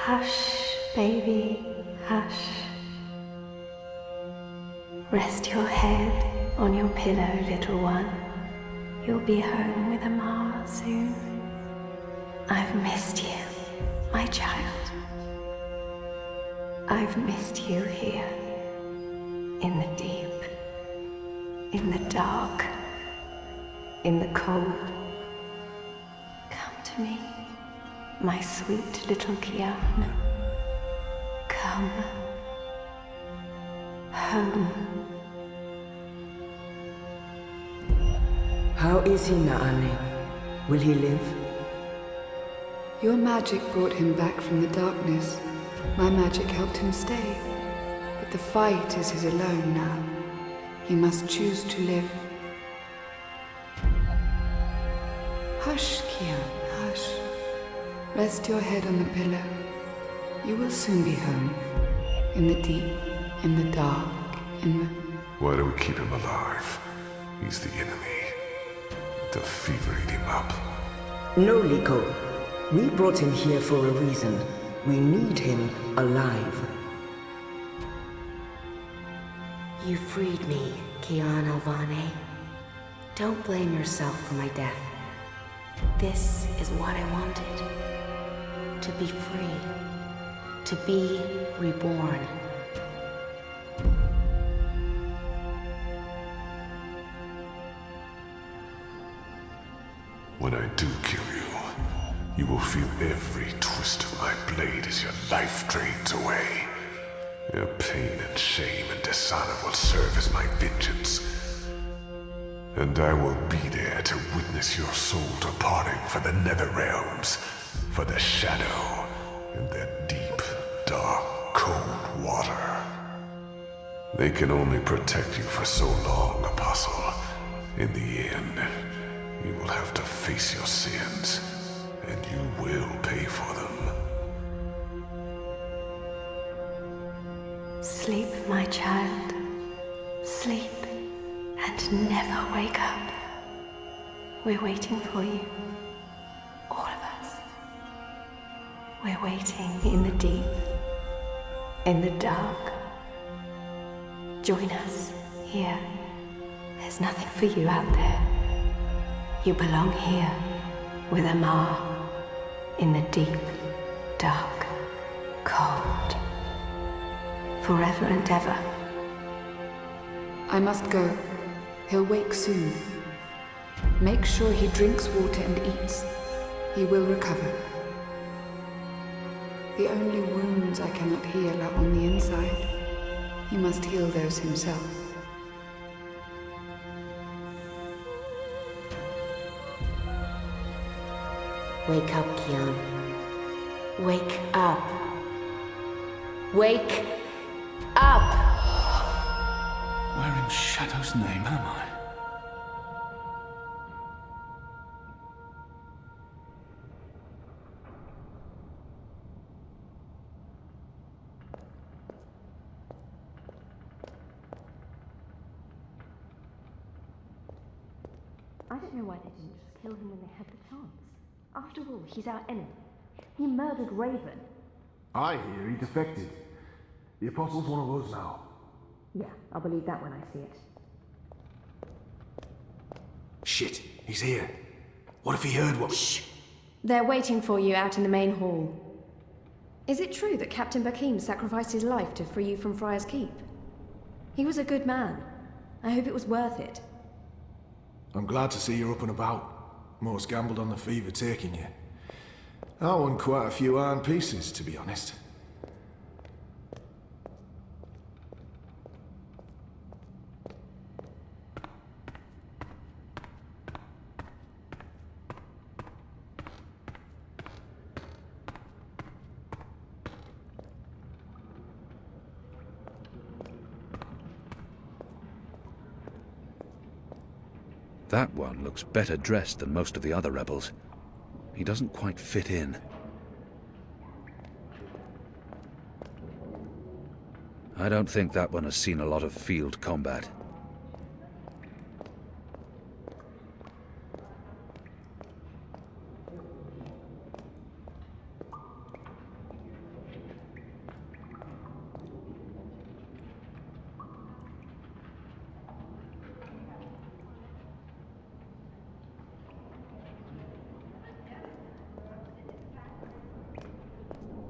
Hush, baby, hush. Rest your head on your pillow, little one. You'll be home with Amara soon. I've missed you, my child. I've missed you here, in the deep, in the dark, in the cold. Come to me, my sweet little Kiana. Come home. How is he, Naane? Will he live? Your magic brought him back from the darkness. My magic helped him stay. But the fight is his alone now. He must choose to live. Hush, Kian, hush. Rest your head on the pillow. You will soon be home. In the deep, in the dark, in the... Why do we keep him alive? He's the enemy. The fever ate him up. No, Liko. We brought him here for a reason. We need him alive. You freed me, Kian Alvane. Don't blame yourself for my death. This is what I wanted. To be free. To be reborn. When I do kill you, you will feel every twist of my blade as your life drains away. Your pain and shame and dishonor will serve as my vengeance. And I will be there to witness your soul departing for the nether realms, for the shadow, and that deep, dark, cold water. They can only protect you for so long, Apostle. In the end, you will have to face your sins, and you will pay for them. Sleep, my child. Sleep and never wake up. We're waiting for you. All of us. We're waiting in the deep, in the dark. Join us here. There's nothing for you out there. You belong here with Amar in the deep, dark, cold. Forever and ever. I must go. He'll wake soon. Make sure he drinks water and eats. He will recover. The only wounds I cannot heal are on the inside. He must heal those himself. Wake up, Kian. Wake up. Wake up! Where in Shadow's name am I? I don't know why they didn't just kill him when they had the chance. After all, he's our enemy. He murdered Raven. I hear he defected. The Apostle's one of us now. Yeah, I'll believe that when I see it. Shit, he's here. What if he heard what... Shh! They're waiting for you out in the main hall. Is it true that Captain Bakim sacrificed his life to free you from Friar's Keep? He was a good man. I hope it was worth it. I'm glad to see you're up and about. Most gambled on the fever taking you. I won quite a few iron pieces, to be honest. That one looks better dressed than most of the other rebels. He doesn't quite fit in. I don't think that one has seen a lot of field combat.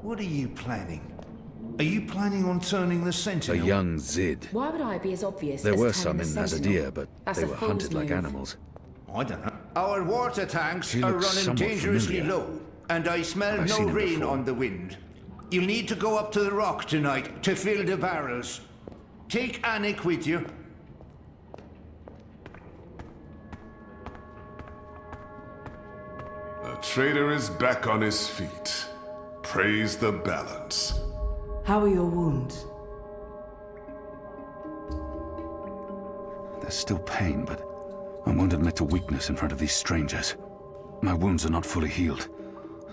What are you planning? Are you planning on turning the A Sentinel? young Zid. Why would I be as obvious There as were telling some the in Sentinel? Azadir, but That's they a were fool's hunted like move. animals. I don't know. Our water tanks He are looks running somewhat dangerously familiar. low, and I smell Have I no seen him rain before? on the wind. You'll need to go up to the rock tonight to fill the barrels. Take Anik with you. The traitor is back on his feet. Praise the balance. How are your wounds? There's still pain, but I won't admit to weakness in front of these strangers. My wounds are not fully healed.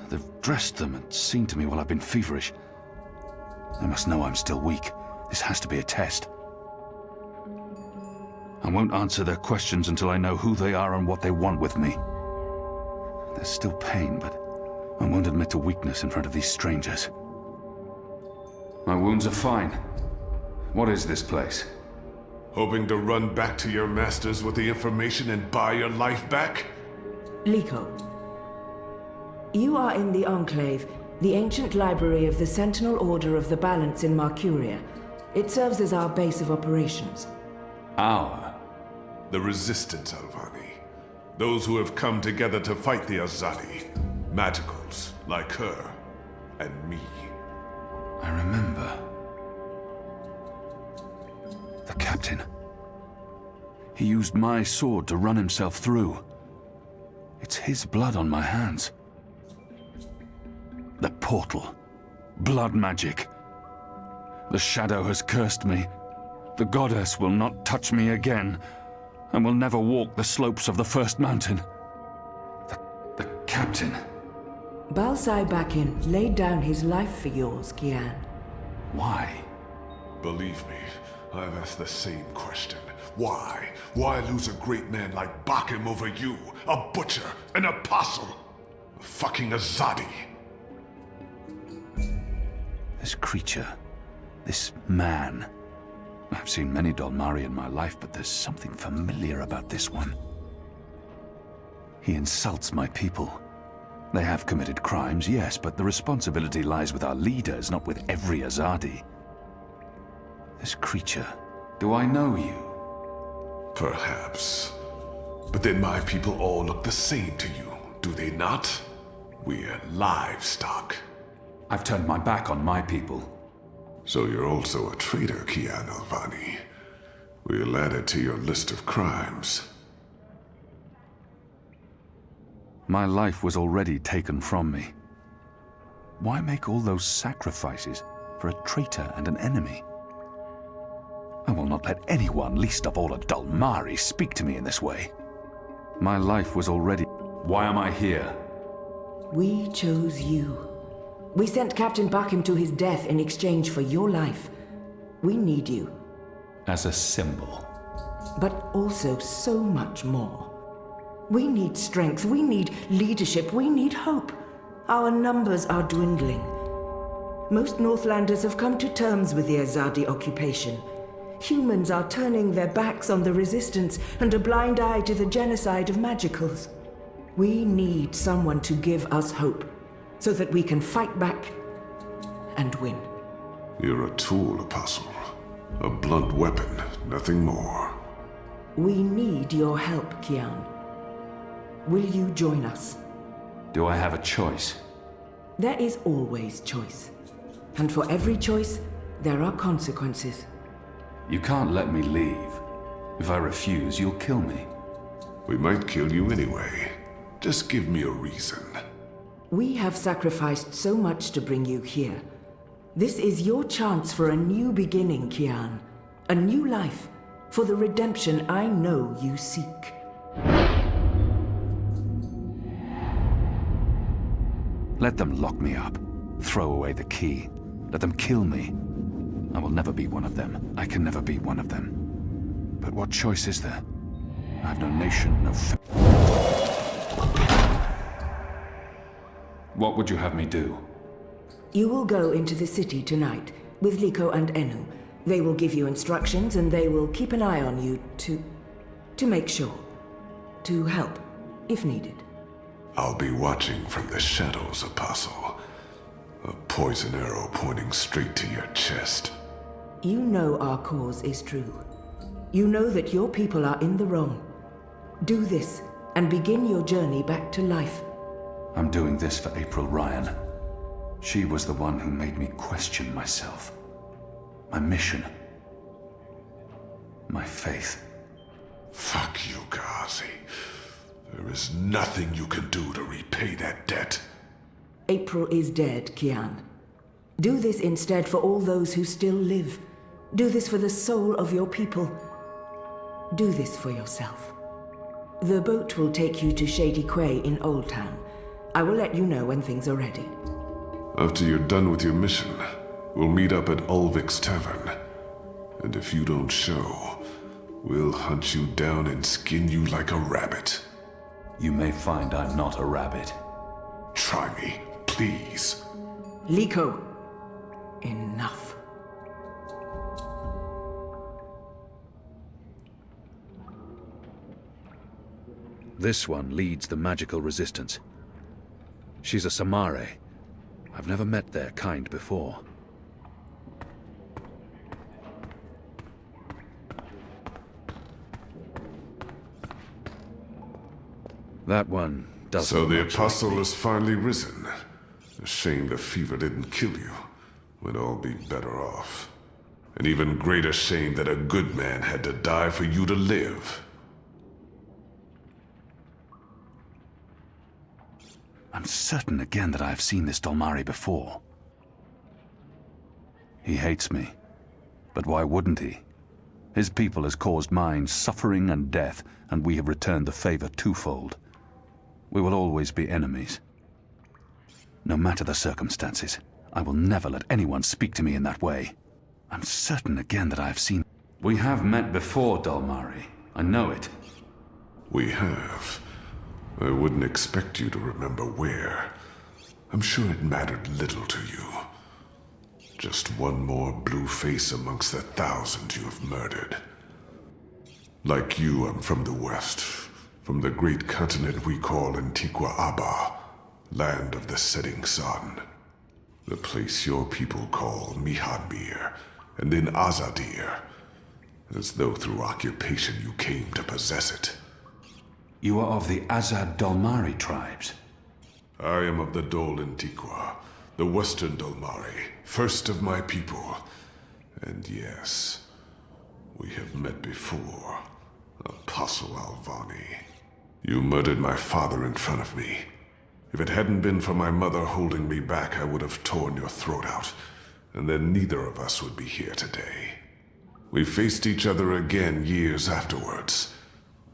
They've dressed them and seen to me while I've been feverish. They must know I'm still weak. This has to be a test. I won't answer their questions until I know who they are and what they want with me. There's still pain, but I won't admit to weakness in front of these strangers. My wounds are fine. What is this place? Hoping to run back to your masters with the information and buy your life back? Liko, you are in the Enclave, the ancient library of the Sentinel Order of the Balance in Marcuria. It serves as our base of operations. Our? The Resistance, Alvani. Those who have come together to fight the Azadi. Magicals, like her, and me. I remember. The captain. He used my sword to run himself through. It's his blood on my hands. The portal. Blood magic. The shadow has cursed me. The goddess will not touch me again, and will never walk the slopes of the first mountain. The captain. Balsai Bakin laid down his life for yours, Kian. Why? Believe me, I've asked the same question. Why? Why lose a great man like Bakim over you? A butcher, an apostle, a fucking Azadi. This creature, this man. I've seen many Dolmari in my life, but there's something familiar about this one. He insults my people. They have committed crimes, yes, but the responsibility lies with our leaders, not with every Azadi. This creature, do I know you? Perhaps. But then my people all look the same to you, do they not? We're livestock. I've turned my back on my people. So you're also a traitor, Kian Alvani. We'll add it to your list of crimes. My life was already taken from me. Why make all those sacrifices for a traitor and an enemy? I will not let anyone, least of all a Dolmari, speak to me in this way. My life was already... Why am I here? We chose you. We sent Captain Bakim to his death in exchange for your life. We need you. As a symbol. But also so much more. We need strength, we need leadership, we need hope. Our numbers are dwindling. Most Northlanders have come to terms with the Azadi occupation. Humans are turning their backs on the Resistance and a blind eye to the genocide of Magicals. We need someone to give us hope, so that we can fight back and win. You're a tool, Apostle. A blunt weapon, nothing more. We need your help, Kian. Will you join us? Do I have a choice? There is always choice. And for every choice, there are consequences. You can't let me leave. If I refuse, you'll kill me. We might kill you anyway. Just give me a reason. We have sacrificed so much to bring you here. This is your chance for a new beginning, Kian. A new life, for the redemption I know you seek. Let them lock me up. Throw away the key. Let them kill me. I will never be one of them. I can never be one of them. But what choice is there? I have no nation, no What would you have me do? You will go into the city tonight with Liko and Enu. They will give you instructions and they will keep an eye on you to make sure. To help, if needed. I'll be watching from the shadows, Apostle. A poison arrow pointing straight to your chest. You know our cause is true. You know that your people are in the wrong. Do this, and begin your journey back to life. I'm doing this for April Ryan. She was the one who made me question myself. My mission. My faith. Fuck you, Ghazi. There is nothing you can do to repay that debt. April is dead, Kian. Do this instead for all those who still live. Do this for the soul of your people. Do this for yourself. The boat will take you to Shady Quay in Old Town. I will let you know when things are ready. After you're done with your mission, we'll meet up at Ulvik's Tavern. And if you don't show, we'll hunt you down and skin you like a rabbit. You may find I'm not a rabbit. Try me, please. Liko, enough. This one leads the magical resistance. She's a Samare. I've never met their kind before. That one doesn't. So the Apostle has finally risen. A shame the fever didn't kill you. We'd all be better off. An even greater shame that a good man had to die for you to live. I'm certain again that I have seen this Dolmari before. He hates me. But why wouldn't he? His people has caused mine suffering and death, and we have returned the favor twofold. We will always be enemies. No matter the circumstances, I will never let anyone speak to me in that way. I'm certain again that I have seen... We have met before, Dolmari. I know it. We have. I wouldn't expect you to remember where. I'm sure it mattered little to you. Just one more blue face amongst the thousands you have murdered. Like you, I'm from the west, from the great continent we call Antigua Aba, land of the setting sun. The place your people call Mihadmir, and then Azadir, as though through occupation you came to possess it. You are of the Azad Dolmari tribes. I am of the Dol Antigua, the Western Dolmari, first of my people. And yes, we have met before, Apostle Alvani. You murdered my father in front of me. If it hadn't been for my mother holding me back, I would have torn your throat out, and then neither of us would be here today. We faced each other again years afterwards.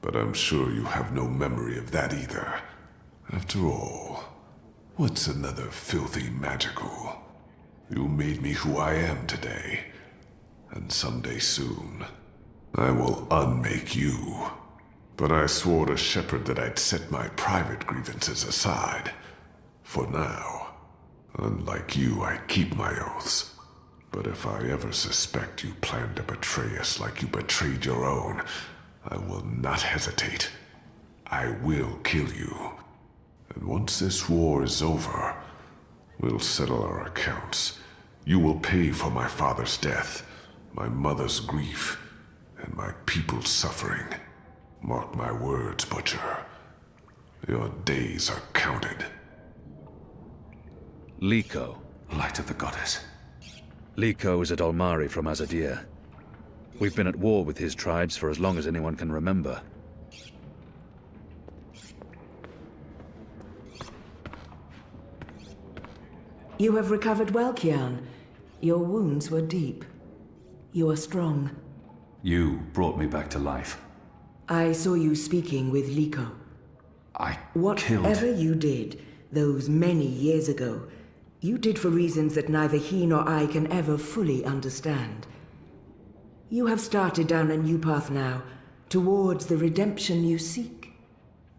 But I'm sure you have no memory of that either. After all, what's another filthy magical? You made me who I am today. And someday soon, I will unmake you. But I swore to Shepard that I'd set my private grievances aside. For now. Unlike you, I keep my oaths. But if I ever suspect you plan to betray us like you betrayed your own, I will not hesitate. I will kill you. And once this war is over, we'll settle our accounts. You will pay for my father's death, my mother's grief, and my people's suffering. Mark my words, Butcher. Your days are counted. Liko, Light of the Goddess. Liko is a Dolmari from Azadir. We've been at war with his tribes for as long as anyone can remember. You have recovered well, Kian. Your wounds were deep. You are strong. You brought me back to life. I saw you speaking with Liko. Whatever you did, those many years ago, you did for reasons that neither he nor I can ever fully understand. You have started down a new path now, towards the redemption you seek.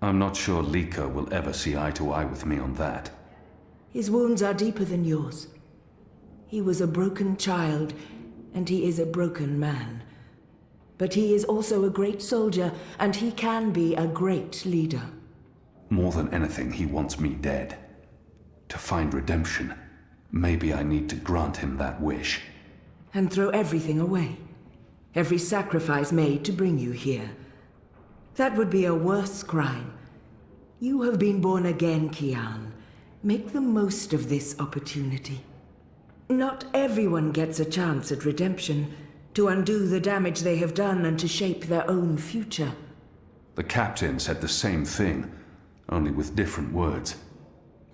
I'm not sure Liko will ever see eye to eye with me on that. His wounds are deeper than yours. He was a broken child, and he is a broken man. But he is also a great soldier, and he can be a great leader. More than anything, he wants me dead. To find redemption. Maybe I need to grant him that wish. And throw everything away. Every sacrifice made to bring you here. That would be a worse crime. You have been born again, Kian. Make the most of this opportunity. Not everyone gets a chance at redemption, to undo the damage they have done and to shape their own future. The captain said the same thing, only with different words.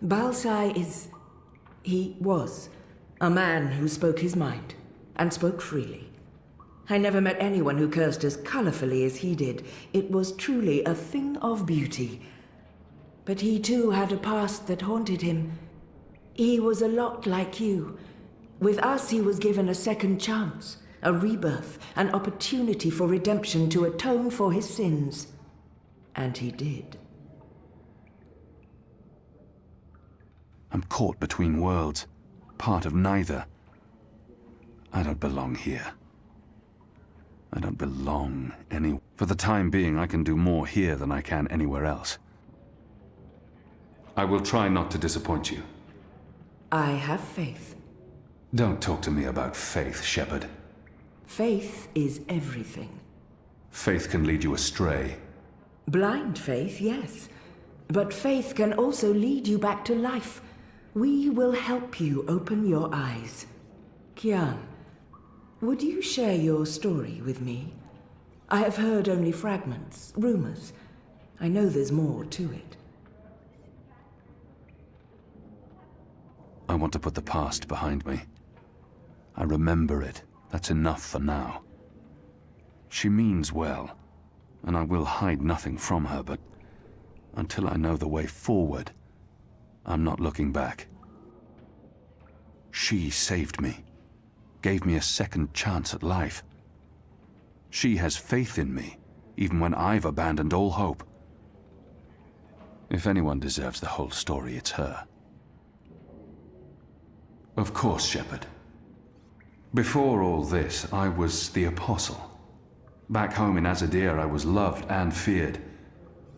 Balsai he was a man who spoke his mind, and spoke freely. I never met anyone who cursed as colorfully as he did. It was truly a thing of beauty. But he too had a past that haunted him. He was a lot like you. With us, he was given a second chance, a rebirth, an opportunity for redemption to atone for his sins. And he did. I'm caught between worlds, part of neither. I don't belong here. I don't belong any. For the time being, I can do more here than I can anywhere else. I will try not to disappoint you. I have faith. Don't talk to me about faith, Shepard. Faith is everything. Faith can lead you astray. Blind faith, yes. But faith can also lead you back to life. We will help you open your eyes. Kian, would you share your story with me? I have heard only fragments, rumors. I know there's more to it. I want to put the past behind me. I remember it. That's enough for now. She means well, and I will hide nothing from her, but until I know the way forward, I'm not looking back. She saved me, gave me a second chance at life. She has faith in me, even when I've abandoned all hope. If anyone deserves the whole story, it's her. Of course, Shepard. Before all this, I was the Apostle. Back home in Azadir, I was loved and feared.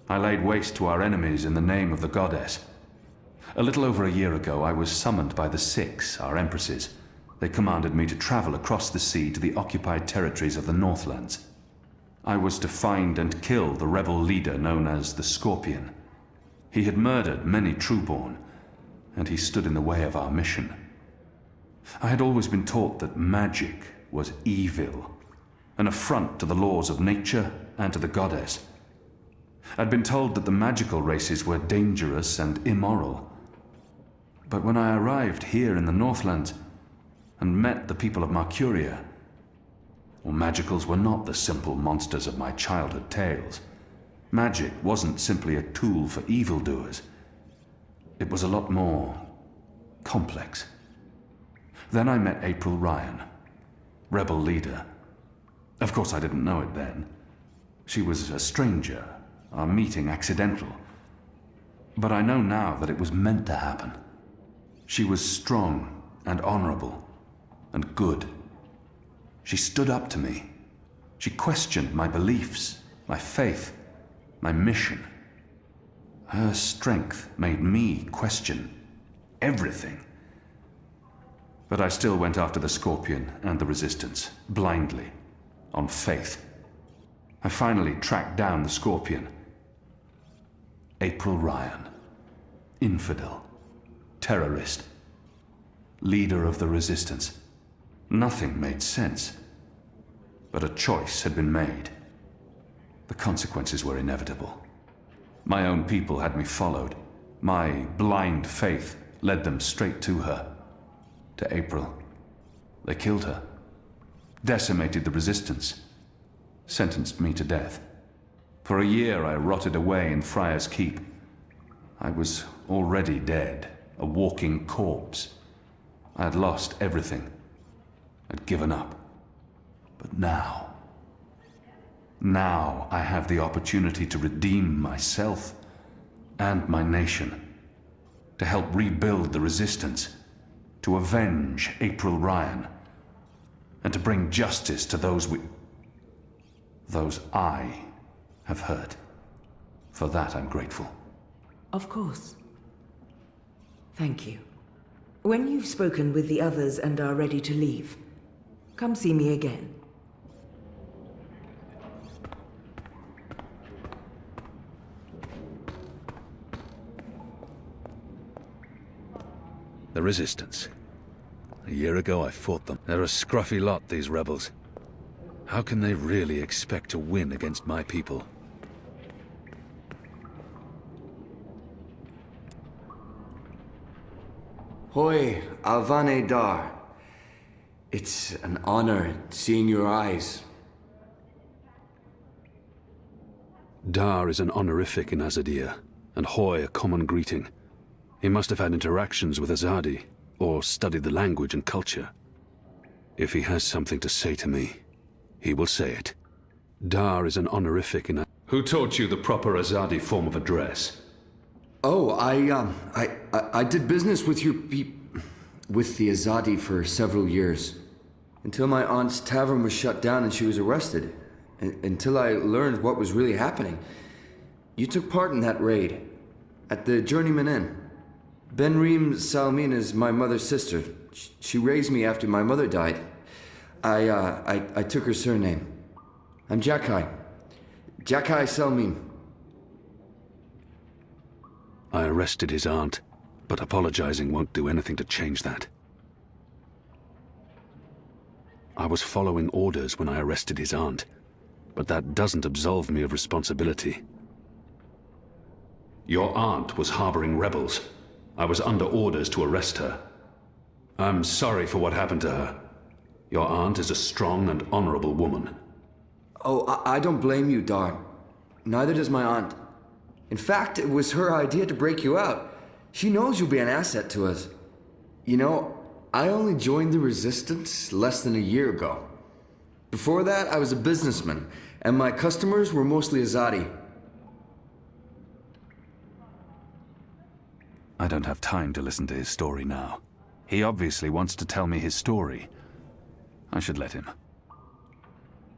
I laid waste to our enemies in the name of the goddess. A little over a year ago, I was summoned by the Six, our empresses. They commanded me to travel across the sea to the occupied territories of the Northlands. I was to find and kill the rebel leader known as the Scorpion. He had murdered many Trueborn, and he stood in the way of our mission. I had always been taught that magic was evil, an affront to the laws of nature and to the goddess. I'd been told that the magical races were dangerous and immoral. But when I arrived here in the Northlands and met the people of Mercuria, well, magicals were not the simple monsters of my childhood tales. Magic wasn't simply a tool for evildoers. It was a lot more complex. Then I met April Ryan, rebel leader. Of course, I didn't know it then. She was a stranger, our meeting accidental. But I know now that it was meant to happen. She was strong and honorable and good. She stood up to me. She questioned my beliefs, my faith, my mission. Her strength made me question everything. But I still went after the Scorpion and the Resistance, blindly, on faith. I finally tracked down the Scorpion. April Ryan. Infidel. Terrorist. Leader of the Resistance. Nothing made sense. But a choice had been made. The consequences were inevitable. My own people had me followed. My blind faith led them straight to her. To April. They killed her. Decimated the Resistance. Sentenced me to death. For a year I rotted away in Friar's Keep. I was already dead, a walking corpse. I had lost everything. I'd given up. But now I have the opportunity to redeem myself and my nation. To help rebuild the Resistance. To avenge April Ryan. And to bring justice to those I have hurt. For that I'm grateful. Of course. Thank you. When you've spoken with the others and are ready to leave, come see me again. The Resistance. A year ago I fought them. They're a scruffy lot, these rebels. How can they really expect to win against my people? Hoi, Alvane Dar. It's an honor seeing your eyes. Dar is an honorific in Azadir, and Hoi a common greeting. He must have had interactions with Azadi, or studied the language and culture. If he has something to say to me, he will say it. Dar is an honorific in... Who taught you the proper Azadi form of address? Oh, I did business with with the Azadi for several years. Until my aunt's tavern was shut down and she was arrested. Until I learned what was really happening. You took part in that raid. At the Journeyman Inn. Benreem Salmin is my mother's sister. She raised me after my mother died. I took her surname. I'm Jakai. Jakai Salmin. I arrested his aunt, but apologizing won't do anything to change that. I was following orders when I arrested his aunt, but that doesn't absolve me of responsibility. Your aunt was harboring rebels. I was under orders to arrest her. I'm sorry for what happened to her. Your aunt is a strong and honorable woman. Oh, I don't blame you, Dar. Neither does my aunt. In fact, it was her idea to break you out. She knows you'll be an asset to us. You know, I only joined the Resistance less than a year ago. Before that, I was a businessman, and my customers were mostly Azadi. I don't have time to listen to his story now. He obviously wants to tell me his story. I should let him.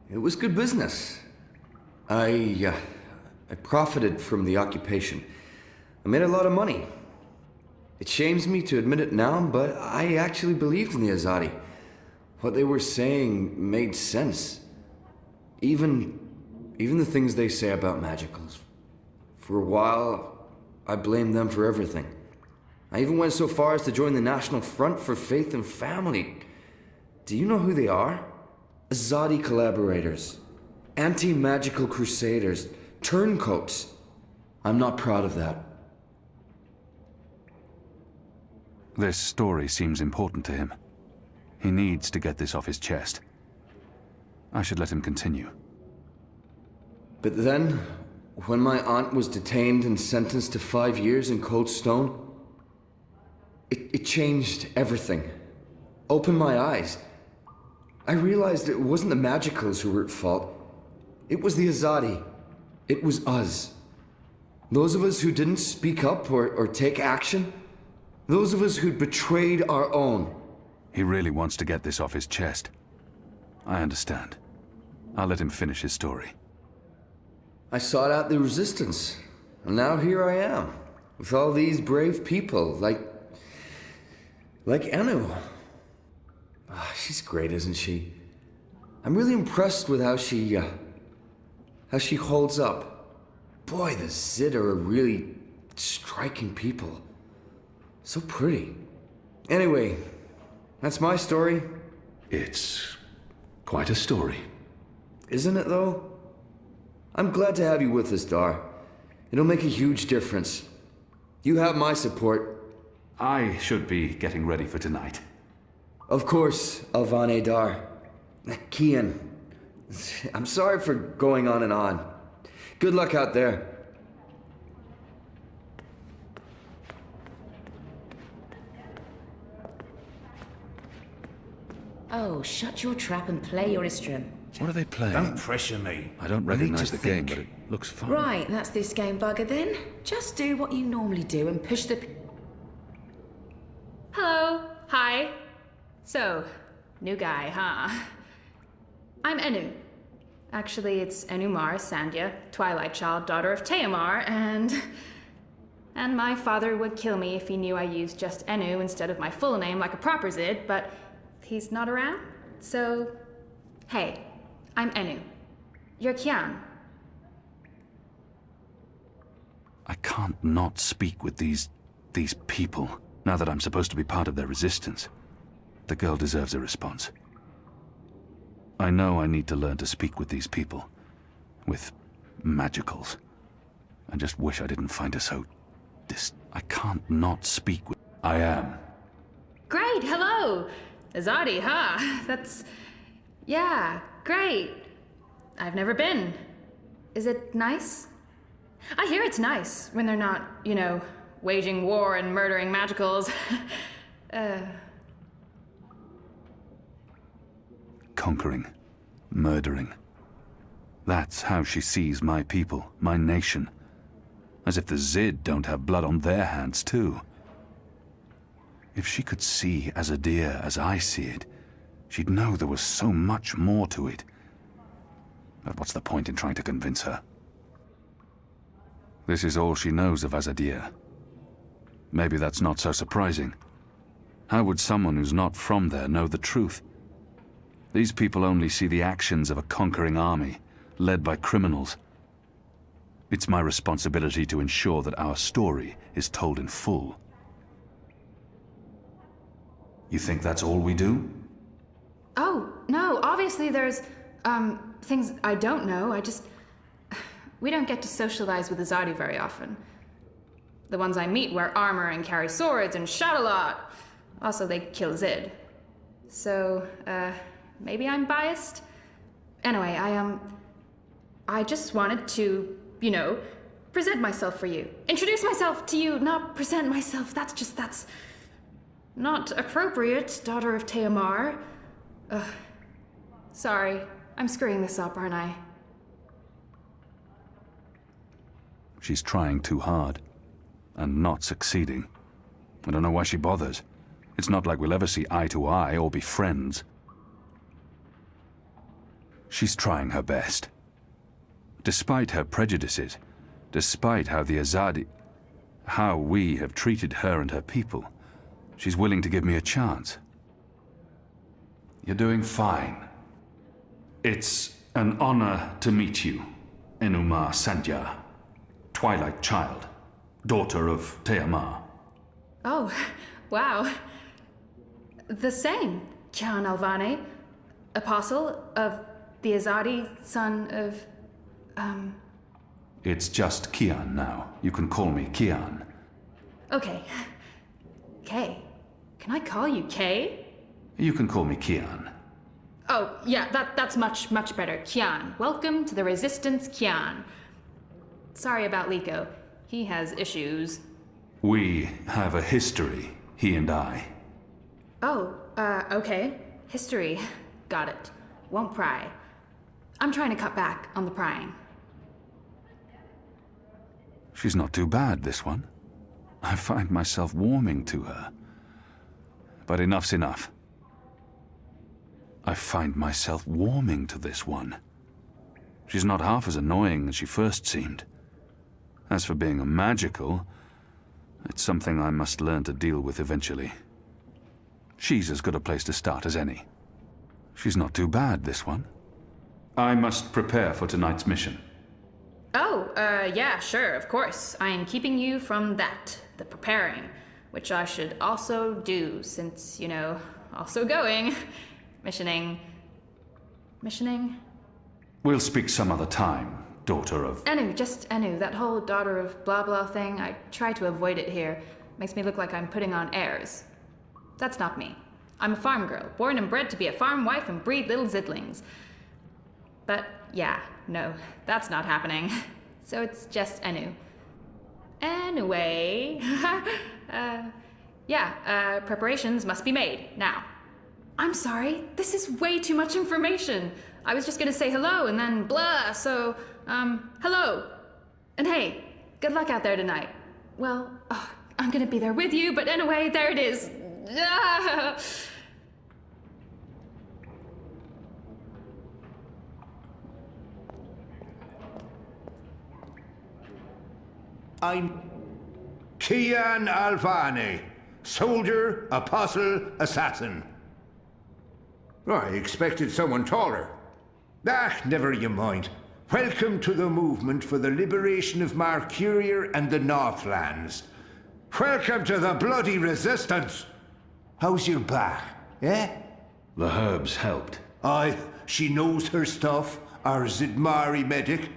It was good business. I profited from the occupation. I made a lot of money. It shames me to admit it now, but I actually believed in the Azadi. What they were saying made sense. Even the things they say about magicals. For a while, I blamed them for everything. I even went so far as to join the National Front for Faith and Family. Do you know who they are? Azadi collaborators. Anti-magical crusaders. Turncoats. I'm not proud of that. This story seems important to him. He needs to get this off his chest. I should let him continue. But then, when my aunt was detained and sentenced to 5 years in Cold Stone, it changed everything. Opened my eyes. I realized it wasn't the Magicals who were at fault. It was the Azadi. It was us. Those of us who didn't speak up or take action. Those of us who'd betrayed our own. He really wants to get this off his chest. I understand. I'll let him finish his story. I sought out the Resistance, and now here I am, with all these brave people, like Anu. She's great, isn't she? I'm really impressed with how she holds up. Boy, the Zid are really striking people. So pretty. Anyway, that's my story. It's quite a story. Isn't it, though? I'm glad to have you with us, Dar. It'll make a huge difference. You have my support. I should be getting ready for tonight. Of course, Alvane Dar. Kian. I'm sorry for going on and on. Good luck out there. Oh, shut your trap and play your instrument. What are they playing? Don't pressure me. I don't recognize the game, but it looks fun. Right, that's this game bugger then. Just do what you normally do and push the... Hello. Hi. So, new guy, huh? I'm Enu. Actually, it's Enumar Sandhya, Twilight Child, daughter of Teomar, and... And my father would kill me if he knew I used just Enu instead of my full name like a proper Zid, but he's not around, so... Hey, I'm Enu. You're Kian. I can't not speak with these people, now that I'm supposed to be part of their resistance. The girl deserves a response. I know I need to learn to speak with these people. With magicals. I just wish I didn't find her so... I can't not speak with... I am. Great, hello! Azadi, huh? That's... Yeah, great. I've never been. Is it nice? I hear it's nice when they're not, you know, waging war and murdering magicals. Conquering. Murdering. That's how she sees my people, my nation. As if the Zid don't have blood on their hands, too. If she could see Azadir as I see it, she'd know there was so much more to it. But what's the point in trying to convince her? This is all she knows of Azadir. Maybe that's not so surprising. How would someone who's not from there know the truth? These people only see the actions of a conquering army, led by criminals. It's my responsibility to ensure that our story is told in full. You think that's all we do? Oh, no, obviously there's, things I don't know. We don't get to socialize with Azadi very often. The ones I meet wear armor and carry swords and shout a lot. Also, they kill Zid. So, maybe I'm biased? Anyway, I just wanted to, you know, present myself for you. Introduce myself to you, not present myself. That's not appropriate, daughter of Teomar. Sorry, I'm screwing this up, aren't I? She's trying too hard, and not succeeding. I don't know why she bothers. It's not like we'll ever see eye to eye or be friends. She's trying her best. Despite her prejudices, despite how we have treated her and her people, she's willing to give me a chance. You're doing fine. It's an honor to meet you, Enuma Sandhya, Twilight Child, daughter of Teomar. Oh, wow. The same, Kian Alvane, apostle of the Azadi, son of... It's just Kian now. You can call me Kian. Okay. Kay. Can I call you Kay? You can call me Kian. Oh, yeah, that's much better. Kian. Welcome to the Resistance, Kian. Sorry about Liko. He has issues. We have a history, he and I. Oh, okay. History. Got it. Won't pry. I'm trying to cut back on the prying. She's not too bad, this one. I find myself warming to her. But enough's enough. I find myself warming to this one. She's not half as annoying as she first seemed. As for being a magical, it's something I must learn to deal with eventually. She's as good a place to start as any. She's not too bad, this one. I must prepare for tonight's mission. Oh, yeah, sure, of course. I am keeping you from that, the preparing, which I should also do since, you know, also going. Missioning. We'll speak some other time, daughter of... Enu, just Enu. That whole daughter of blah blah thing, I try to avoid it here. Makes me look like I'm putting on airs. That's not me. I'm a farm girl, born and bred to be a farm wife and breed little zidlings. But, yeah, no, that's not happening. So it's just Enu. Anyway... preparations must be made, now. I'm sorry, this is way too much information. I was just gonna say hello and then blah, so, hello. And hey, good luck out there tonight. Well, I'm gonna be there with you, but anyway, there it is. Kian Alvane, soldier, apostle, assassin. I expected someone taller. Ah, never you mind. Welcome to the movement for the liberation of Marcuria and the Northlands. Welcome to the bloody resistance. How's your back, eh? The herbs helped. Aye, she knows her stuff, our Zidmari medic,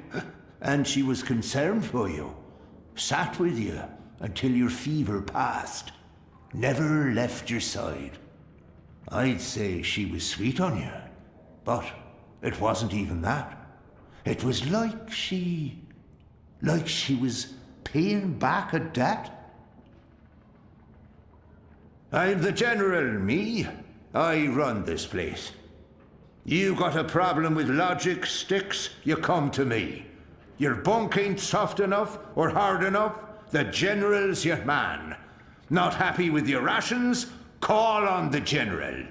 and she was concerned for you. Sat with you until your fever passed. Never left your side. I'd say she was sweet on you, but it wasn't even that. It was like she was paying back a debt. I'm the general, me. I run this place. You got a problem with logic, sticks, you come to me. Your bunk ain't soft enough or hard enough, the general's your man. Not happy with your rations? Call on the general.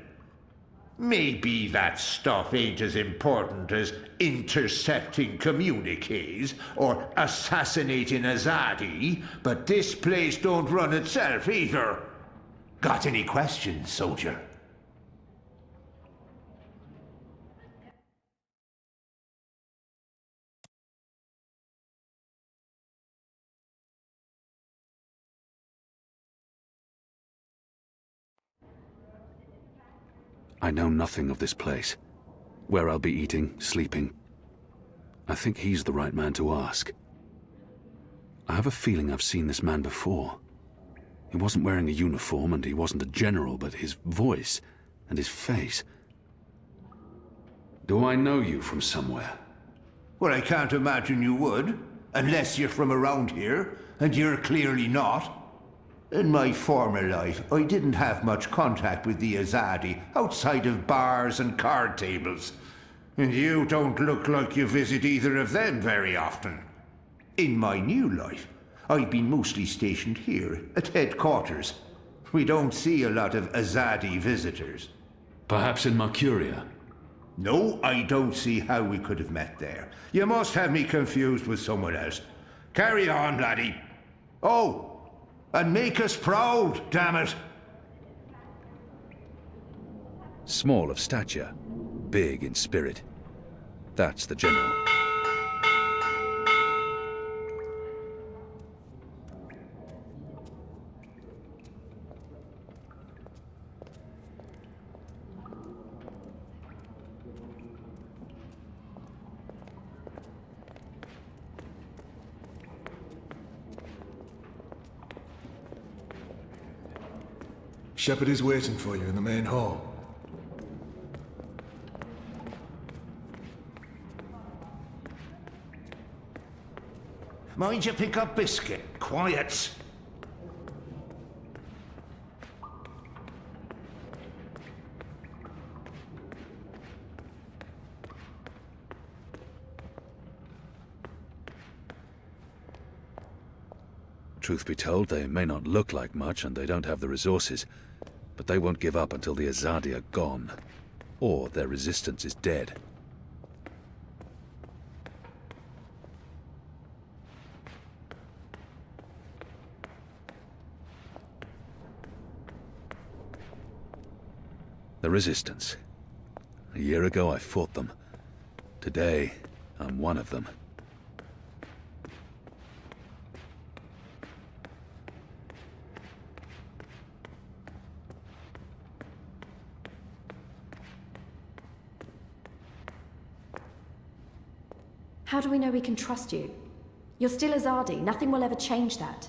Maybe that stuff ain't as important as intercepting communiques or assassinating Azadi, but this place don't run itself either. Got any questions, soldier? I know nothing of this place. Where I'll be eating, sleeping. I think he's the right man to ask. I have a feeling I've seen this man before. He wasn't wearing a uniform and he wasn't a general, but his voice and his face. Do I know you from somewhere? Well, I can't imagine you would, unless you're from around here, and you're clearly not. In my former life, I didn't have much contact with the Azadi outside of bars and card tables. And you don't look like you visit either of them very often. In my new life, I've been mostly stationed here at headquarters. We don't see a lot of Azadi visitors. Perhaps in Marcuria? No, I don't see how we could have met there. You must have me confused with someone else. Carry on, laddie. Oh! And make us proud, damn it! Small of stature, big in spirit. That's the general. Shepard is waiting for you in the main hall. Mind you pick up biscuit. Quiet. Truth be told, they may not look like much and they don't have the resources, but they won't give up until the Azadi are gone, or their resistance is dead. The resistance. A year ago I fought them. Today, I'm one of them. How do we know we can trust you? You're still Azadi. Nothing will ever change that.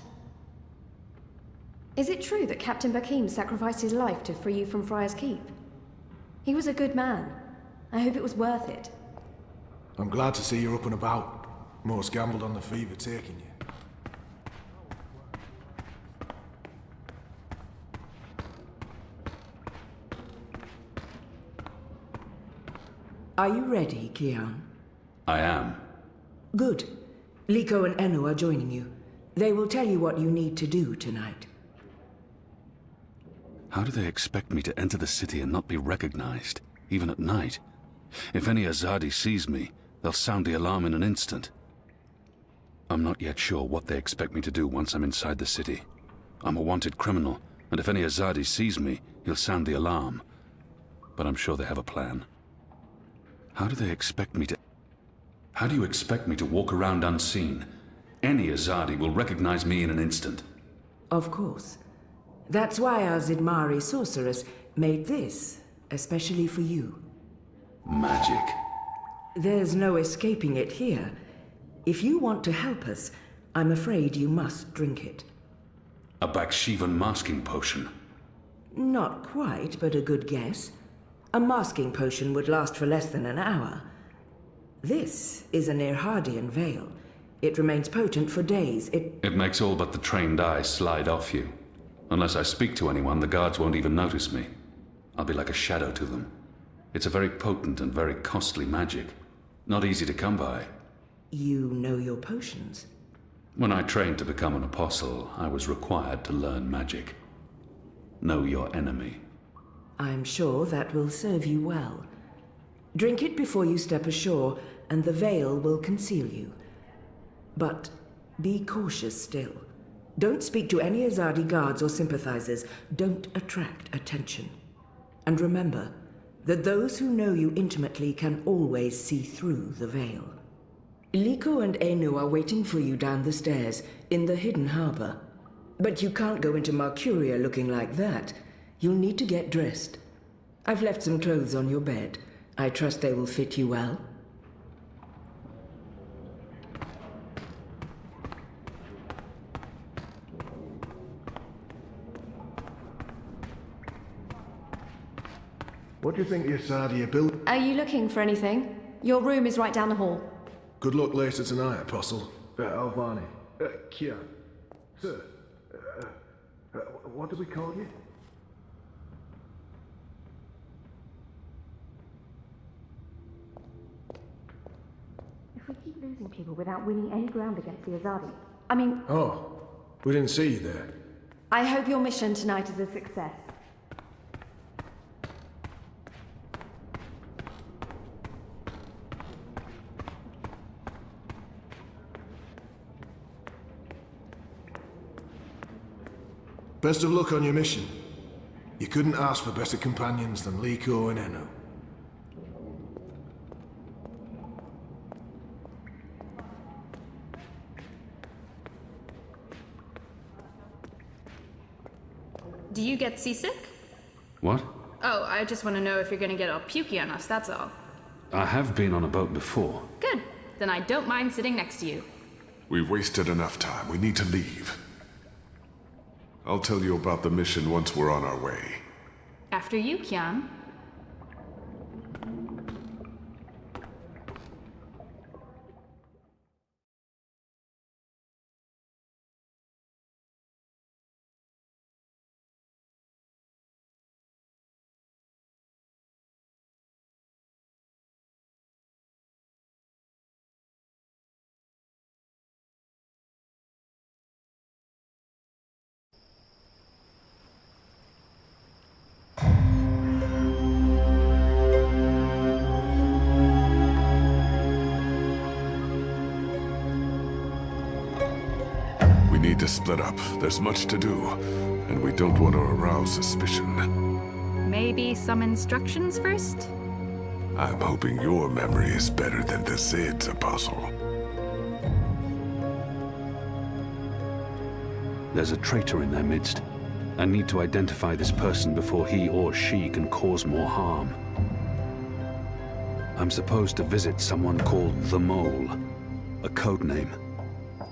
Is it true that Captain Bakim sacrificed his life to free you from Friar's Keep? He was a good man. I hope it was worth it. I'm glad to see you're up and about. Most gambled on the fever taking you. Are you ready, Kian? I am. Good. Liko and Enu are joining you. They will tell you what you need to do tonight. How do they expect me to enter the city and not be recognized, even at night? If any Azadi sees me, they'll sound the alarm in an instant. I'm not yet sure what they expect me to do once I'm inside the city. I'm a wanted criminal, and if any Azadi sees me, he'll sound the alarm. But I'm sure they have a plan. How do you expect me to walk around unseen? Any Azadi will recognize me in an instant. Of course. That's why our Zidmari sorceress made this, especially for you. Magic. There's no escaping it here. If you want to help us, I'm afraid you must drink it. A Bakshivan masking potion. Not quite, but a good guess. A masking potion would last for less than an hour. This is an Irhadian veil. It remains potent for days. It makes all but the trained eye slide off you. Unless I speak to anyone, the guards won't even notice me. I'll be like a shadow to them. It's a very potent and very costly magic. Not easy to come by. You know your potions? When I trained to become an apostle, I was required to learn magic. Know your enemy. I'm sure that will serve you well. Drink it before you step ashore, and the veil will conceal you. But be cautious still. Don't speak to any Azadi guards or sympathizers. Don't attract attention. And remember that those who know you intimately can always see through the veil. Liko and Enu are waiting for you down the stairs in the hidden harbor. But you can't go into Mercuria looking like that. You'll need to get dressed. I've left some clothes on your bed. I trust they will fit you well. What do you think the Asadi are built? Are you looking for anything? Your room is right down the hall. Good luck later tonight, Apostle. Alvani. Kian. Sir. What do we call you? If we keep losing people without winning any ground against the Azadi, I mean... Oh, we didn't see you there. I hope your mission tonight is a success. Best of luck on your mission. You couldn't ask for better companions than Liko and Enu. Do you get seasick? What? Oh, I just want to know if you're gonna get all pukey on us, that's all. I have been on a boat before. Good. Then I don't mind sitting next to you. We've wasted enough time. We need to leave. I'll tell you about the mission once we're on our way. After you, Kian. We need to split up. There's much to do, and we don't want to arouse suspicion. Maybe some instructions first? I'm hoping your memory is better than the Zid's, Apostle. There's a traitor in their midst. I need to identify this person before he or she can cause more harm. I'm supposed to visit someone called the Mole, a code name.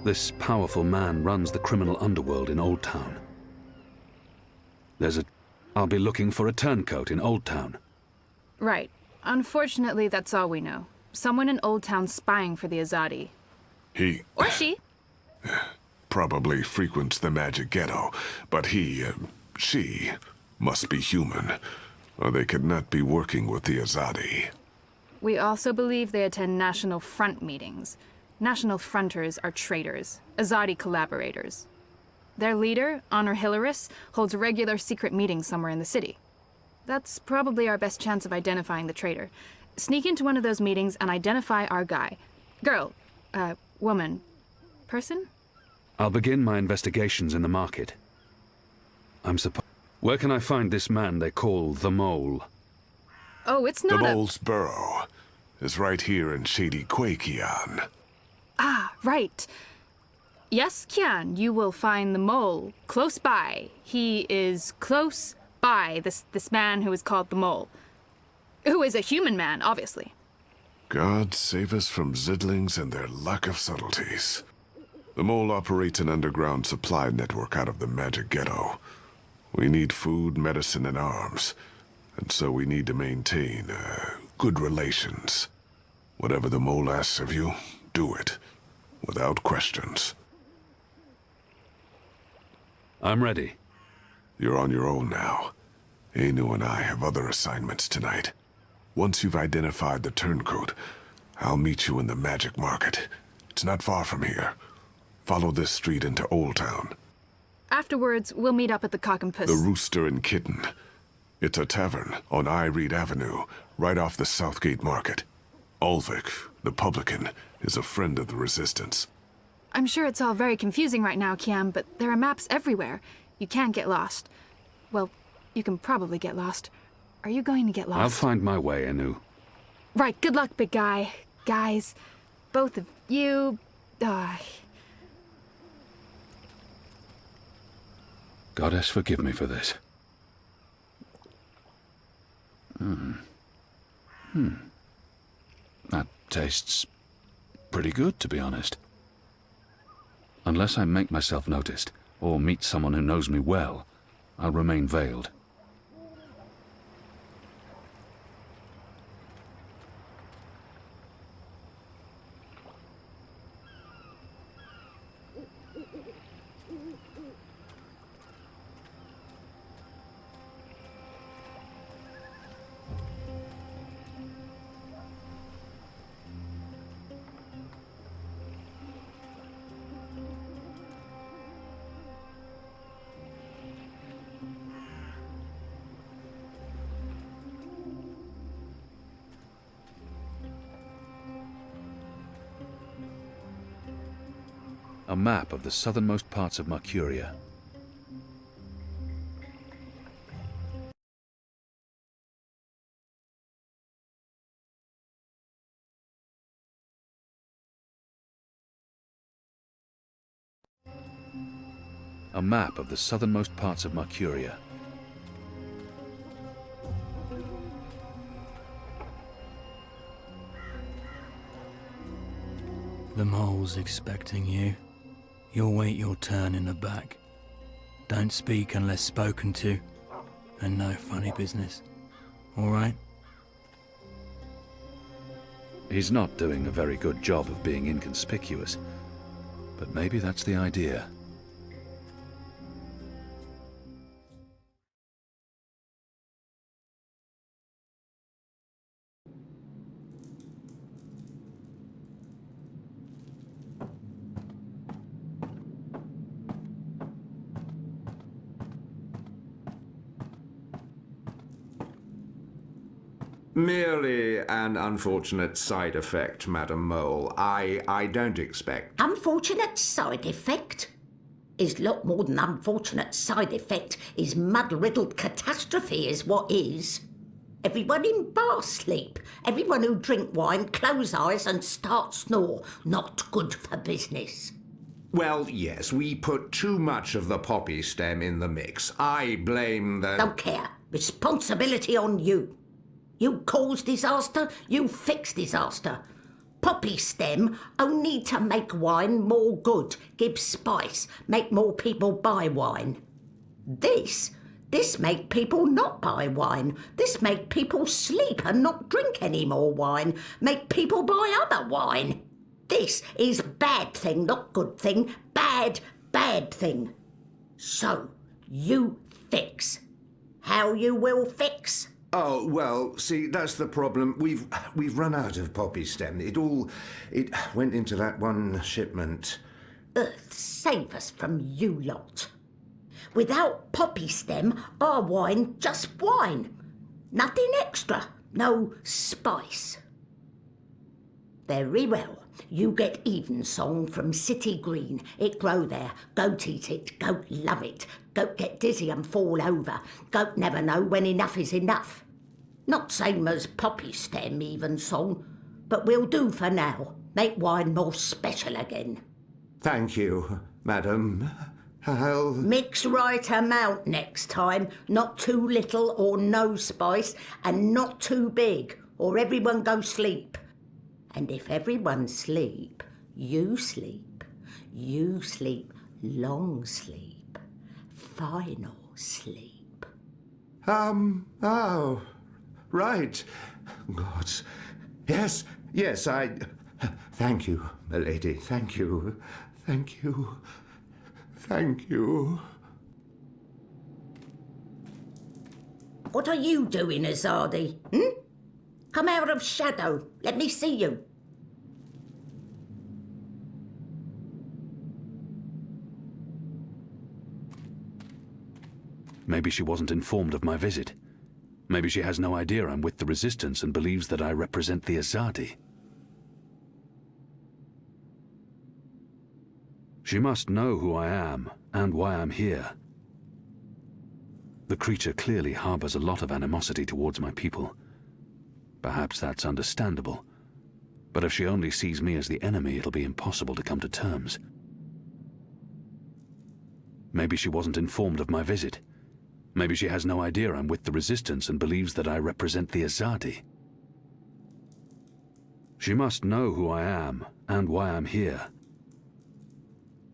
This powerful man runs the criminal underworld in Old Town. I'll be looking for a turncoat in Old Town. Right. Unfortunately, that's all we know. Someone in Old Town spying for the Azadi. He... Or she. Probably frequents the magic ghetto, but she must be human, or they could not be working with the Azadi. We also believe they attend National Front meetings. National Fronters are traitors, Azadi collaborators. Their leader, Honor Hilaris, holds regular secret meetings somewhere in the city. That's probably our best chance of identifying the traitor. Sneak into one of those meetings and identify our guy. Girl, woman, person? I'll begin my investigations in the market. Where can I find this man they call the Mole? Oh, it's The not Mole's burrow is right here in Shady Quay, Kian. Ah, right. Yes, Kian, you will find the Mole close by. He is close by, this man who is called the Mole. Who is a human man, obviously. God save us from Zidlings and their lack of subtleties. The Mole operates an underground supply network out of the Magic Ghetto. We need food, medicine, and arms. And so we need to maintain, good relations. Whatever the Mole asks of you, do it. Without questions. I'm ready. You're on your own now. Anu and I have other assignments tonight. Once you've identified the turncoat, I'll meet you in the Magic Market. It's not far from here. Follow this street into Old Town. Afterwards, we'll meet up at the Cock and Puss. The Rooster and Kitten. It's a tavern on I Reed Avenue, right off the Southgate Market. Ulvik, the publican, is a friend of the Resistance. I'm sure it's all very confusing right now, Kian, but there are maps everywhere. You can't get lost. Well, you can probably get lost. Are you going to get lost? I'll find my way, Anu. Right, good luck, big guy. Guys, both of you... Goddess, forgive me for this. That tastes pretty good, to be honest. Unless I make myself noticed, or meet someone who knows me well, I'll remain veiled. A map of the southernmost parts of Mercuria. A map of the southernmost parts of Mercuria. The Mole's expecting you. You'll wait your turn in the back. Don't speak unless spoken to. And no funny business. All right? He's not doing a very good job of being inconspicuous, but maybe that's the idea. Merely an unfortunate side effect, Madam Mole. I don't expect... Unfortunate side effect? Is lot more than unfortunate side effect. Is mud-riddled catastrophe is what is. Everyone in bar sleep. Everyone who drink wine close eyes and start snore. Not good for business. Well, yes, we put too much of the poppy stem in the mix. I blame the... Don't care. Responsibility on you. You cause disaster, you fix disaster. Poppy stem only to make wine more good, give spice, make more people buy wine. This make people not buy wine. This make people sleep and not drink any more wine. Make people buy other wine. This is bad thing, not good thing. Bad thing. So, you fix. How you will fix? Oh, well, see, that's the problem. We've run out of poppy stem. It went into that one shipment. Earth save us from you lot. Without poppy stem, our wine just wine. Nothing extra. No spice. Very well. You get Evensong from City Green. It grow there. Goat eat it. Goat love it. Goat get dizzy and fall over. Goat never know when enough is enough. Not same as poppy stem Evensong, but will do for now. Make wine more special again. Thank you, madam. I'll... Mix right amount next time. Not too little or no spice, and not too big, or everyone go sleep. And if everyone sleep, you sleep. You sleep long sleep. Final sleep. Oh, right. God. Yes, I... Thank you, milady. Thank you. Thank you. Thank you. What are you doing, Azadi? Come out of shadow. Let me see you. Maybe she wasn't informed of my visit. Maybe she has no idea I'm with the Resistance and believes that I represent the Azadi. She must know who I am and why I'm here. The creature clearly harbors a lot of animosity towards my people. Perhaps that's understandable. But if she only sees me as the enemy, it'll be impossible to come to terms. Maybe she wasn't informed of my visit. Maybe she has no idea I'm with the Resistance and believes that I represent the Azadi. She must know who I am and why I'm here.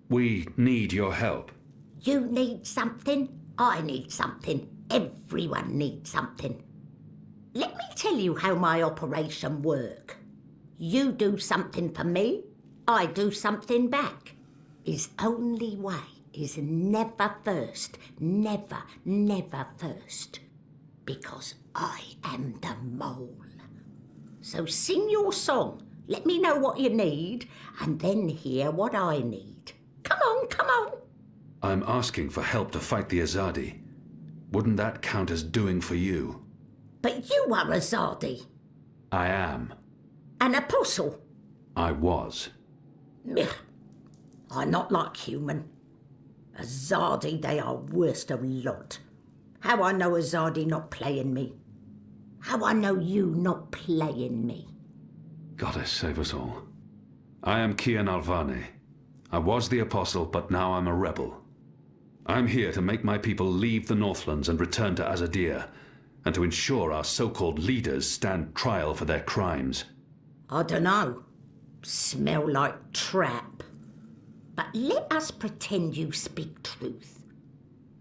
We need your help. You need something. I need something. Everyone needs something. Let me tell you how my operation work. You do something for me, I do something back. His only way is never first. Never, never first. Because I am the mole. So sing your song. Let me know what you need, and then hear what I need. Come on, come on. I'm asking for help to fight the Azadi. Wouldn't that count as doing for you? But you are Azadi. I am. An apostle. I was. I'm not like human. Azadi, they are worst of lot. How I know Azadi not playing me. How I know you not playing me. Goddess save us all. I am Kian Alvane. I was the apostle, but now I'm a rebel. I'm here to make my people leave the Northlands and return to Azadir, and to ensure our so-called leaders stand trial for their crimes. I dunno. Smell like trap. But let us pretend you speak truth.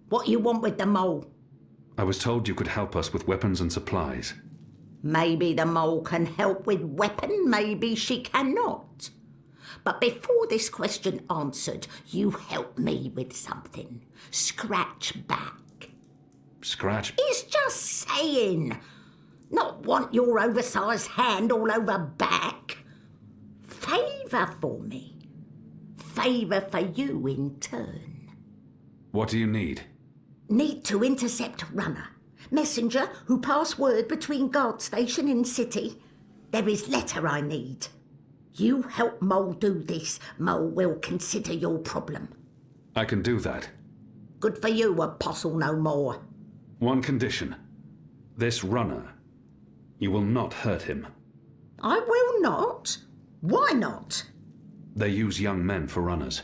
What you want with the mole? I was told you could help us with weapons and supplies. Maybe the mole can help with weapon, maybe she cannot. But before this question answered, you help me with something. Scratch back. Scratch? He's just saying. Not want your oversized hand all over back. Favour for me. Favour for you in turn. What do you need? Need to intercept Runner. Messenger who pass word between guard station and city. There is letter I need. You help Mole do this, Mole will consider your problem. I can do that. Good for you, Apostle no more. One condition. This Runner. You will not hurt him. I will not? Why not? They use young men for runners.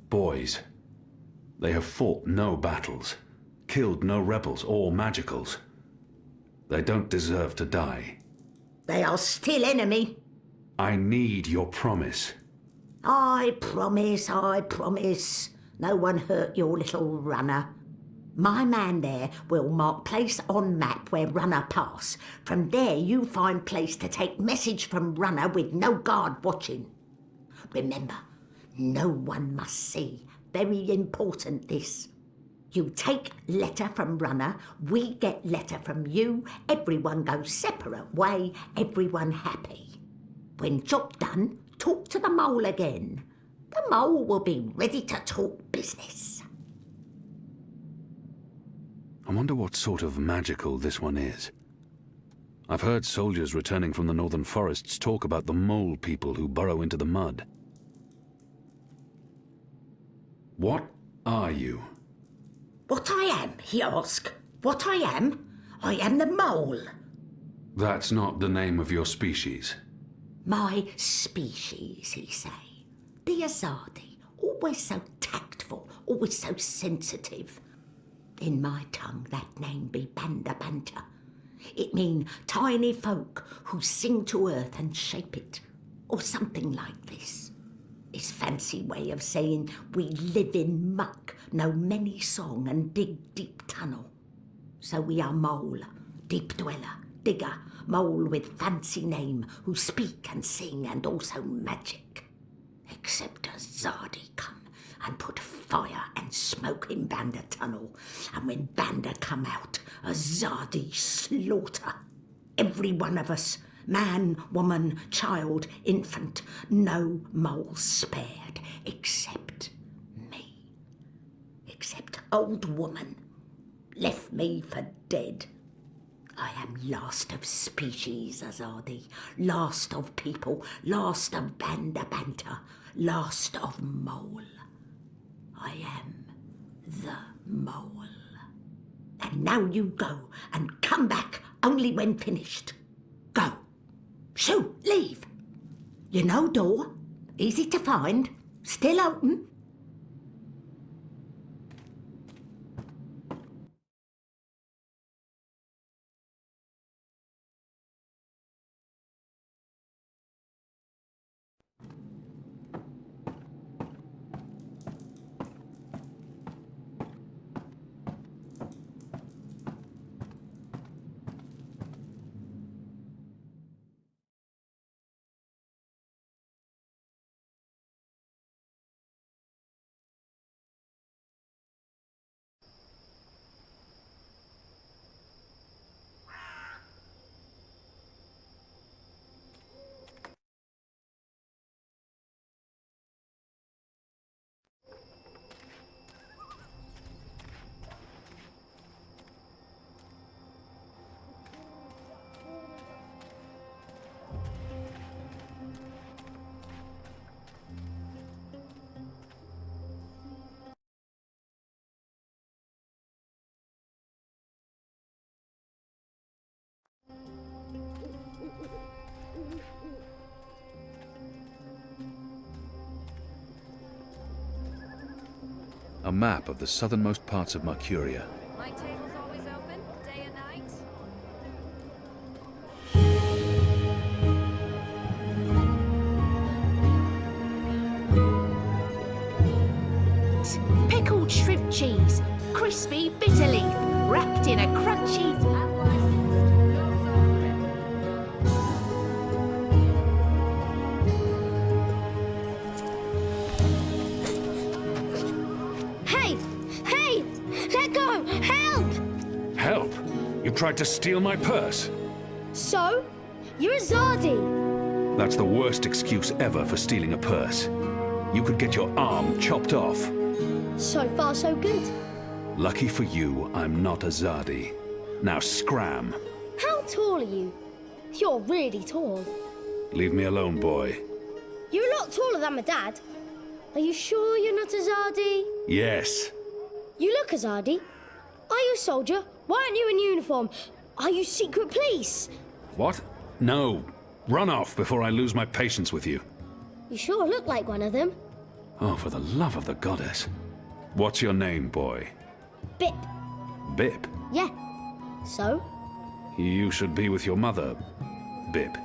Boys. They have fought no battles, killed no rebels or magicals. They don't deserve to die. They are still enemy. I need your promise. I promise, I promise. No one hurt your little Runner. My man there will mark place on map where Runner pass. From there you find place to take message from Runner with no guard watching. Remember, no one must see. Very important this. You take letter from Runner, we get letter from you, everyone goes separate way, everyone happy. When job done, talk to the mole again. The mole will be ready to talk business. I wonder what sort of magical this one is. I've heard soldiers returning from the northern forests talk about the mole people who burrow into the mud. What are you? What I am, he asked. What I am? I am the mole. That's not the name of your species. My species, he say. The Azadi, always so tactful, always so sensitive. In my tongue, that name be Banda Banta. It mean tiny folk who sing to earth and shape it, or something like this. His fancy way of saying we live in muck, know many song and dig deep tunnel. So we are mole, deep dweller, digger, mole with fancy name, who speak and sing and also magic. Except a Zadi come and put fire and smoke in Banda tunnel, and when Banda come out, a Zadi slaughter. Every one of us, man, woman, child, infant, no mole spared, except me. Except old woman, left me for dead. I am last of species, Azadi, last of people, last of Banda Banta, last of mole. I am the mole. And now you go and come back only when finished. Go. Shoo, leave. You know door, easy to find, still open. A map of the southernmost parts of Mercuria. My table's always open, day and night. Pickled shrimp cheese, crispy bitter leaf, wrapped in a crunchy... Tried to steal my purse. So? You're a Zadi. That's the worst excuse ever for stealing a purse. You could get your arm chopped off. So far, so good. Lucky for you, I'm not a Zadi. Now scram. How tall are you? You're really tall. Leave me alone, boy. You're a lot taller than my dad. Are you sure you're not a Zadi? Yes. You look a Zadi. Are you a soldier? Why aren't you in uniform? Are you secret police? What? No. Run off before I lose my patience with you. You sure look like one of them. Oh, for the love of the goddess. What's your name, boy? Bip. Bip? Yeah. So? You should be with your mother, Bip.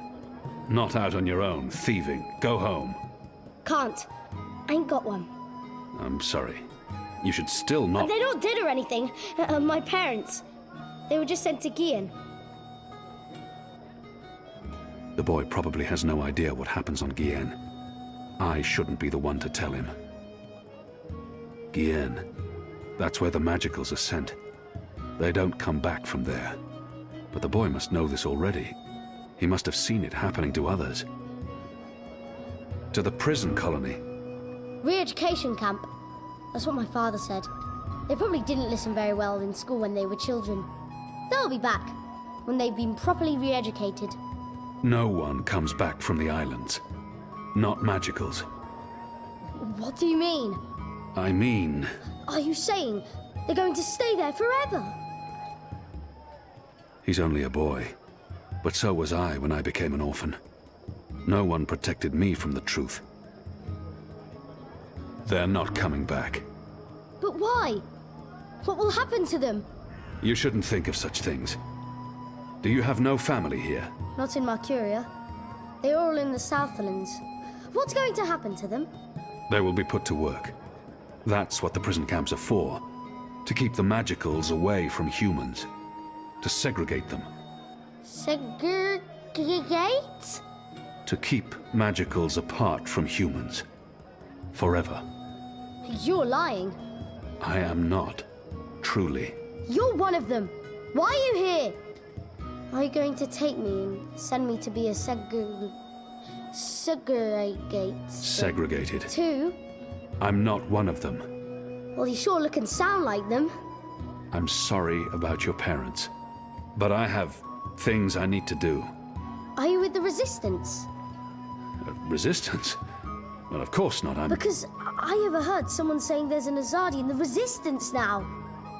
Not out on your own, thieving. Go home. Can't. Ain't got one. I'm sorry. You should still not... They're not dead or anything. My parents. They were just sent to Gian. The boy probably has no idea what happens on Gien. I shouldn't be the one to tell him. Gien. That's where the magicals are sent. They don't come back from there. But the boy must know this already. He must have seen it happening to others. To the prison colony. Re-education camp. That's what my father said. They probably didn't listen very well in school when they were children. They'll be back. when they've been properly re-educated. No one comes back from the islands. Not magicals. What do you mean? I mean... Are you saying they're going to stay there forever? He's only a boy. But so was I when I became an orphan. No one protected me from the truth. They're not coming back. But why? What will happen to them? You shouldn't think of such things. Do you have no family here? Not in Mercuria. They're all in the Southlands. What's going to happen to them? They will be put to work. That's what the prison camps are for. To keep the magicals away from humans. To segregate them. Segregate? To keep magicals apart from humans. Forever. You're lying. I am not. Truly. You're one of them. Why are you here? Are you going to take me and send me to be a segregate? Segregated. Too? I'm not one of them. Well, you sure look and sound like them. I'm sorry about your parents. But I have things I need to do. Are you with the Resistance? Resistance? Well, of course not. Because I overheard someone saying there's an Azadi in the Resistance now.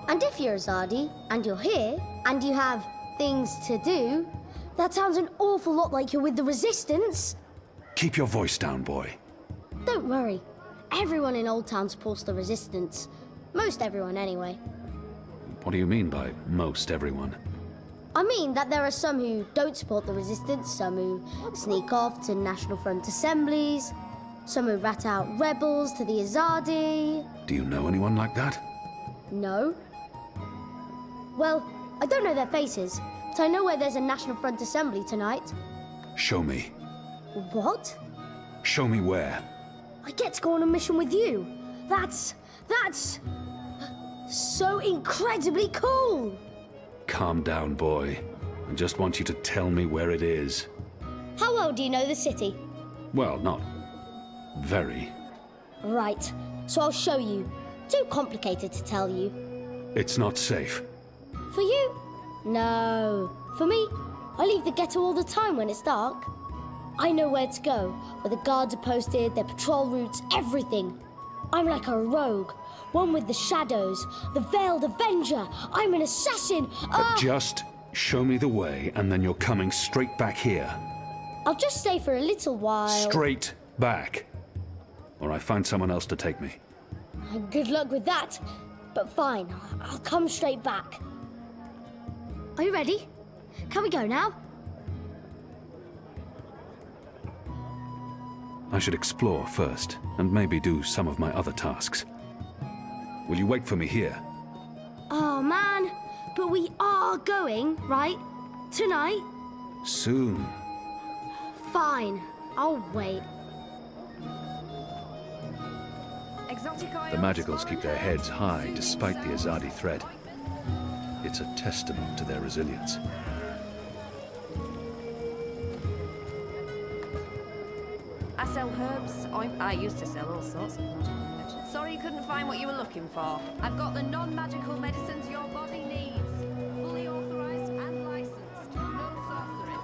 And if you're Azadi, and you're here, and you have things to do, that sounds an awful lot like you're with the Resistance. Keep your voice down, boy. Don't worry. Everyone in Old Town supports the Resistance. Most everyone, anyway. What do you mean by most everyone? I mean that there are some who don't support the Resistance, some who sneak off to National Front assemblies, some who rat out rebels to the Azadi. Do you know anyone like that? No. Well, I don't know their faces, but I know where there's a National Front assembly tonight. Show me. What? Show me where. I get to go on a mission with you. That's so incredibly cool. Calm down, boy. I just want you to tell me where it is. How well do you know the city? Well, not very. Right, so I'll show you. Too complicated to tell you. It's not safe. For you? No. For me, I leave the ghetto all the time when it's dark. I know where to go, where the guards are posted, their patrol routes, everything. I'm like a rogue, one with the shadows, the Veiled Avenger. I'm an assassin. But just show me the way, and then you're coming straight back here. I'll just stay for a little while. Straight back. Or I find someone else to take me. Good luck with that. But fine, I'll come straight back. Are you ready? Can we go now? I should explore first, and maybe do some of my other tasks. Will you wait for me here? Oh, man. But we are going, right? Tonight? Soon. Fine. I'll wait. The magicals keep their heads high despite the Azadi threat. It's a testament to their resilience. I sell herbs. I used to sell all sorts of magical medicines. Sorry you couldn't find what you were looking for. I've got the non-magical medicines your body needs. Fully authorized and licensed. No sorcery.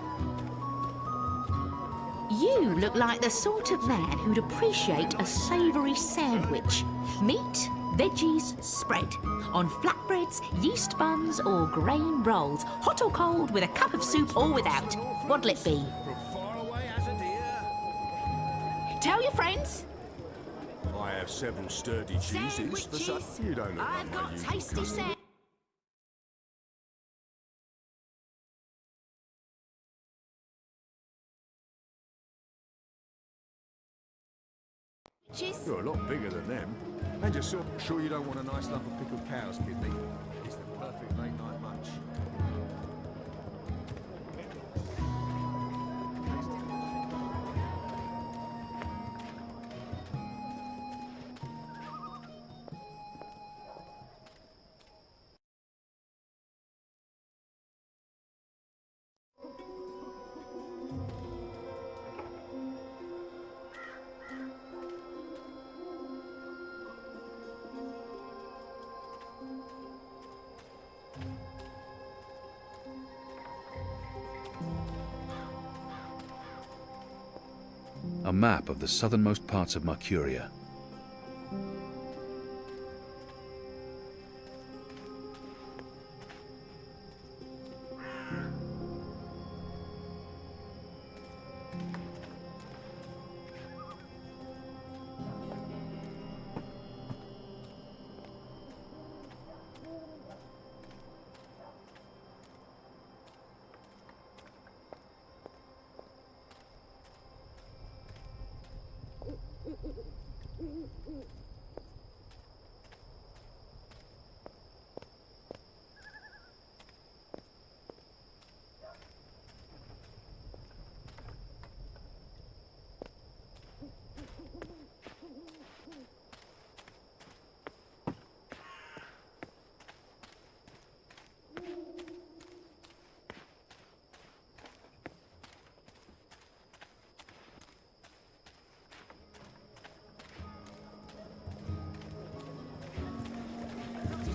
You look like the sort of man who'd appreciate a savoury sandwich. Meat, veggies, spread. On flatbreads, yeast buns, or grain rolls. Hot or cold, with a cup of soup or without. What'll it be? Tell your friends. I have several sturdy cheeses for such. You don't look like my usual Tasty customer. You're a lot bigger than them. And you're sure you don't want a nice lump of pickled cow's kidney? It's the perfect late night munch. A map of the southernmost parts of Mercuria.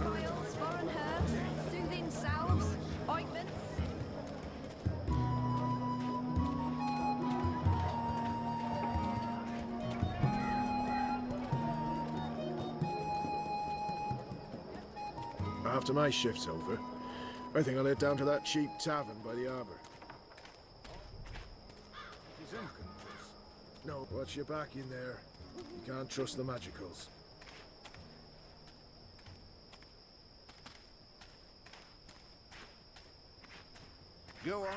Oils, foreign herbs, soothing salves, ointments. After my shift's over, I think I'll head down to that cheap tavern by the harbour. No, watch your back in there. You can't trust the magicals. Go on.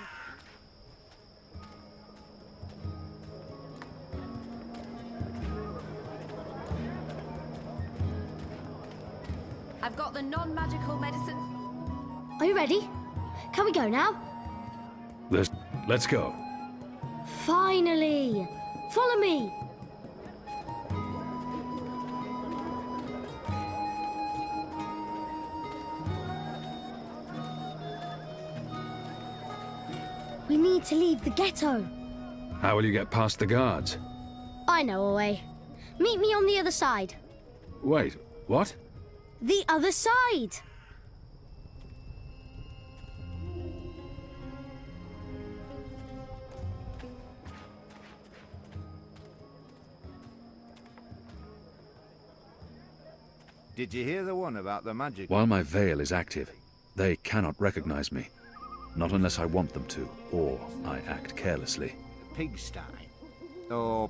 I've got the non-magical medicine. Are you ready? Can we go now? Let's go. Finally! Follow me! We need to leave the ghetto. How will you get past the guards? I know a way. Meet me on the other side. Wait, what? The other side! Did you hear the one about the magic? While my veil is active, they cannot recognize me. Not unless I want them to, or I act carelessly. Pigsty. Or...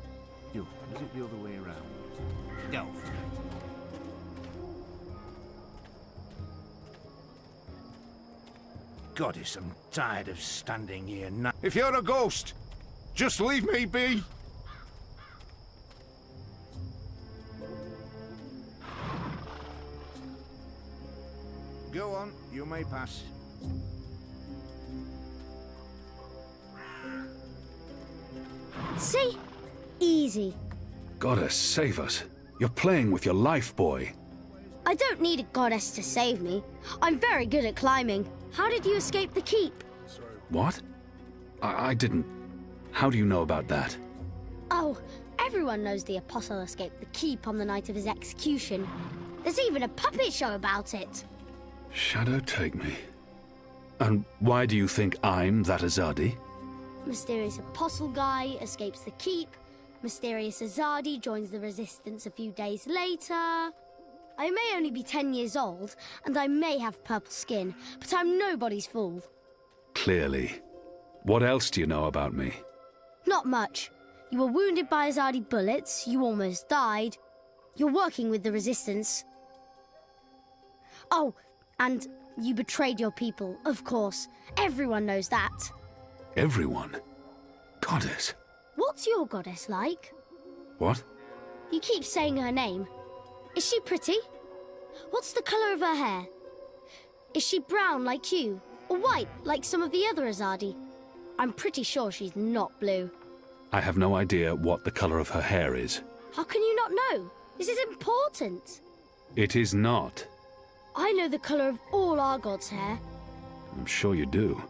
is it the other way around? Go for it. Goddess, I'm tired of standing here now. If you're a ghost, just leave me be. Go on, you may pass. See? Easy. Goddess, save us. You're playing with your life, boy. I don't need a goddess to save me. I'm very good at climbing. How did you escape the keep? What? I didn't... How do you know about that? Oh, everyone knows the Apostle escaped the keep on the night of his execution. There's even a puppet show about it. Shadow take me. And why do you think I'm that Azadi? Mysterious Apostle guy escapes the keep. Mysterious Azadi joins the Resistance a few days later. I may only be 10 years old, and I may have purple skin, but I'm nobody's fool. Clearly. What else do you know about me? Not much. You were wounded by Azadi bullets, you almost died. You're working with the Resistance. Oh, and you betrayed your people, of course. Everyone knows that. Everyone? Goddess. What's your goddess like? What? You keep saying her name. Is she pretty? What's the colour of her hair? Is she brown like you, or white like some of the other Azadi? I'm pretty sure she's not blue. I have no idea what the colour of her hair is. How can you not know? This is important. It is not. I know the colour of all our gods' hair. I'm sure you do.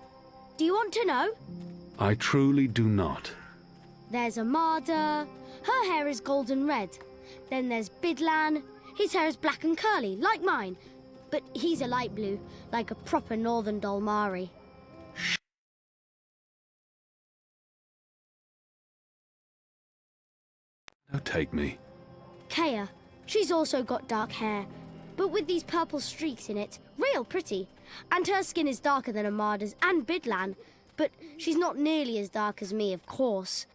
Do you want to know? I truly do not. There's Armada. Her hair is golden red. Then there's Bidlan. His hair is black and curly, like mine. But he's a light blue, like a proper northern Dolmari. take me. Kea. She's also got dark hair, but with these purple streaks in it. Real pretty. And her skin is darker than Amada's and Bidlan, but she's not nearly as dark as me, of course.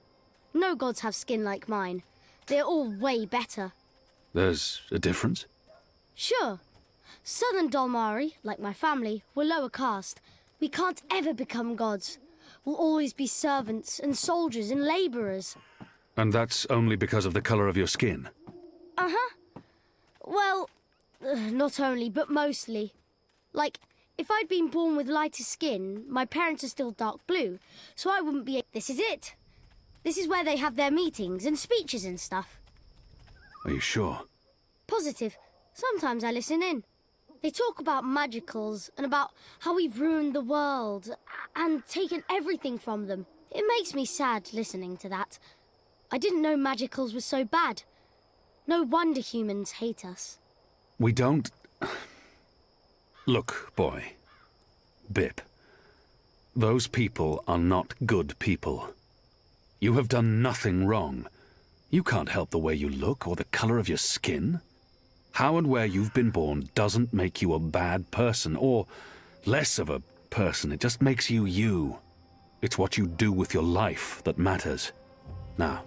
No gods have skin like mine. They're all way better. There's a difference? Sure. Southern Dalmari, like my family, were lower caste. We can't ever become gods. We'll always be servants and soldiers and labourers. And that's only because of the colour of your skin? Uh-huh. Well, not only, but mostly. Like, if I'd been born with lighter skin, my parents are still dark blue, so I wouldn't be... This is it. This is where they have their meetings and speeches and stuff. Are you sure? Positive. Sometimes I listen in. They talk about magicals and about how we've ruined the world and taken everything from them. It makes me sad listening to that. I didn't know magicals were so bad. No wonder humans hate us. We don't... Look, boy. Bip. Those people are not good people. You have done nothing wrong. You can't help the way you look or the colour of your skin. How and where you've been born doesn't make you a bad person, or less of a person. It just makes you you. It's what you do with your life that matters. Now,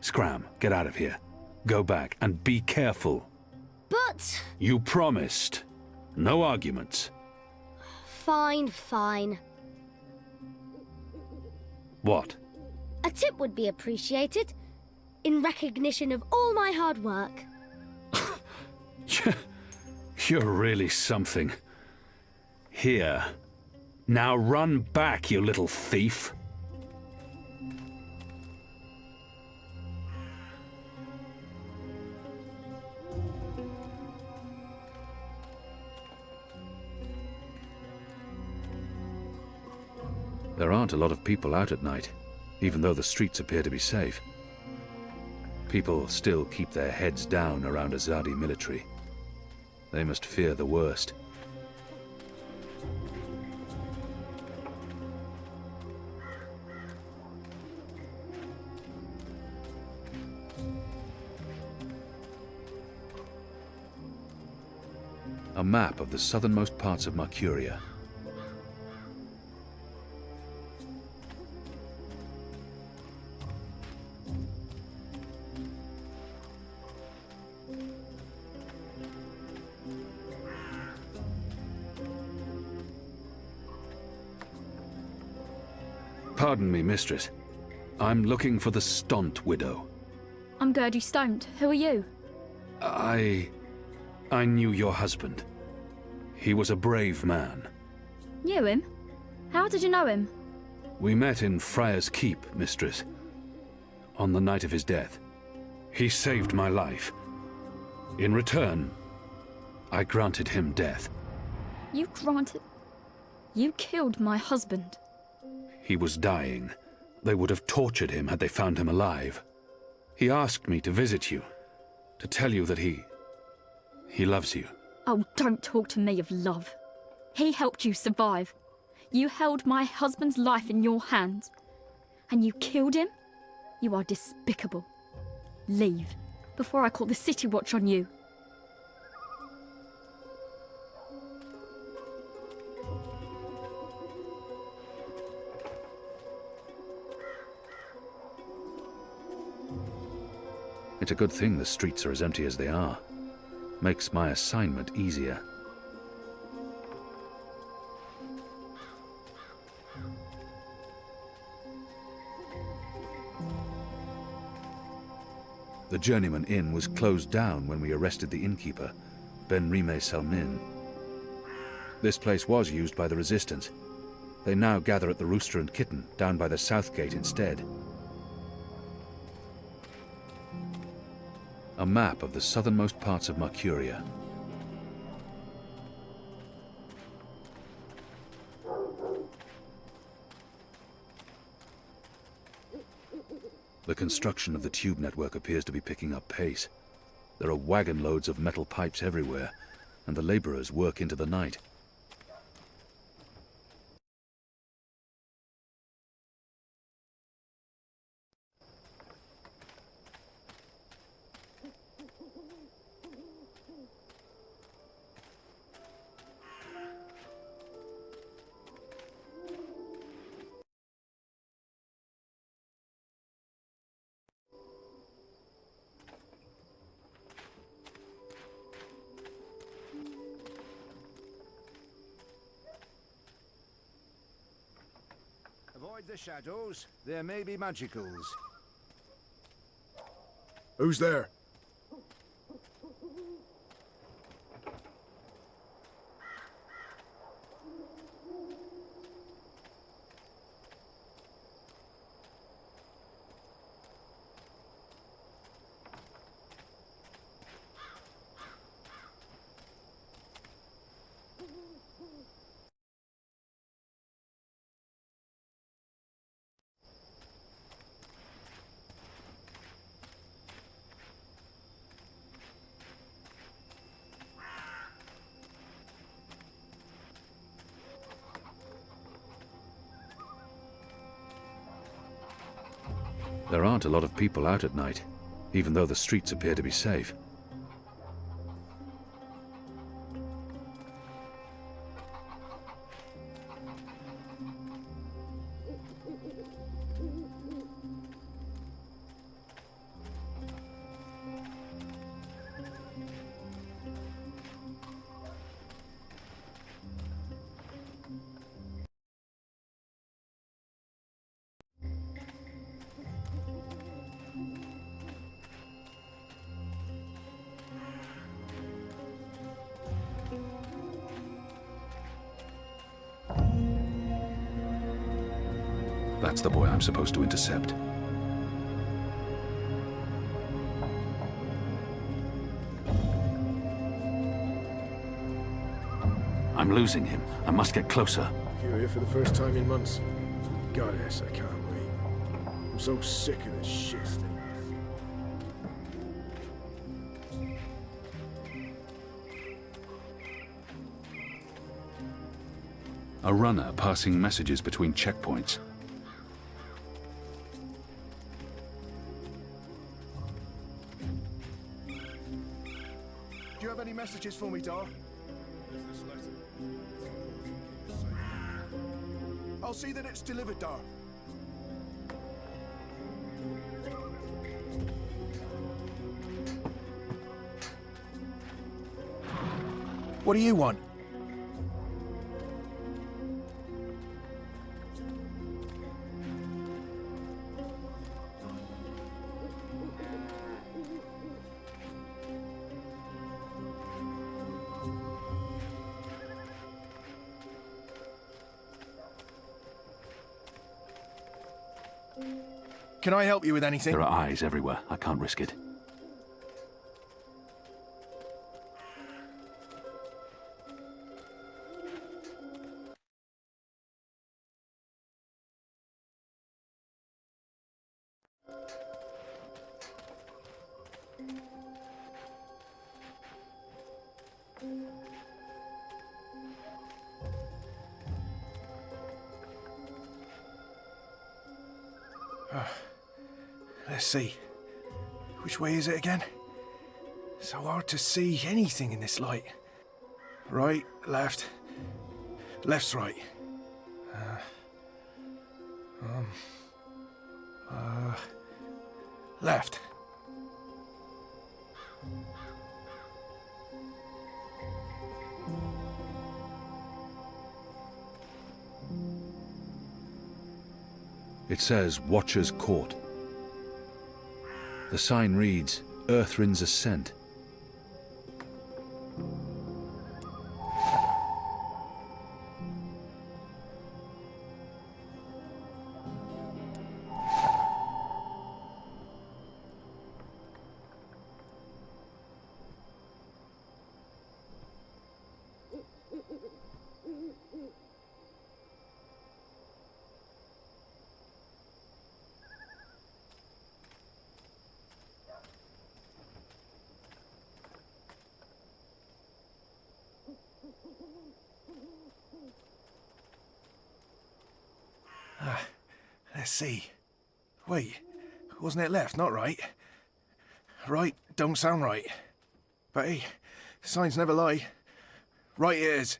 scram, get out of here. Go back, and be careful. But... You promised. No arguments. Fine, fine. What? A tip would be appreciated, in recognition of all my hard work. You're really something. Here. Now run back, you little thief. There aren't a lot of people out at night, even though the streets appear to be safe. People still keep their heads down around Azadi military. They must fear the worst. A map of the southernmost parts of Mercuria. Pardon me, mistress. I'm looking for the Stott widow. I'm Gertie Stott. Who are you? I knew your husband. He was a brave man. Knew him? How did you know him? We met in Friar's Keep, mistress. On the night of his death. He saved my life. In return, I granted him death. You granted... You killed my husband. He was dying. They would have tortured him had they found him alive. He asked me to visit you, to tell you that he loves you. Oh, don't talk to me of love. He helped you survive. You held my husband's life in your hands. And you killed him? You are despicable. Leave, before I call the City Watch on you. It's a good thing the streets are as empty as they are. Makes my assignment easier. The Journeyman Inn was closed down when we arrested the innkeeper, Ben Rime Selmin. This place was used by the Resistance. They now gather at the Rooster and Kitten, down by the South Gate instead. A map of the southernmost parts of Mercuria. The construction of the tube network appears to be picking up pace. There are wagon loads of metal pipes everywhere, and the laborers work into the night. Avoid the shadows. There may be magicals. Who's there? There aren't a lot of people out at night, even though the streets appear to be safe. That's the boy I'm supposed to intercept. I'm losing him. I must get closer. You're here for the first time in months. Goddess, I can't wait. I'm so sick of this shit. A runner passing messages between checkpoints. Do you have any messages for me, Dar? There's this letter. I'll see that it's delivered, Dar. What do you want? Can I help you with anything? There are eyes everywhere. I can't risk it. Let's see. Which way is it again? So hard to see anything in this light. Right, left. Left's right. Left. It says Watcher's Court. The sign reads, Earthrin's Ascent. Let's see. Wait, wasn't it left, not right? Right don't sound right. But hey, signs never lie. Right it is.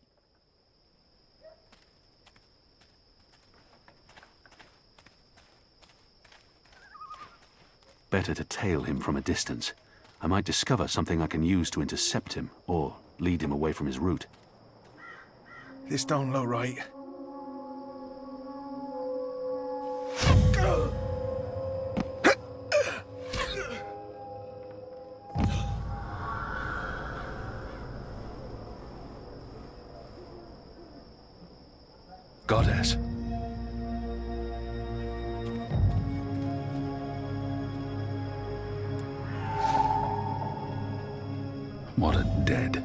Better to tail him from a distance. I might discover something I can use to intercept him, or lead him away from his route. This don't look right. Goddess. What a dead.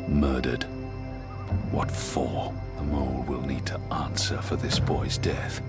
Murdered. What for? The mole will need to answer for this boy's death.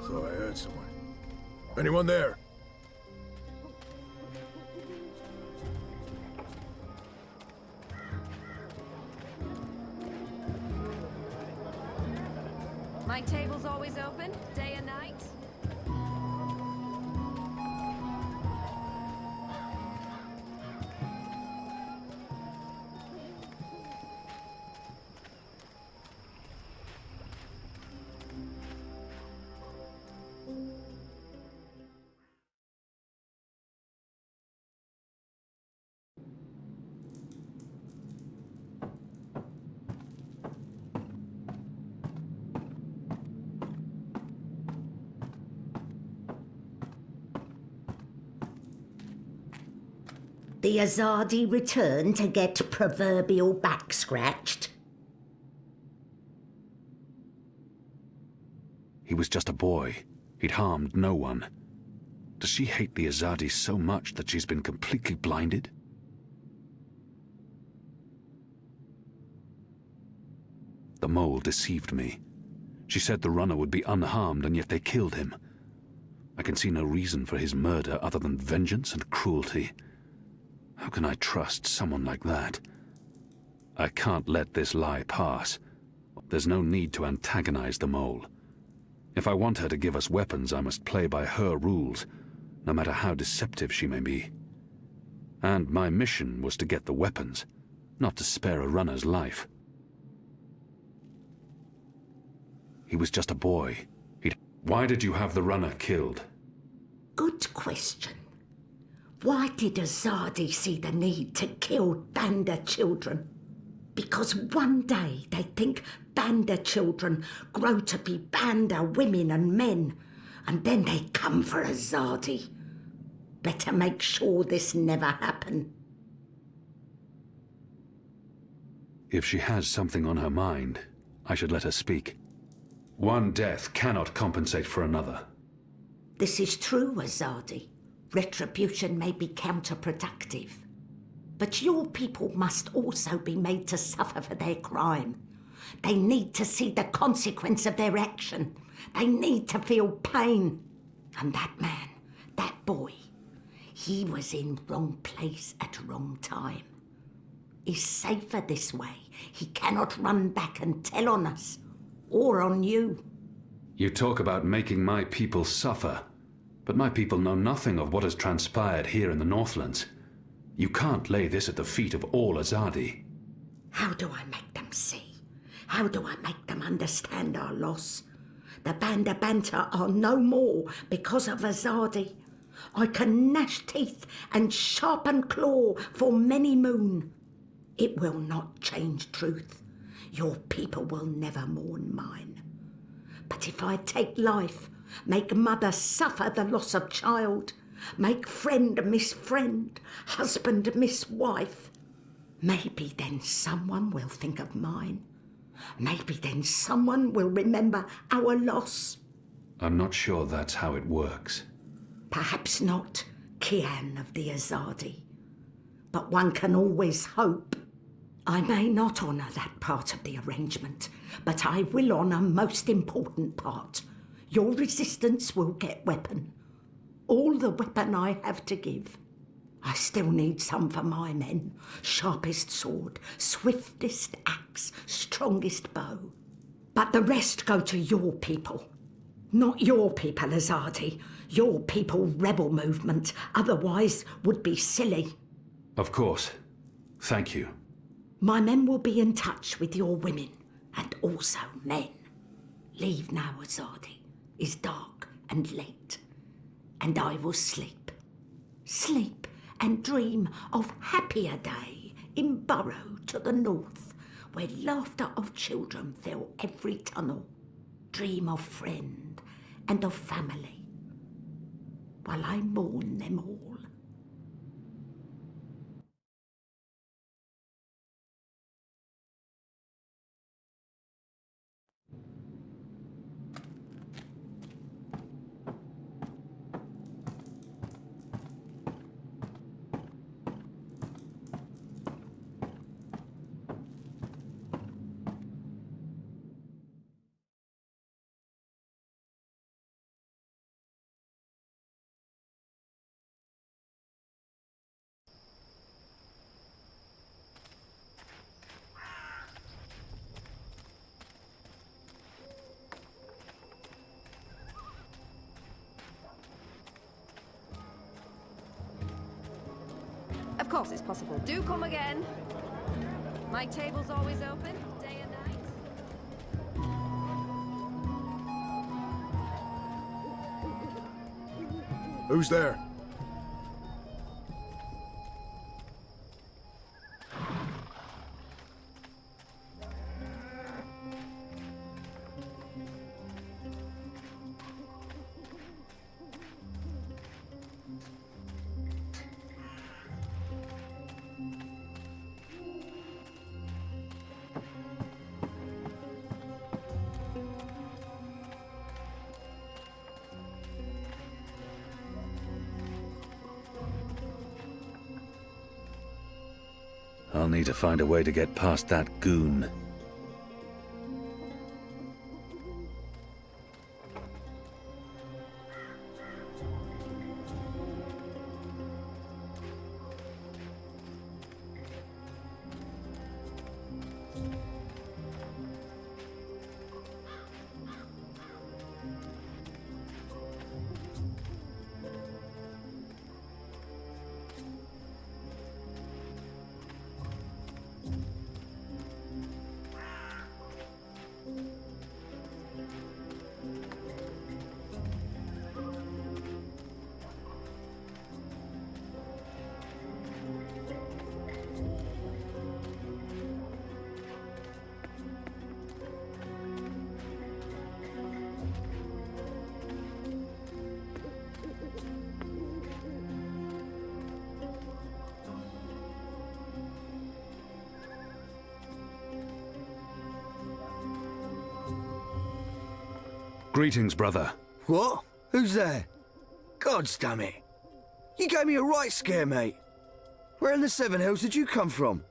So I heard someone. Anyone there? My table's always open, day and night. The Azadi return to get proverbial back scratched? He was just a boy. He'd harmed no one. Does she hate the Azadi so much that she's been completely blinded? The mole deceived me. She said the runner would be unharmed, and yet they killed him. I can see no reason for his murder other than vengeance and cruelty. How can I trust someone like that? I can't let this lie pass. There's no need to antagonize the mole. If I want her to give us weapons, I must play by her rules, no matter how deceptive she may be. And my mission was to get the weapons, not to spare a runner's life. He was just a boy. Why did you have the runner killed? Good question. Why did Azadi see the need to kill Banda children? Because one day they think Banda children grow to be Banda women and men, and then they come for Azadi. Better make sure this never happen. If she has something on her mind, I should let her speak. One death cannot compensate for another. This is true, Azadi. Retribution may be counterproductive. But your people must also be made to suffer for their crime. They need to see the consequence of their action. They need to feel pain. And that man, that boy, he was in wrong place at wrong time. He's safer this way. He cannot run back and tell on us, or on you. You talk about making my people suffer, but my people know nothing of what has transpired here in the Northlands. You can't lay this at the feet of all Azadi. How do I make them see? How do I make them understand our loss? The Banda Banta are no more because of Azadi. I can gnash teeth and sharpen claw for many moon. It will not change truth. Your people will never mourn mine. But if I take life, make mother suffer the loss of child, make friend miss friend, husband miss wife, maybe then someone will think of mine. Maybe then someone will remember our loss. I'm not sure that's how it works. Perhaps not, Kian of the Azadi. But one can always hope. I may not honour that part of the arrangement, but I will honour most important part. Your resistance will get weapon. All the weapon I have to give. I still need some for my men. Sharpest sword, swiftest axe, strongest bow. But the rest go to your people. Not your people, Azadi. Your people rebel movement, otherwise would be silly. Of course. Thank you. My men will be in touch with your women, and also men. Leave now, Azadi. It's dark and late, and I will sleep. Sleep and dream of happier day in Burrow to the north, where laughter of children fill every tunnel. Dream of friend and of family, while I mourn them all. Of course it's possible. Do come again. My table's always open, day and night. Who's there? I'll need to find a way to get past that goon. Greetings, brother. What? Who's there? Gods damn it. You gave me a right scare, mate. Where in the Seven Hills did you come from?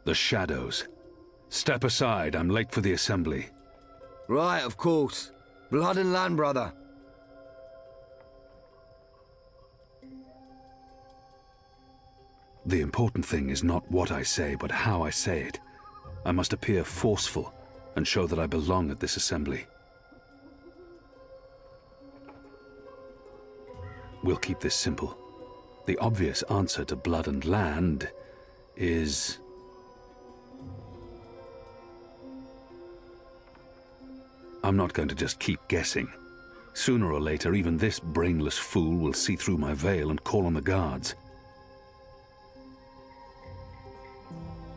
The shadows. Step aside, I'm late for the assembly. Right, of course. Blood and land, brother. The important thing is not what I say, but how I say it. I must appear forceful and show that I belong at this assembly. We'll keep this simple. The obvious answer to blood and land is... I'm not going to just keep guessing. Sooner or later, even this brainless fool will see through my veil and call on the guards.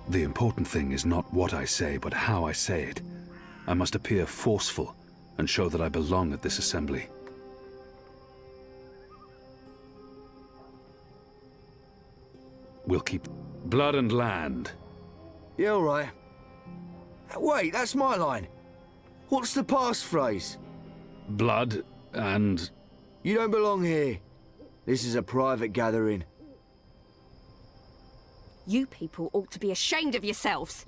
The important thing is not what I say, but how I say it. I must appear forceful and show that I belong at this assembly. We'll keep blood and land. Yeah, all right. Wait, that's my line. What's the passphrase? Blood and... You don't belong here. This is a private gathering. You people ought to be ashamed of yourselves.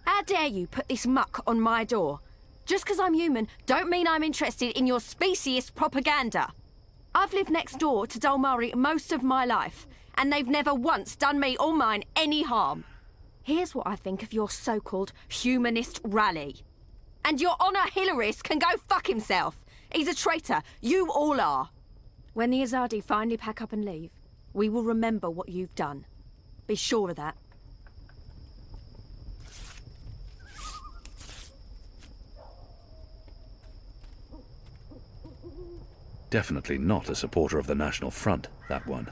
How dare you put this muck on my door? Just because I'm human, don't mean I'm interested in your speciesist propaganda. I've lived next door to Dolmari most of my life, and they've never once done me or mine any harm. Here's what I think of your so-called humanist rally. And your Honor Hilarist can go fuck himself. He's a traitor. You all are. When the Azadi finally pack up and leave, we will remember what you've done. Be sure of that. Definitely not a supporter of the National Front, that one.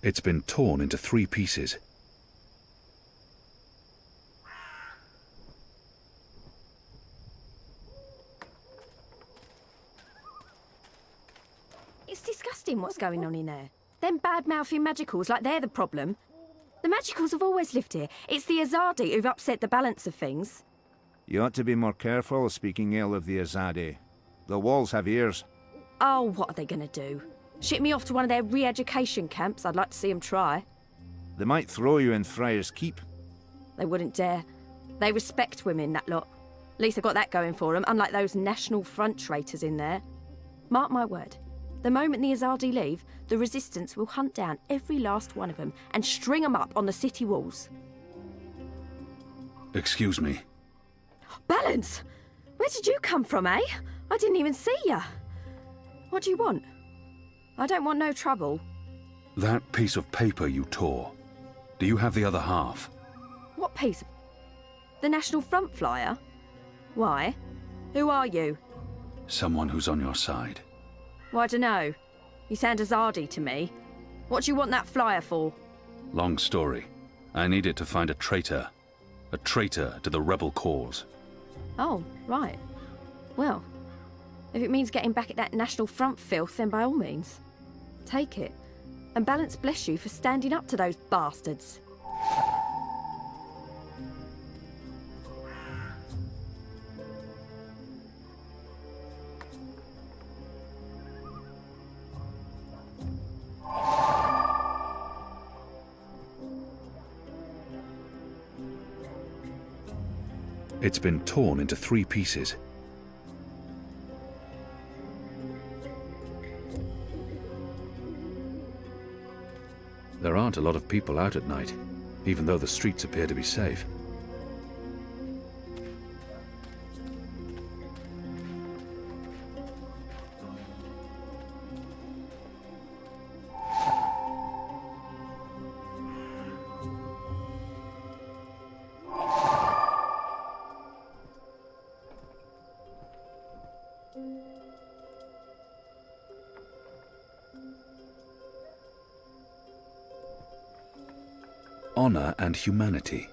It's been torn into 3 pieces. It's disgusting what's going on in there. Them bad-mouthing magicals like they're the problem. The magicals have always lived here. It's the Azadi who've upset the balance of things. You ought to be more careful speaking ill of the Azadi. The walls have ears. Oh, what are they going to do? Ship me off to one of their re-education camps? I'd like to see them try. They might throw you in Friar's Keep. They wouldn't dare. They respect women, that lot. At least they've got that going for them, unlike those National Front traitors in there. Mark my word. The moment the Azadi leave, the Resistance will hunt down every last one of them and string them up on the city walls. Excuse me. Balance! Where did you come from, eh? I didn't even see ya. What do you want? I don't want no trouble. That piece of paper you tore. Do you have the other half? What piece? The National Front flyer? Why? Who are you? Someone who's on your side. Well, I dunno. You sound Azadi to me. What do you want that flyer for? Long story. I need it to find a traitor. A traitor to the rebel cause. Oh, right. Well, if it means getting back at that National Front filth, then by all means. Take it. And Balance bless you for standing up to those bastards. It's been torn into 3 pieces. There aren't a lot of people out at night, even though the streets appear to be safe. Honor and humanity.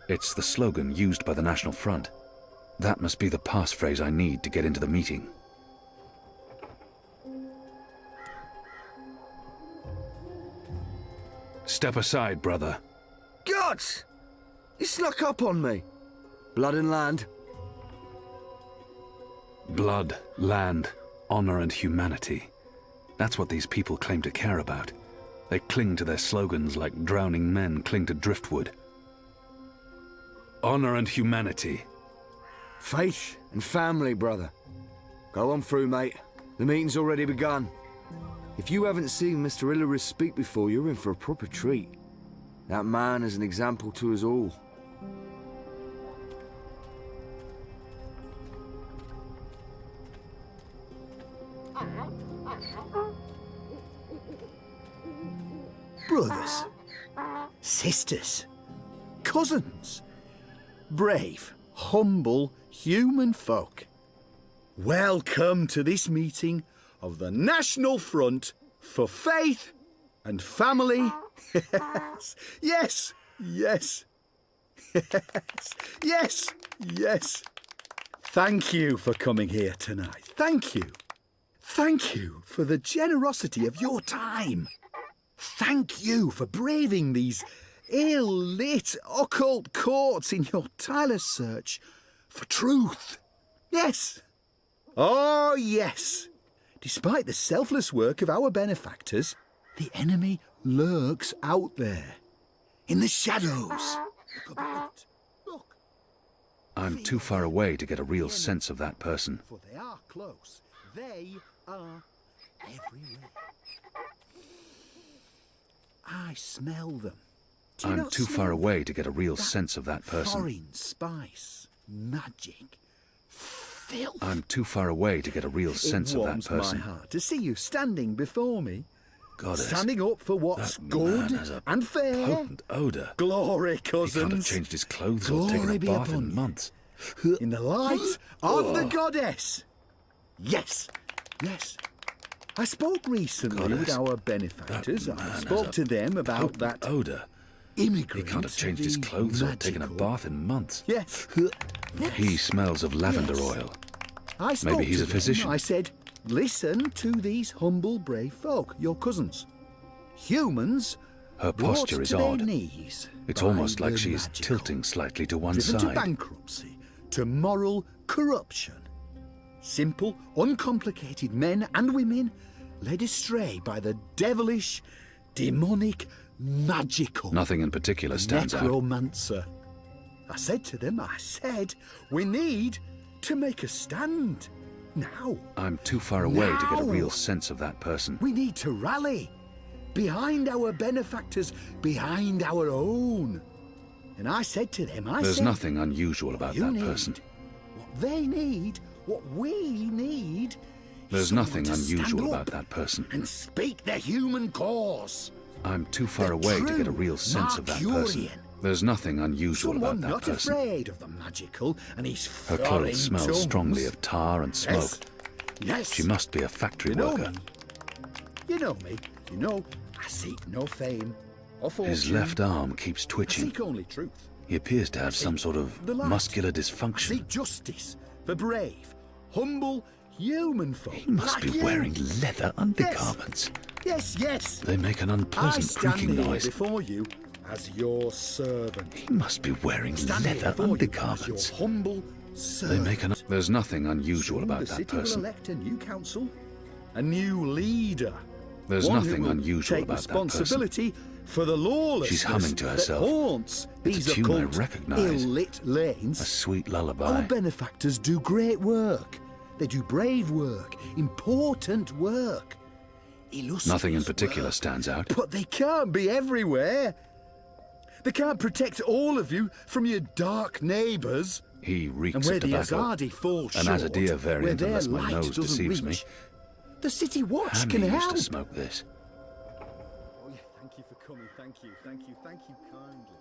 It's the slogan used by the National Front. That must be the passphrase I need to get into the meeting. Step aside, brother. Gods! You snuck up on me. Blood and land. Blood, land, honor and humanity. That's what these people claim to care about. They cling to their slogans like drowning men cling to driftwood. Honor and humanity. Faith and family, brother. Go on through, mate. The meeting's already begun. If you haven't seen Mr. Hilarist speak before, you're in for a proper treat. That man is an example to us all. Brothers, sisters, cousins, brave, humble human folk. Welcome to this meeting of the National Front for Faith and Family. Yes, yes, yes, yes. Thank you for coming here tonight. Thank you. Thank you for the generosity of your time. Thank you for braving these ill-lit occult courts in your tireless search for truth. Yes. Oh, yes. Despite the selfless work of our benefactors, the enemy lurks out there, in the shadows. Look about. Look. I'm too far away to get a real sense of that person. For they are close. They are everywhere. I smell them. Do you I'm not too smell far away them? to get a real sense of that person. Foreign spice, magic, filth. I'm too far away to get a real sense of that It warms person. my heart to see you standing before me. Goddess, standing up for what's that good man has a and fair. potent odour. Glory, He can't have cousins. changed his clothes or Glory taken a be bath upon in you. months. In the light of the goddess. Yes, yes. I spoke recently with Goddess, our benefactors. that I man spoke has to a them about potent that odour. immigrant. He can't have changed his the clothes or taken a magical- bath in months. Yes. He smells of lavender Yes. oil. I spoke Maybe he's to a them. physician. I said, listen to these humble, brave folk, your cousins. Humans Her brought posture is to their odd. knees It's by almost like the she's magical. tilting slightly to one Driven to side. bankruptcy, to moral corruption. Simple, uncomplicated men and women led astray by the devilish, demonic, magical Nothing in particular stands out. necromancer. I said to them, we need to make a stand. Now. I'm too far away to get a Now. real sense of that person. We need to rally behind our benefactors, behind our own. And I said to them, There's nothing unusual about you that need person. what they need, what we need. There's someone nothing to stand unusual up about that person. and speak the human cause. I'm too far The away to get a true real sense of that person. Mercurian. There's nothing unusual Someone about that not person. afraid of the magical and his Her foreign clothes smell tongues. strongly of tar and smoke. Yes. Yes. She must be a factory You know worker. me. You know me. You know I seek no fame or fortune. His left arm keeps I twitching. seek only truth. He appears to have some sort of the light. muscular I dysfunction. seek justice for brave, humble, human folk. He must like be you. wearing leather undergarments. Yes, yes. They make an I unpleasant stand creaking here noise. before you as your servant. He must be wearing Stand here leather before you as undergarments. your humble They servant. make an. There's nothing unusual Soon about the that city will person. elect a new council, a new leader. There's one who nothing will unusual take about that person. responsibility for the lawlessness She's humming to herself. that haunts It's these a tune I occult, recognise. ill-lit lanes. A sweet Our lullaby. benefactors do great work. They do brave work, important work. Illustrious Nothing in particular work. stands out. But they can't be everywhere. They can't protect all of you from your dark neighbours. He And reeks where of the tobacco. Azadi fall An short, Azadir where variant, their unless my light nose doesn't deceives me. reach, the city watch Hammy can used help. to smoke this. Oh yeah, thank you for coming. Thank you kindly.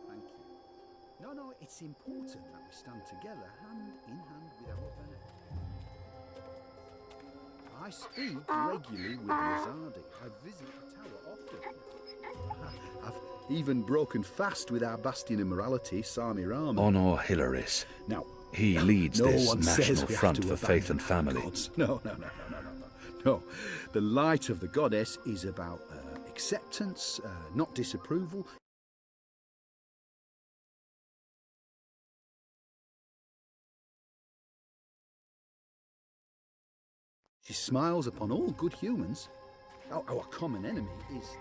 Thank you. No, it's important that we stand together, hand in hand with our benefactors. I speak regularly with the Azadi. I visit the tower often. I've even broken fast with our bastion of morality, Sami Rama. Honor Hilaris. Now, He leads no this one says national we have front to for faith and abandon our family. gods. No. No. The light of the goddess is about acceptance, not disapproval. She smiles upon all good humans. Our common enemy is...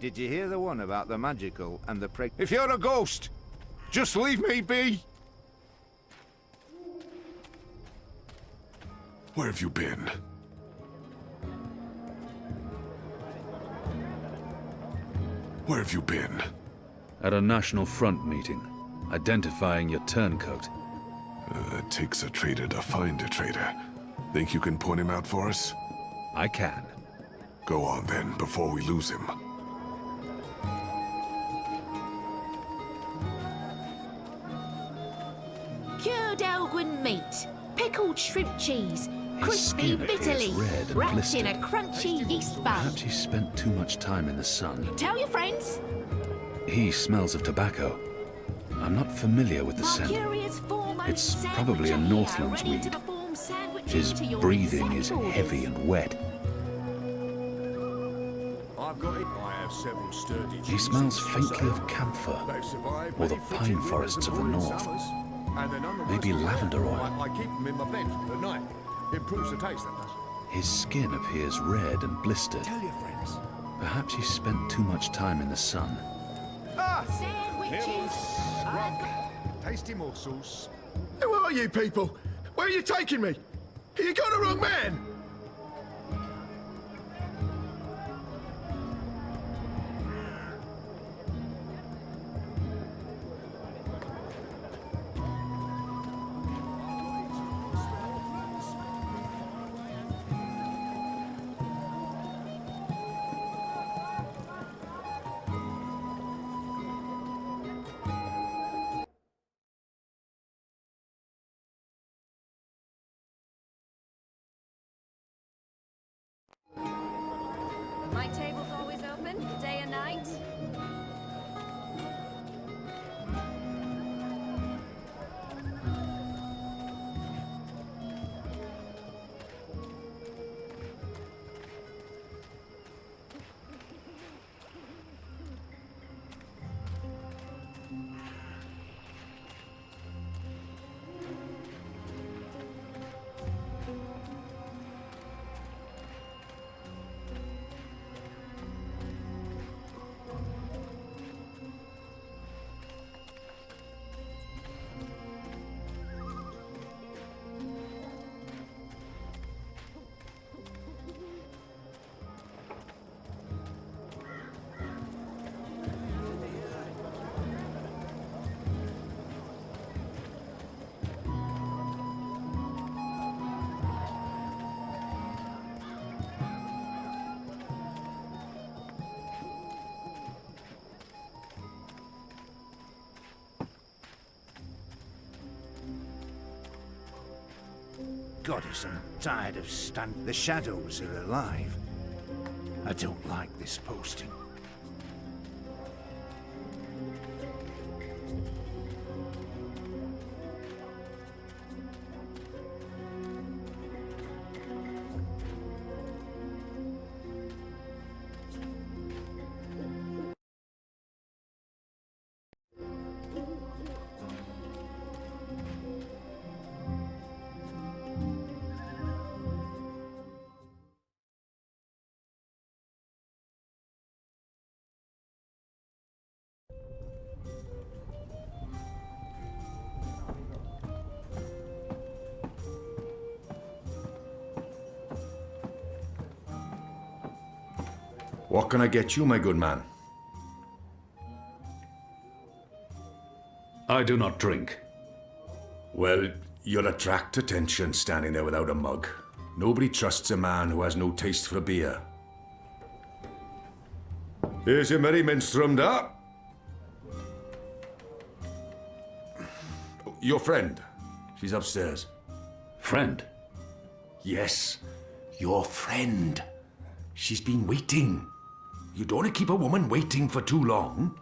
Did you hear the one about the magical and the If you're a ghost, just leave me be! Where have you been? Where have you been? At a national front meeting, identifying your turncoat. It takes a traitor to find a traitor. Think you can point him out for us? I can. Go on then, before we lose him. Cured Elgin meat, pickled shrimp cheese, crispy, bitterly, red and wrapped blistered. in a crunchy yeast bun. Perhaps he spent too much time in the sun. Tell your friends. He smells of tobacco. I'm not familiar with the scent. Mercurius foremost It's probably a sandwicher Northlands here, ready weed. to perform sandwiching His to your breathing is exact orders. heavy and wet. I've got it. I have several sturdy He smells faintly of camphor, or the pine forests of the north. Maybe lavender oil. I keep them in my bed at night. Improves the taste, that does. His skin appears red and blistered. Tell your friends. Perhaps he spent too much time in the sun. Ah! Sandwiches. Tasty morsels. Who are you people? Where are you taking me? You got the wrong man! My table's always open, day and night. Goddess, I'm tired of The shadows are alive. I don't like this posting. What can I get you, my good man? I do not drink. Well, you'll attract attention standing there without a mug. Nobody trusts a man who has no taste for beer. Here's your merry minstrel up. Your friend. She's upstairs. Friend? Yes, your friend. She's been waiting. You don't want to keep a woman waiting for too long.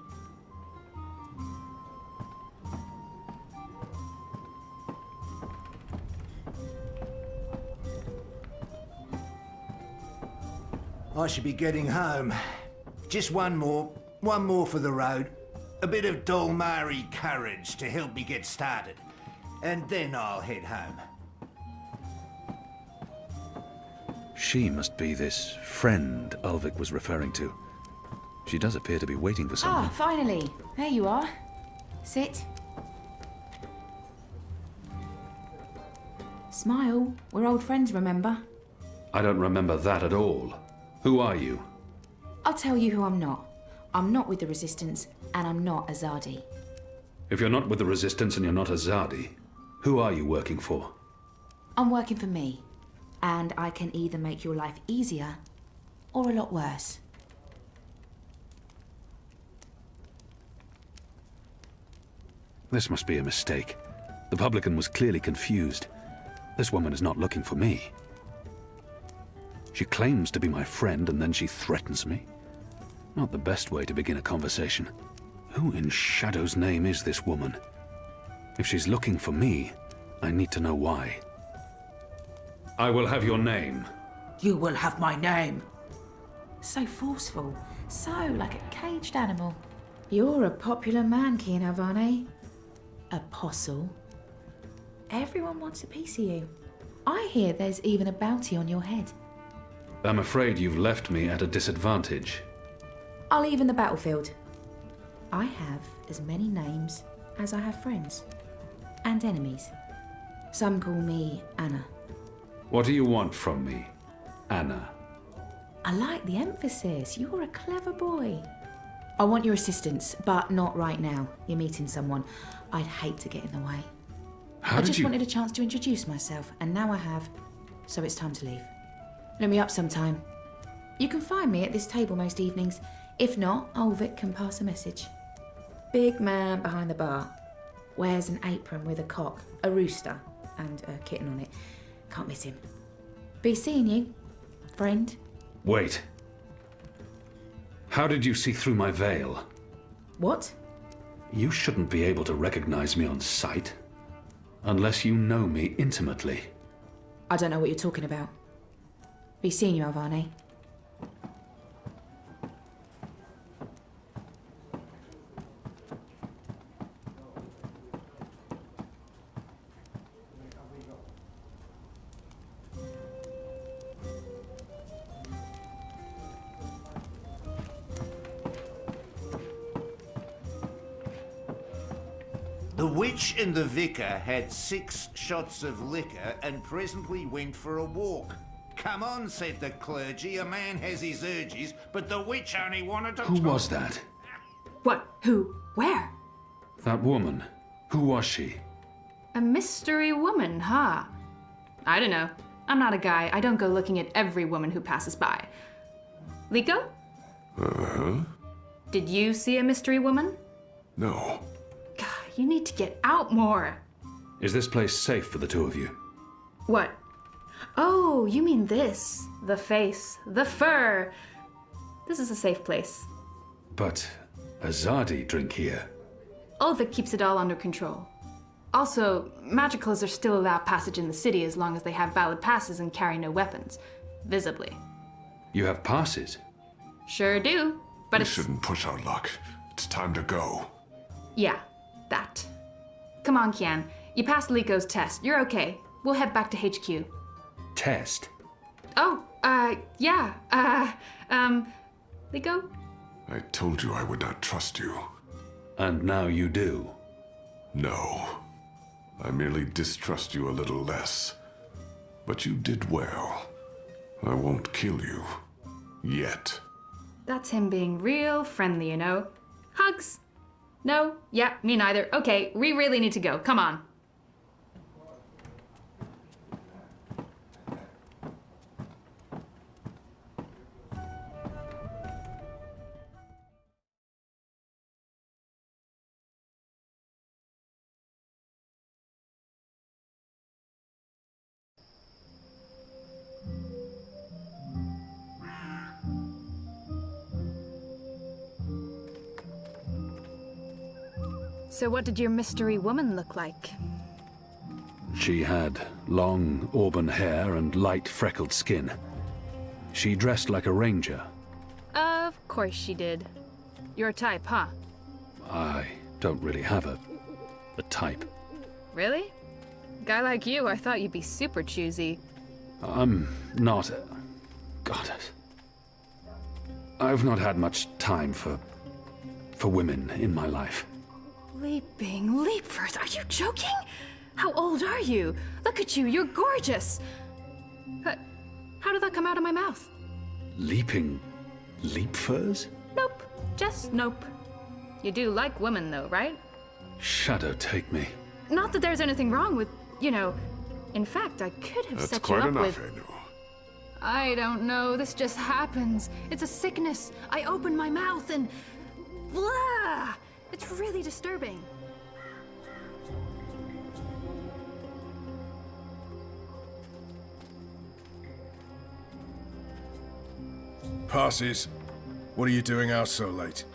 I should be getting home. Just one more for the road. A bit of Dolmari courage to help me get started. And then I'll head home. She must be this friend Ulvik was referring to. She does appear to be waiting for someone. Ah, finally. There you are. Sit. Smile. We're old friends, remember? I don't remember that at all. Who are you? I'll tell you who I'm not. I'm not with the Resistance, and I'm not Azadi. If you're not with the Resistance and you're not Azadi, who are you working for? I'm working for me. And I can either make your life easier, or a lot worse. This must be a mistake. The publican was clearly confused. This woman is not looking for me. She claims to be my friend and then she threatens me. Not the best way to begin a conversation. Who in Shadow's name is this woman? If she's looking for me, I need to know why. I will have your name. You will have my name. So forceful. So like a caged animal. You're a popular man, Kian Alvane. Apostle. Everyone wants a piece of you. I hear there's even a bounty on your head. I'm afraid you've left me at a disadvantage. I'll even the battlefield. I have as many names as I have friends. And enemies. Some call me Anna. What do you want from me, Anna? I like the emphasis. You're a clever boy. I want your assistance, but not right now. You're meeting someone. I'd hate to get in the way. I just wanted a chance to introduce myself, and now I have. So it's time to leave. Let me up sometime. You can find me at this table most evenings. If not, Ulvik can pass a message. Big man behind the bar. Wears an apron with a cock, a rooster, and a kitten on it. Can't miss him. Be seeing you, friend. Wait. How did you see through my veil? What? You shouldn't be able to recognize me on sight. Unless you know me intimately. I don't know what you're talking about. Be seeing you, Alvane. The witch and the vicar had 6 shots of liquor and presently went for a walk. Come on, said the clergy, a man has his urges, but the witch only wanted to... Who was that? What? Who? Where? That woman. Who was she? A mystery woman, huh? I don't know. I'm not a guy. I don't go looking at every woman who passes by. Liko? Uh-huh. Did you see a mystery woman? No. God, you need to get out more. Is this place safe for the two of you? What? Oh, you mean this. The face, the fur. This is a safe place. But Azadi drink here. Ulvik keeps it all under control. Also, magicals are still allowed passage in the city as long as they have valid passes and carry no weapons. Visibly. You have passes? Sure do, but we shouldn't push our luck. It's time to go. Yeah, that. Come on, Kian. You passed Liko's test. You're okay. We'll head back to HQ. Test? Oh, yeah. Liko? I told you I would not trust you. And now you do? No. I merely distrust you a little less. But you did well. I won't kill you. Yet. That's him being real friendly, you know. Hugs? No? Yeah, me neither. Okay, we really need to go. Come on. So what did your mystery woman look like? She had long auburn hair and light freckled skin. She dressed like a ranger. Of course she did. Your type, huh? I don't really have a type. Really? Guy like you, I thought you'd be super choosy. I'm not... God. I've not had much time for women in my life. Leaping leapers, are you joking? How old are you? Look at you, you're gorgeous. How did that come out of my mouth? Leaping leapfurs? Nope, just nope. You do like women though, right? Shadow take me. Not that there's anything wrong with, you know, in fact, I could have set you up with... That's quite enough, Anu. I don't know, this just happens. It's a sickness. I open my mouth and... blah! It's really disturbing. passes. What are you doing out so late?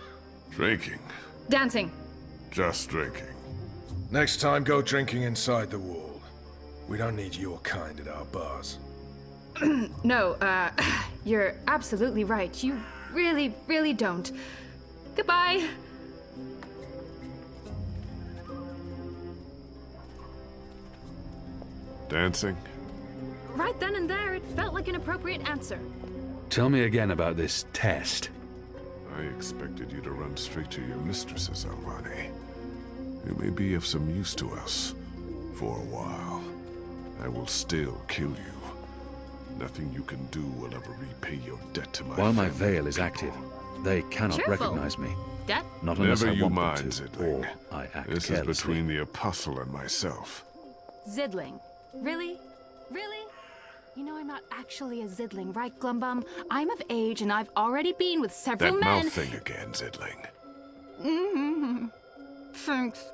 Drinking. Dancing. Just drinking. Next time, go drinking inside the wall. We don't need your kind at our bars. No, you're absolutely right. You really, really don't. Goodbye. Dancing? Right then and there, it felt like an appropriate answer. Tell me again about this test. I expected you to run straight to your mistresses, Alvani. You may be of some use to us. For a while. I will still kill you. Nothing you can do will ever repay your debt to my While my family. veil is active, they cannot Cheerful. recognize me. Debt? Not unless Never I you want mind, them to, Zidling. or I act This carelessly. is between the Apostle and myself. Zidling. Really? Really? You know I'm not actually a Zidling, right, Glumbum? I'm of age and I've already been with several That men. mouth thing again, Zidling. Mm-hmm. Thanks.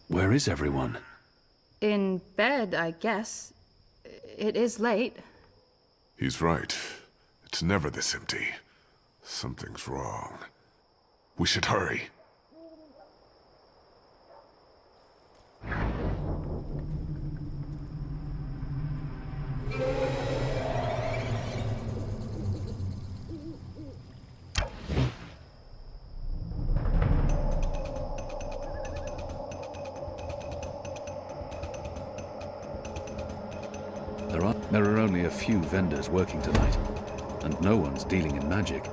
Where is everyone? In bed, I guess. It is late. He's right. It's never this empty. Something's wrong. We should hurry. There are only a few vendors working tonight, and no one's dealing in magic.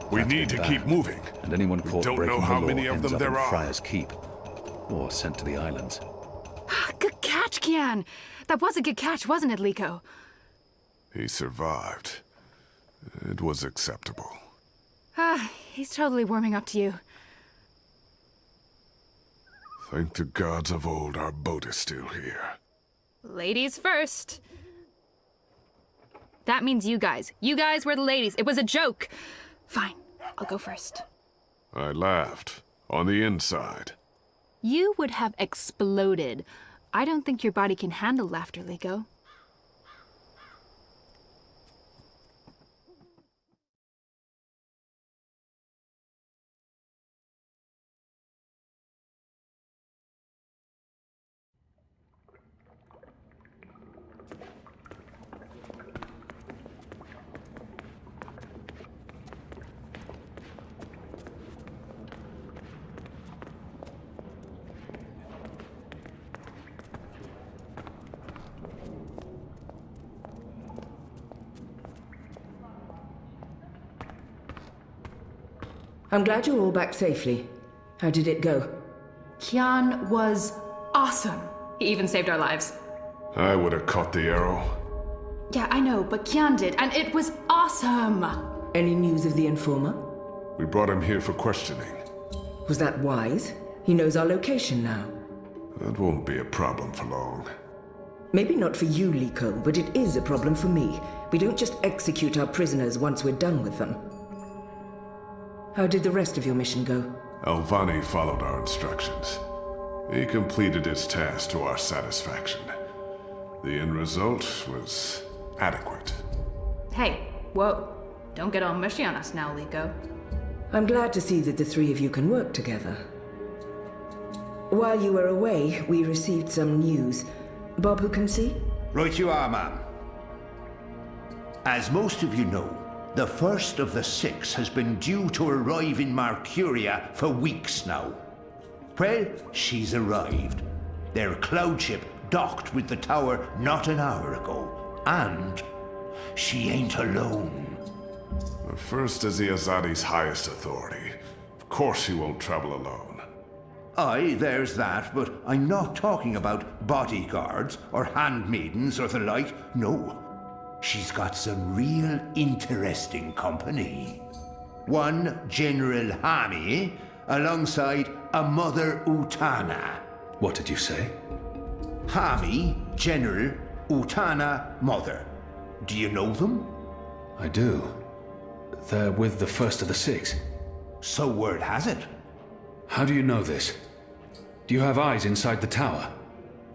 We That's need been to bad. keep moving. And anyone We caught don't breaking know how the law many of ends them up there in are. Friar's Keep, or sent to the islands. Good catch, Kian. That was a good catch, wasn't it, Liko? He survived. It was acceptable. He's totally warming up to you. Thank the gods of old our boat is still here. Ladies first. That means you guys. You guys were the ladies. It was a joke. Fine, I'll go first. I laughed. On the inside. You would have exploded. I don't think your body can handle laughter, Liko. I'm glad you're all back safely. How did it go? Kian was awesome. He even saved our lives. I would have caught the arrow. Yeah, I know, but Kian did, and it was awesome! Any news of the informer? We brought him here for questioning. Was that wise? He knows our location now. That won't be a problem for long. Maybe not for you, Liko, but it is a problem for me. We don't just execute our prisoners once we're done with them. How did the rest of your mission go? Alvani followed our instructions. He completed his task to our satisfaction. The end result was adequate. Hey, whoa. Don't get all mushy on us now, Liko. I'm glad to see that the three of you can work together. While you were away, we received some news. Bob, who can see? Right you are, ma'am. As most of you know, the first of the 6 has been due to arrive in Mercuria for weeks now. Well, she's arrived. Their cloud ship docked with the tower not an hour ago. And she ain't alone. The first is the Azadi's highest authority. Of course he won't travel alone. Aye, there's that, but I'm not talking about bodyguards or handmaidens or the like. No. She's got some real interesting company. One General Hami alongside a Mother Utana. What did you say? Hami, General, Utana, Mother. Do you know them? I do. They're with the first of the six. So word has it. How do you know this? Do you have eyes inside the tower?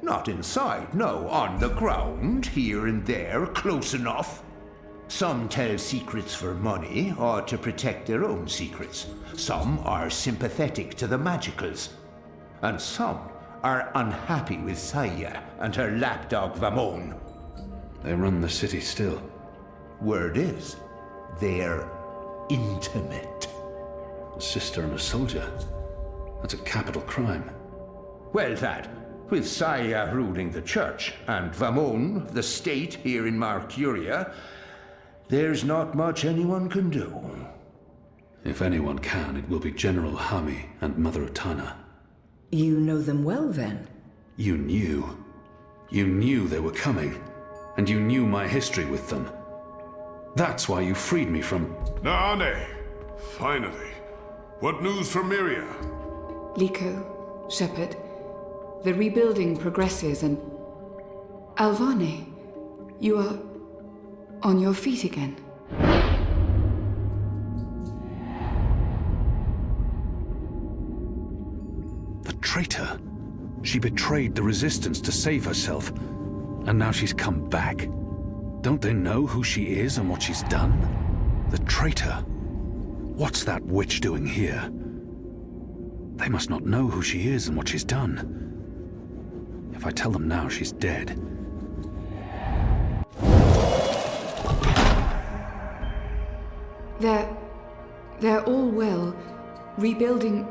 Not inside, no. On the ground, here and there, close enough. Some tell secrets for money or to protect their own secrets. Some are sympathetic to the magicals. And some are unhappy with Saya and her lapdog Vamon. They run the city still. Word is, they're intimate. A sister and a soldier. That's a capital crime. Well, that, with Saya ruling the church and Vamon, the state here in Marcuria, there's not much anyone can do. If anyone can, it will be General Hami and Mother Utana. You know them well, then? You knew. You knew they were coming, and you knew my history with them. That's why you freed me from... Naane! Finally. What news from Myria? Liko, Shepherd, the rebuilding progresses and... Alvane, you are on your feet again. The traitor. She betrayed the resistance to save herself, and now she's come back. Don't they know who she is and what she's done? The traitor. What's that witch doing here? They must not know who she is and what she's done. If I tell them now she's dead... They're all well. Rebuilding...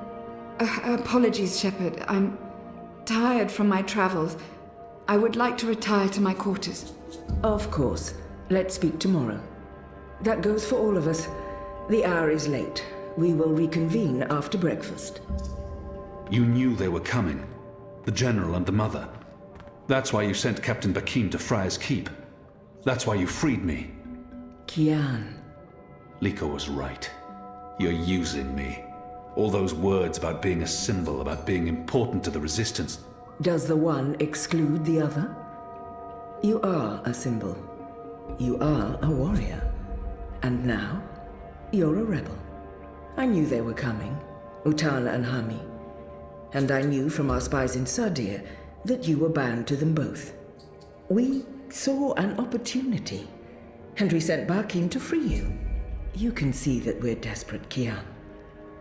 apologies, Shepherd. I'm tired from my travels. I would like to retire to my quarters. Of course. Let's speak tomorrow. That goes for all of us. The hour is late. We will reconvene after breakfast. You knew they were coming. The General and the Mother. That's why you sent Captain Bakim to Friar's Keep. That's why you freed me. Kian. Liko was right. You're using me. All those words about being a symbol, about being important to the Resistance. Does the one exclude the other? You are a symbol. You are a warrior. And now, you're a rebel. I knew they were coming, Utana and Hami. And I knew from our spies in Sardir that you were bound to them both. We saw an opportunity, and we sent Bakim to free you. You can see that we're desperate, Kian.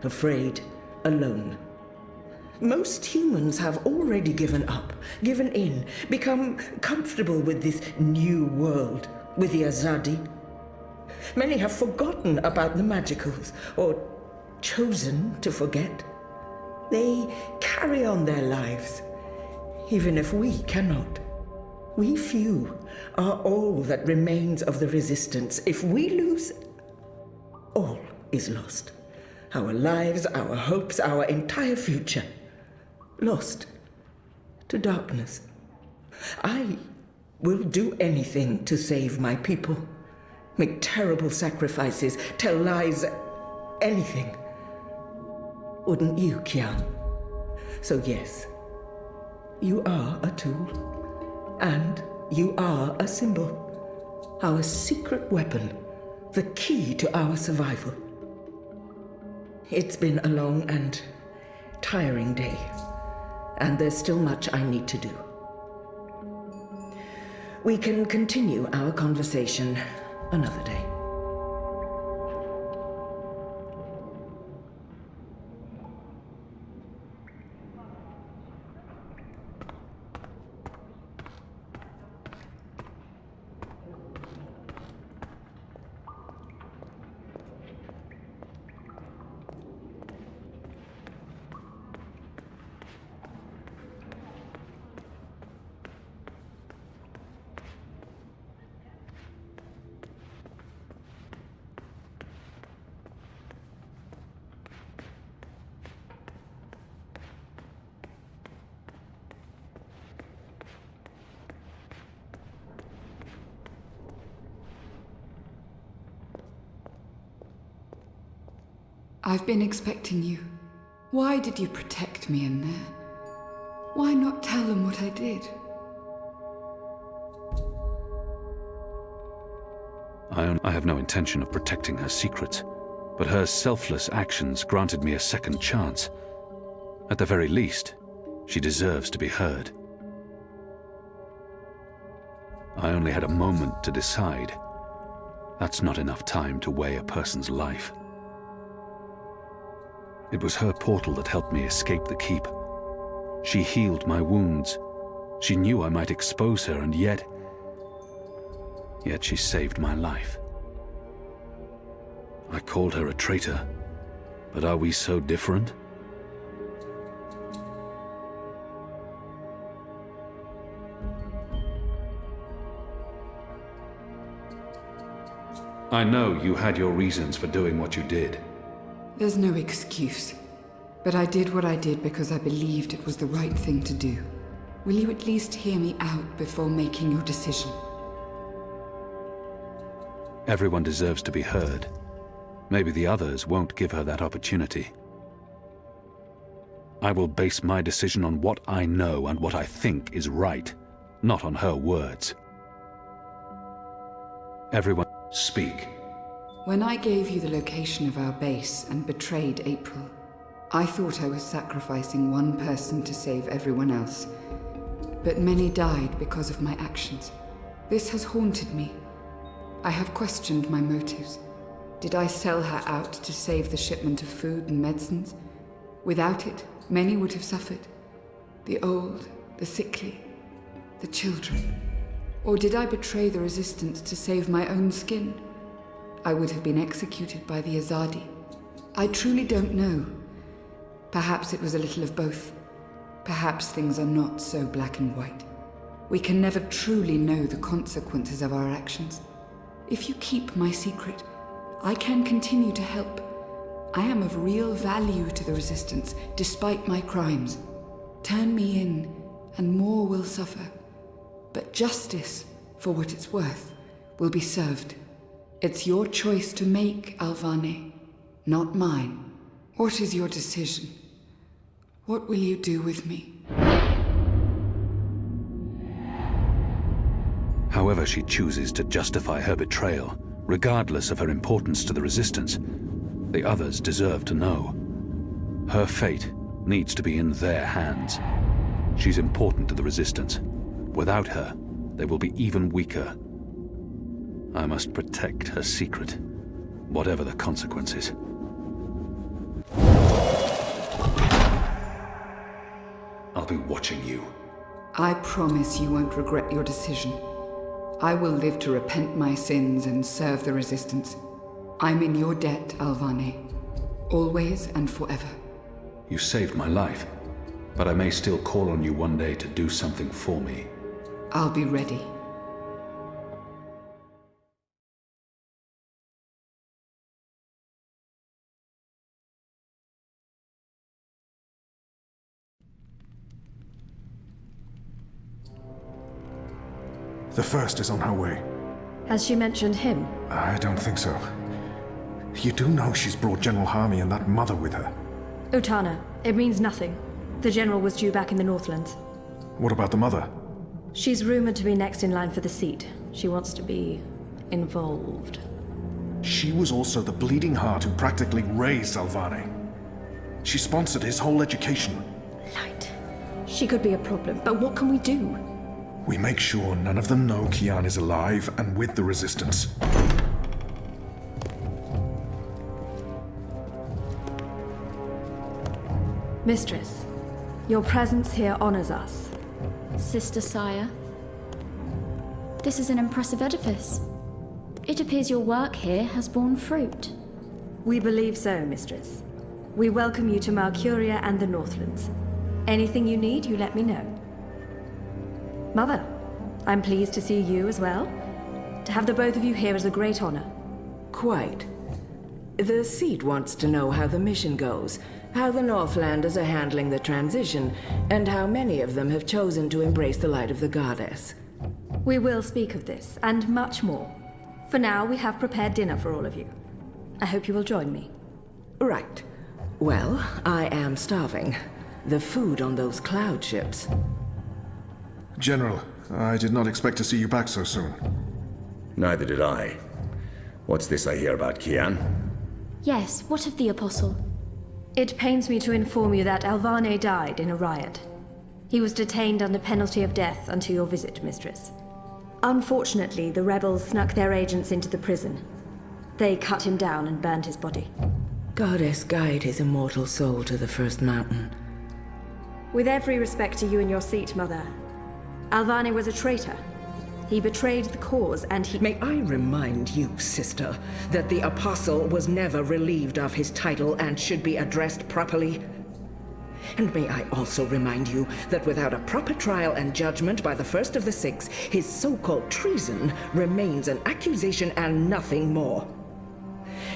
Afraid, alone. Most humans have already given up, given in, become comfortable with this new world, with the Azadi. Many have forgotten about the magicals, or chosen to forget. They carry on their lives, even if we cannot. We few are all that remains of the Resistance. If we lose, all is lost. Our lives, our hopes, our entire future. Lost to darkness. I will do anything to save my people. Make terrible sacrifices, tell lies, anything. Wouldn't you, Kian? So yes, you are a tool. And you are a symbol. Our secret weapon. The key to our survival. It's been a long and tiring day. And there's still much I need to do. We can continue our conversation another day. I've been expecting you. Why did you protect me in there? Why not tell them what I did? I have no intention of protecting her secrets, but her selfless actions granted me a second chance. At the very least, she deserves to be heard. I only had a moment to decide. That's not enough time to weigh a person's life. It was her portal that helped me escape the keep. She healed my wounds. She knew I might expose her, and yet she saved my life. I called her a traitor, but are we so different? I know you had your reasons for doing what you did. There's no excuse. But I did what I did because I believed it was the right thing to do. Will you at least hear me out before making your decision? Everyone deserves to be heard. Maybe the others won't give her that opportunity. I will base my decision on what I know and what I think is right, not on her words. Everyone, speak. When I gave you the location of our base and betrayed April, I thought I was sacrificing one person to save everyone else. But many died because of my actions. This has haunted me. I have questioned my motives. Did I sell her out to save the shipment of food and medicines? Without it, many would have suffered. The old, the sickly, the children. Or did I betray the resistance to save my own skin? I would have been executed by the Azadi. I truly don't know. Perhaps it was a little of both. Perhaps things are not so black and white. We can never truly know the consequences of our actions. If you keep my secret, I can continue to help. I am of real value to the Resistance, despite my crimes. Turn me in, and more will suffer. But justice, for what it's worth, will be served. It's your choice to make, Alvane, not mine. What is your decision? What will you do with me? However she chooses to justify her betrayal, regardless of her importance to the Resistance, the others deserve to know. Her fate needs to be in their hands. She's important to the Resistance. Without her, they will be even weaker. I must protect her secret, whatever the consequences. I'll be watching you. I promise you won't regret your decision. I will live to repent my sins and serve the Resistance. I'm in your debt, Alvane. Always and forever. You saved my life, but I may still call on you one day to do something for me. I'll be ready. The first is on her way. Has she mentioned him? I don't think so. You do know she's brought General Harmy and that mother with her. Utana, it means nothing. The General was due back in the Northlands. What about the mother? She's rumored to be next in line for the seat. She wants to be involved. She was also the bleeding heart who practically raised Alvane. She sponsored his whole education. Light. She could be a problem, but what can we do? We make sure none of them know Kian is alive and with the Resistance. Mistress, your presence here honors us. Sister Sire, this is an impressive edifice. It appears your work here has borne fruit. We believe so, Mistress. We welcome you to Malcuria and the Northlands. Anything you need, you let me know. Mother, I'm pleased to see you as well. To have the both of you here is a great honor. Quite. The seat wants to know how the mission goes, how the Northlanders are handling the transition, and how many of them have chosen to embrace the light of the Goddess. We will speak of this, and much more. For now, we have prepared dinner for all of you. I hope you will join me. Right. Well, I am starving. The food on those cloud ships. General, I did not expect to see you back so soon. Neither did I. What's this I hear about Kian? Yes, what of the Apostle? It pains me to inform you that Alvane died in a riot. He was detained under penalty of death until your visit, Mistress. Unfortunately, the rebels snuck their agents into the prison. They cut him down and burned his body. Goddess, guide his immortal soul to the First Mountain. With every respect to you and your seat, Mother, Alvane was a traitor. He betrayed the cause and he— May I remind you, sister, that the Apostle was never relieved of his title and should be addressed properly? And may I also remind you that without a proper trial and judgment by the first of the six, his so-called treason remains an accusation and nothing more.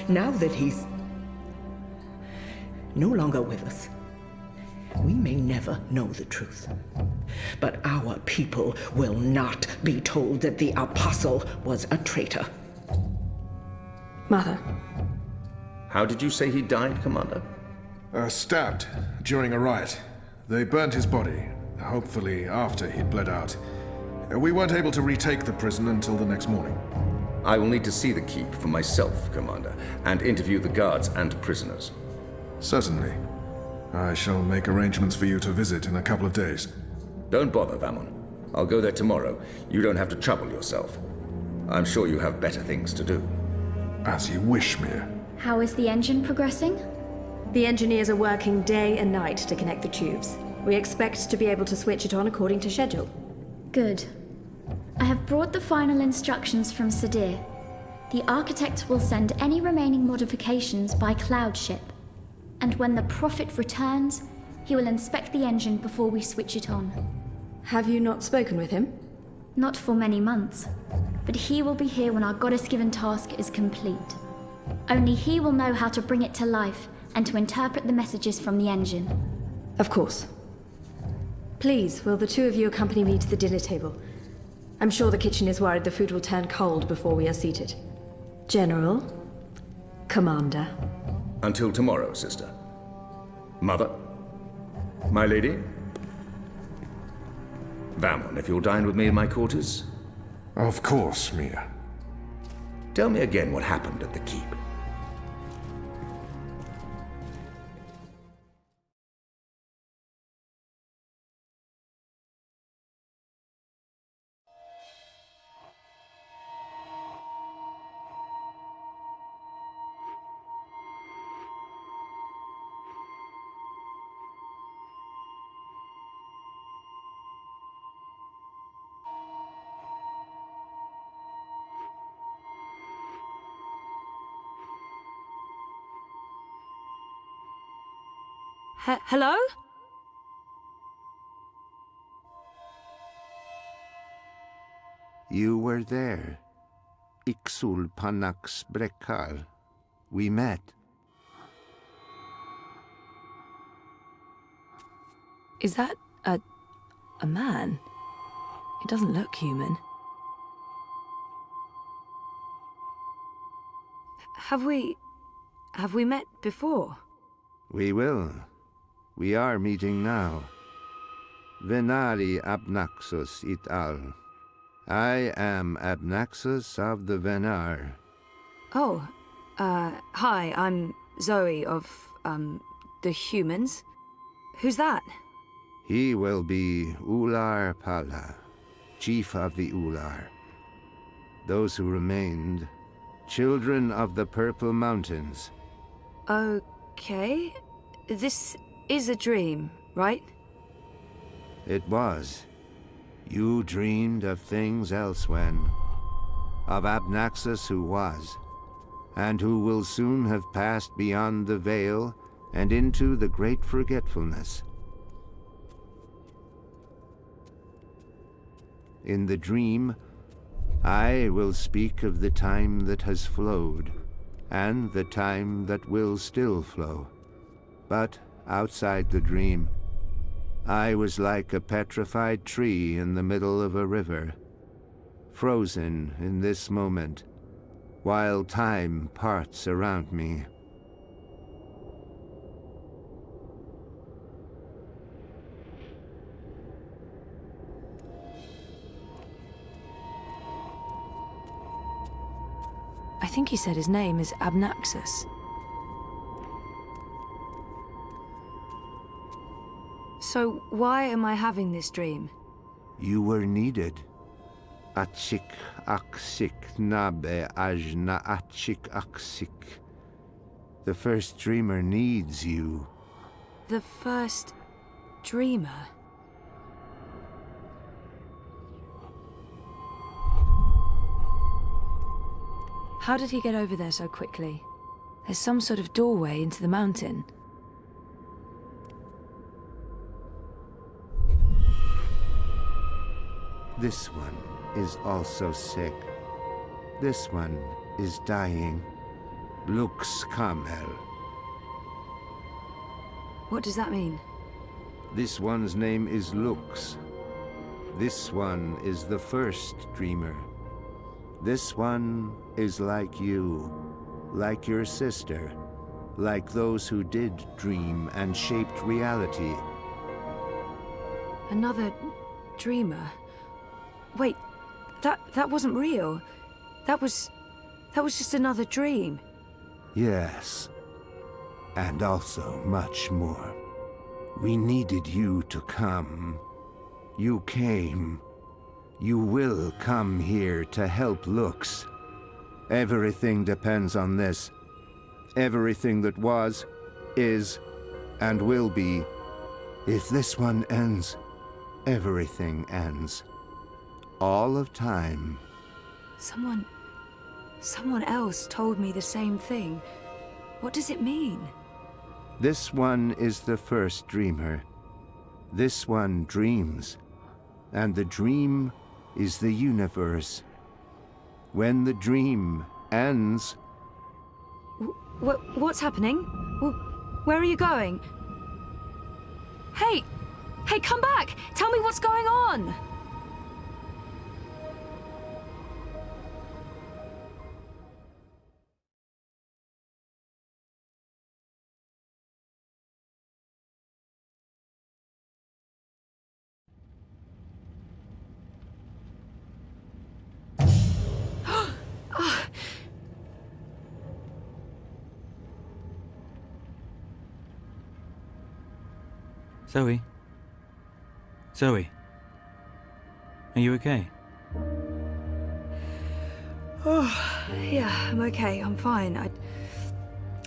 Now that he's no longer with us, we may never know the truth. But our people will not be told that the Apostle was a traitor. Mother. How did you say he died, Commander? Stabbed during a riot. They burned his body, hopefully after he'd bled out. We weren't able to retake the prison until the next morning. I will need to see the keep for myself, Commander, and interview the guards and prisoners. Certainly. I shall make arrangements for you to visit in a couple of days. Don't bother, Vamon. I'll go there tomorrow. You don't have to trouble yourself. I'm sure you have better things to do. As you wish, Mir. How is the engine progressing? The engineers are working day and night to connect the tubes. We expect to be able to switch it on according to schedule. Good. I have brought the final instructions from Sadir. The architect will send any remaining modifications by cloud ship. And when the Prophet returns, he will inspect the engine before we switch it on. Have you not spoken with him? Not for many months. But he will be here when our goddess-given task is complete. Only he will know how to bring it to life and to interpret the messages from the engine. Of course. Please, will the two of you accompany me to the dinner table? I'm sure the kitchen is worried the food will turn cold before we are seated. General, Commander. Until tomorrow, sister. Mother? My lady? Vamon, if you'll dine with me in my quarters? Of course, Mia. Tell me again what happened at the keep. Hello? You were there. Ixul Panax Brekal. We met. Is that a man? It doesn't look human. Have we met before? We will. We are meeting now. Venari Abnaxus it al. I am Abnaxus of the Venar. Oh, hi, I'm Zoe of, the humans. Who's that? He will be Ular Pala, chief of the Ular. Those who remained, children of the Purple Mountains. Okay. This is a dream, right? It was. You dreamed of things elsewhere. Of Abnaxus who was, and who will soon have passed beyond the veil and into the great forgetfulness. In the dream, I will speak of the time that has flowed, and the time that will still flow. But outside the dream, I was like a petrified tree in the middle of a river, frozen in this moment, while time parts around me. I think he said his name is Abnaxus. So why am I having this dream? You were needed. Achik aksik nabe ajna achik aksik. The first dreamer needs you. The first dreamer? How did he get over there so quickly? There's some sort of doorway into the mountain. This one is also sick. This one is dying. Lux Kamel. What does that mean? This one's name is Lux. This one is the first dreamer. This one is like you, like your sister, like those who did dream and shaped reality. Another dreamer? Wait, that wasn't real. That was just another dream. Yes, and also much more. We needed you to come. You came. You will come here to help Lux. Everything depends on this. Everything that was, is, and will be. If this one ends, everything ends. All of time. Someone else told me the same thing. What does it mean? This one is the first dreamer. This one dreams. And the dream is the universe. When the dream ends... What's happening? Where are you going? Hey! Hey, come back! Tell me what's going on! Zoe? Zoe? Are you okay? Oh, yeah, I'm okay. I'm fine.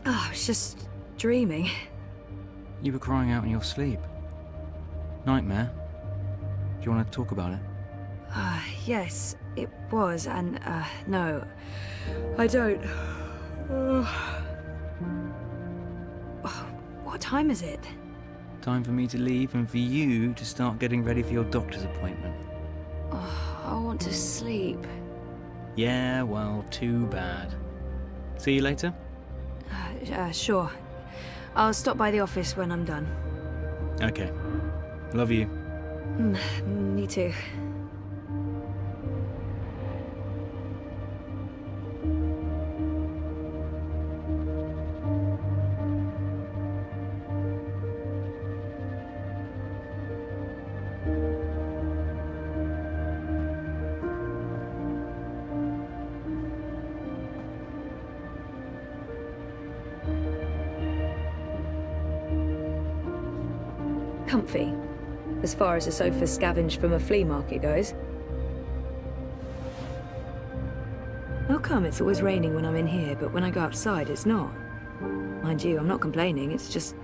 I was just dreaming. You were crying out in your sleep. Nightmare? Do you want to talk about it? Yes, it was, and, no. I don't. What time is it? Time for me to leave and for you to start getting ready for your doctor's appointment. I want to sleep. Yeah, well, too bad. See you later? Sure. I'll stop by the office when I'm done. Okay. Love you. Me too. Comfy, as far as a sofa scavenged from a flea market goes. How come it's always raining when I'm in here, but when I go outside it's not? Mind you, I'm not complaining, it's just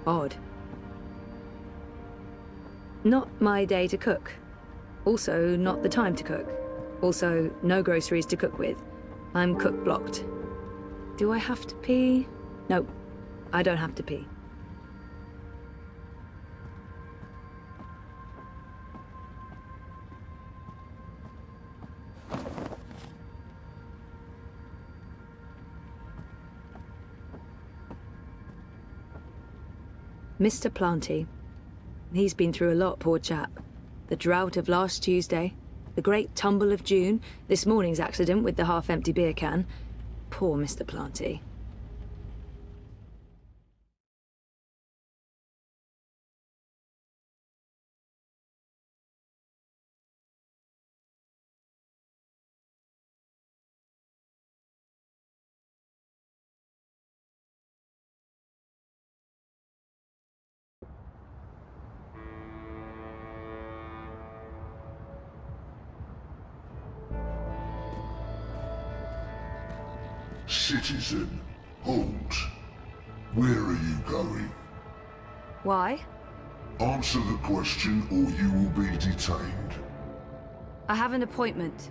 odd. Not my day to cook. Also, not the time to cook. Also, no groceries to cook with. I'm cook blocked. Do I have to pee? No, I don't have to pee. Mr. Planty. He's been through a lot, poor chap. The drought of last Tuesday, the great tumble of June, this morning's accident with the half-empty beer can. Poor Mr. Planty. Citizen, halt. Where are you going? Why? Answer the question or you will be detained. I have an appointment.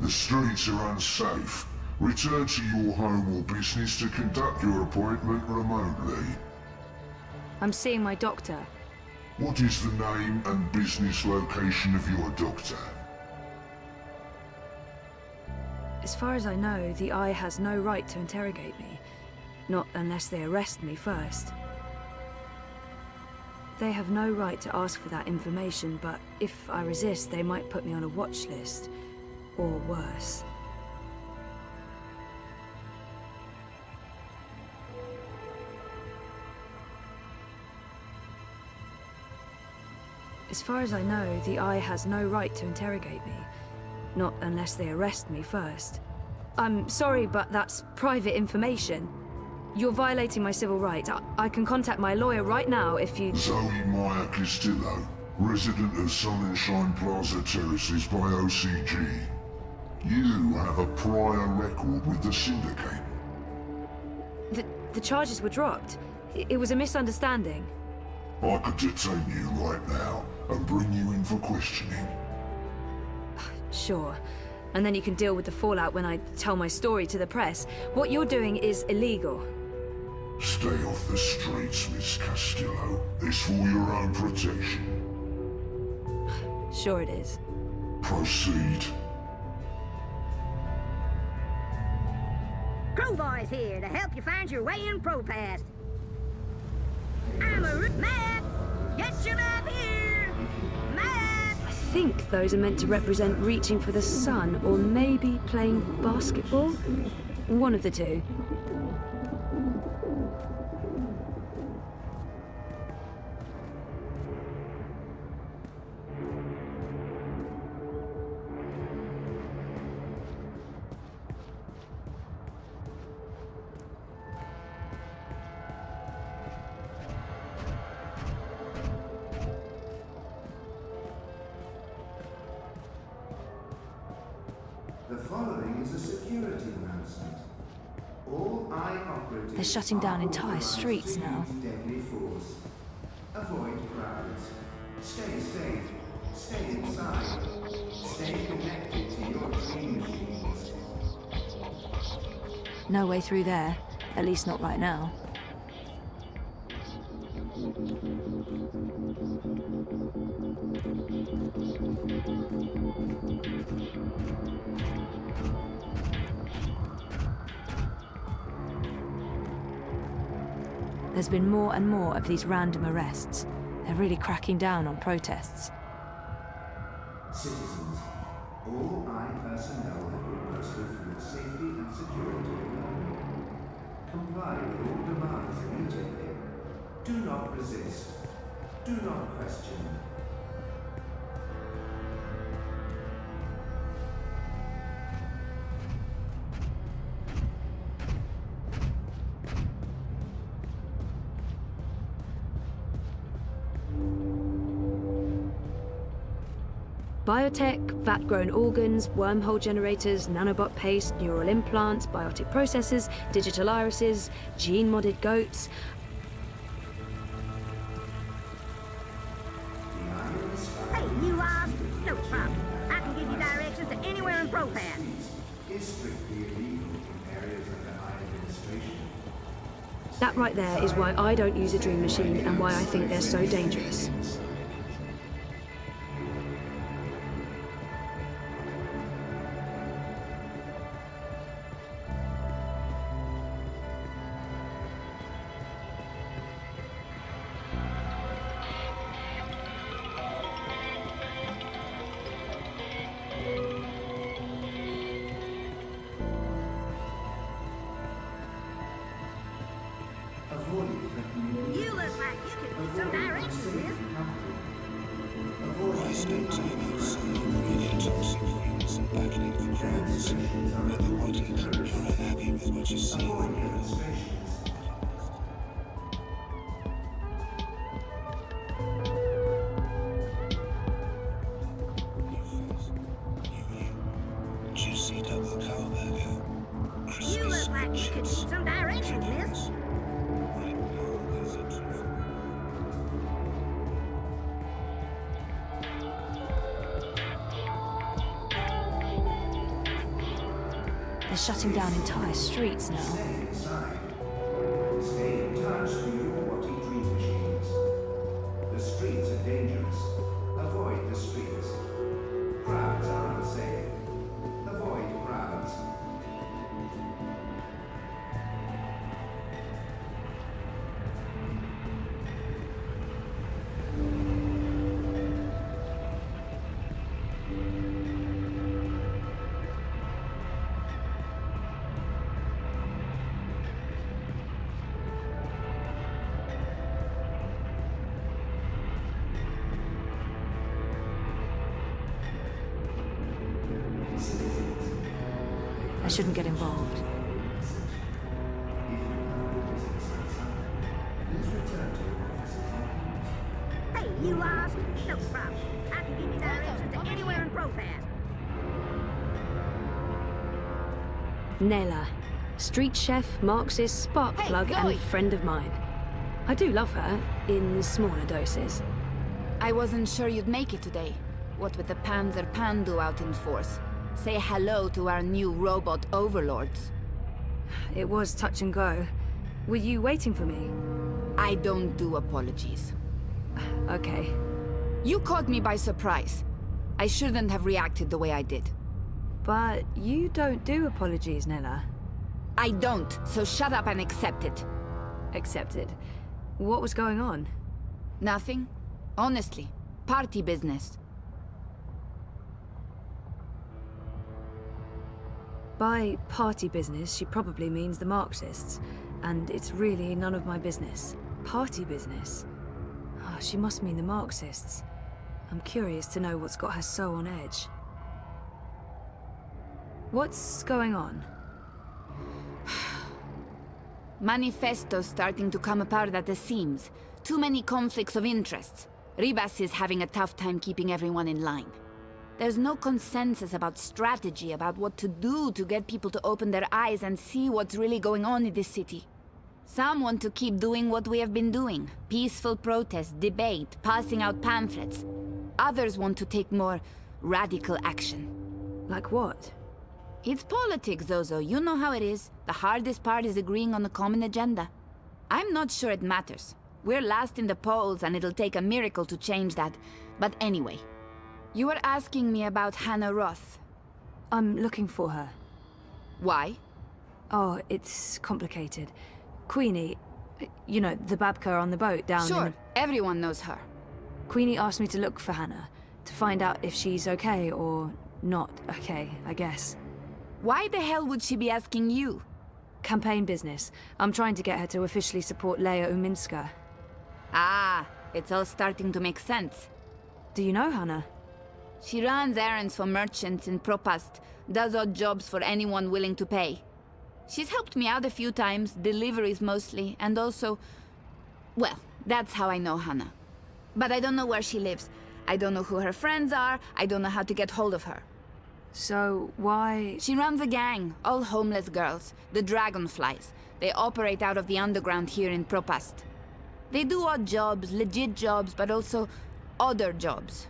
The streets are unsafe. Return to your home or business to conduct your appointment remotely. I'm seeing my doctor. What is the name and business location of your doctor? As far as I know, the Eye has no right to interrogate me. Not unless they arrest me first. They have no right to ask for that information, but if I resist, they might put me on a watch list. Or worse. As far as I know, the Eye has no right to interrogate me. Not unless they arrest me first. I'm sorry, but that's private information. You're violating my civil rights. I can contact my lawyer right now if you... Zoe Meyer Castillo, resident of Sunshine Plaza Terraces by OCG. You have a prior record with the Syndicate. The charges were dropped. It was a misunderstanding. I could detain you right now and bring you in for questioning. Sure. And then you can deal with the fallout when I tell my story to the press. What you're doing is illegal. Stay off the streets, Miss Castillo. It's for your own protection. Sure it is. Proceed. Crowbar's here to help you find your way in ProPass. I'm a map! Get your map here! Map! I think those are meant to represent reaching for the sun, or maybe playing basketball? One of the two. The following is a security announcement. All Eye operatives They're shutting down entire are streets authorized to now. use deadly force. Avoid crowds. Stay safe. Stay inside. Stay connected to your dream machines. No way through there. At least not right now. There's been more and more of these random arrests. They're really cracking down on protests. Citizens, all Eye personnel have been posted for your safety and security alone. Comply with all demands immediately. Do not resist. Do not question. Biotech, vat-grown organs, wormhole generators, nanobot paste, neural implants, biotic processors, digital irises, gene-modded goats. Hey, you are? No problem. I can give you directions to anywhere in ProPass. Is strictly illegal in areas under Eye administration. That right there is why I don't use a dream machine and why I think they're so dangerous. You look like you could use some directions, miss. I spent time outside breathing toxic fumes and battling the crimes. But the body, you're unhappy with what you see when you're juicy double cow burger. You look shutting down entire streets now. Stay in touch with your dream machines. The streets are dangerous. Avoid the streets. Crowds are unsafe. Avoid crowds. I shouldn't get involved. Hey, you lost? No problem. I can give you directions to anywhere in Propast. Nella, street chef, Marxist, spark plug, Zoe! and friend of mine. I do love her, in smaller doses. I wasn't sure you'd make it today. What with the Panzer Pandu out in force. Say hello to our new robot overlords. It was touch and go. Were you waiting for me? I don't do apologies. Okay. You caught me by surprise. I shouldn't have reacted the way I did. But you don't do apologies, Nella. I don't, so shut up and accept it. Accepted. What was going on? Nothing. Honestly. Party business. By party business, she probably means the Marxists. And it's really none of my business. Party business? Oh, she must mean the Marxists. I'm curious to know what's got her so on edge. What's going on? Manifesto's starting to come apart at the seams. Too many conflicts of interests. Ribas is having a tough time keeping everyone in line. There's no consensus about strategy, about what to do to get people to open their eyes and see what's really going on in this city. Some want to keep doing what we have been doing. Peaceful protest, debate, passing out pamphlets. Others want to take more radical action. Like what? It's politics, Zozo. You know how it is. The hardest part is agreeing on a common agenda. I'm not sure it matters. We're last in the polls and it'll take a miracle to change that. But anyway, you were asking me about Hannah Roth. I'm looking for her. Why? Oh, it's complicated. Queenie, you know, the Babka on the boat down Sure, in everyone knows her. Queenie asked me to look for Hannah, to find out if she's okay or not okay, I guess. Why the hell would she be asking you? Campaign business. I'm trying to get her to officially support Leia Uminska. Ah, it's all starting to make sense. Do you know Hannah? She runs errands for merchants in Propast, does odd jobs for anyone willing to pay. She's helped me out a few times, deliveries mostly, and also... Well, that's how I know Hannah. But I don't know where she lives. I don't know who her friends are, I don't know how to get hold of her. So, why... She runs a gang, all homeless girls, the Dragonflies. They operate out of the underground here in Propast. They do odd jobs, legit jobs, but also other jobs.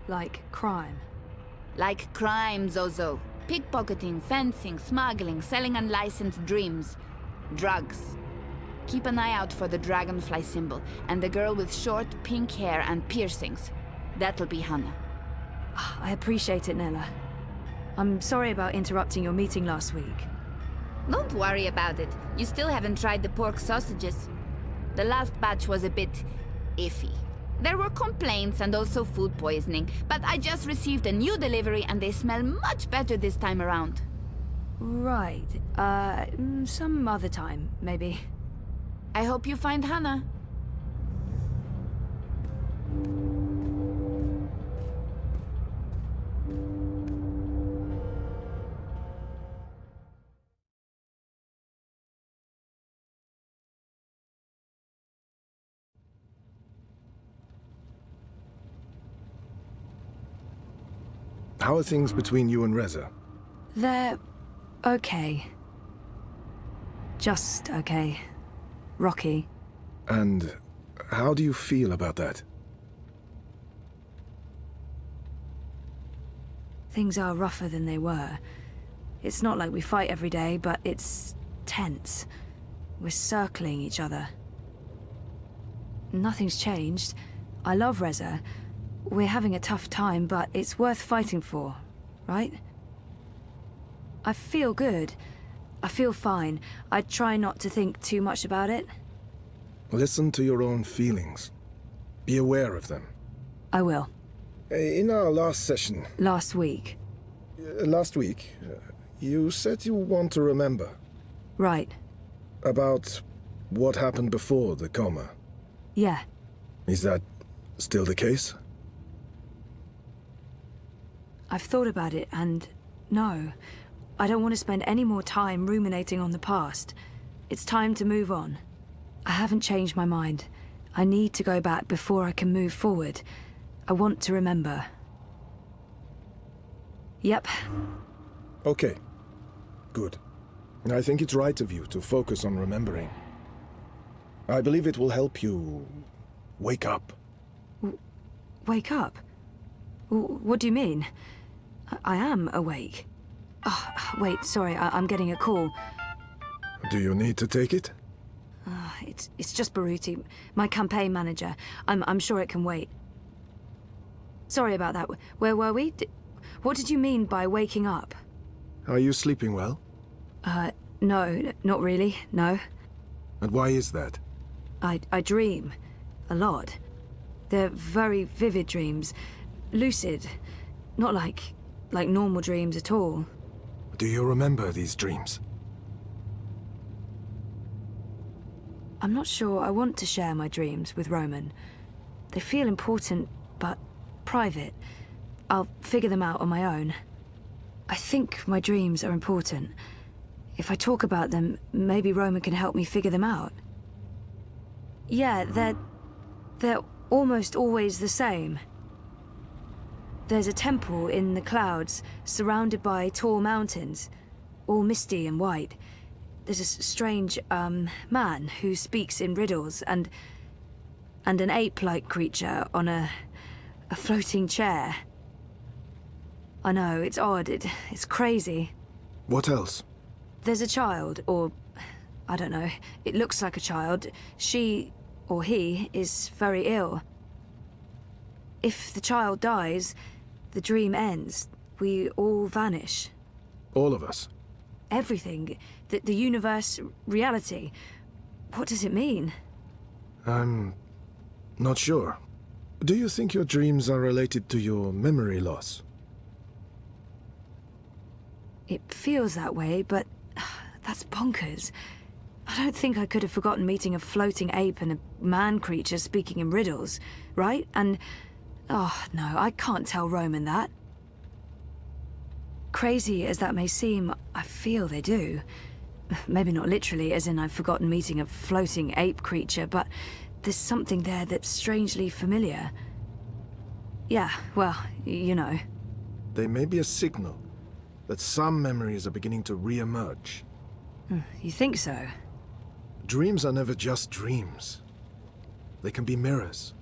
Like crime? Like crime, Zozo. Pickpocketing, fencing, smuggling, selling unlicensed dreams. Drugs. Keep an eye out for the dragonfly symbol, and the girl with short, pink hair and piercings. That'll be Hannah. I appreciate it, Nella. I'm sorry about interrupting your meeting last week. Don't worry about it. You still haven't tried the pork sausages. The last batch was a bit iffy. There were complaints and also food poisoning, but I just received a new delivery and they smell much better this time around. Right. Some other time, maybe. I hope you find Hannah. How are things between you and Reza? They're okay. Just okay. Rocky. And how do you feel about that? Things are rougher than they were. It's not like we fight every day, but it's tense. We're circling each other. Nothing's changed. I love Reza. We're having a tough time, but it's worth fighting for, right? I feel good. I feel fine. I try not to think too much about it. Listen to your own feelings. Be aware of them. I will. In our last session... Last week. Last week, you said you want to remember. Right. About what happened before the coma. Yeah. Is that still the case? I've thought about it, and no. I don't want to spend any more time ruminating on the past. It's time to move on. I haven't changed my mind. I need to go back before I can move forward. I want to remember. Yep. Okay. Good. I think it's right of you to focus on remembering. I believe it will help you wake up. Wake up? What do you mean? I am awake. Oh, wait, sorry, I'm getting a call. Do you need to take it? It's just Baruti, my campaign manager. I'm sure it can wait. Sorry about that. Where were we? What did you mean by waking up? Are you sleeping well? No, not really, no. And why is that? I dream. A lot. They're very vivid dreams. Lucid. Not like normal dreams at all. Do you remember these dreams? I'm not sure I want to share my dreams with Roman. They feel important, but private. I'll figure them out on my own. I think my dreams are important. If I talk about them, maybe Roman can help me figure them out. Yeah, they're almost always the same. There's a temple in the clouds, surrounded by tall mountains, all misty and white. There's a strange, man who speaks in riddles, and an ape-like creature on a floating chair. I know, it's odd, it's crazy. What else? There's a child, or I don't know, it looks like a child. She, or he, is very ill. If the child dies, the dream ends. We all vanish. All of us? Everything. The universe, reality. What does it mean? I'm not sure. Do you think your dreams are related to your memory loss? It feels that way, but that's bonkers. I don't think I could have forgotten meeting a floating ape and a man creature speaking in riddles, right? And, oh no, I can't tell Roman that. Crazy as that may seem, I feel they do. Maybe not literally, as in I've forgotten meeting a floating ape creature, but there's something there that's strangely familiar. Yeah, well, you know. They may be a signal that some memories are beginning to re-emerge. You think so? Dreams are never just dreams. They can be mirrors,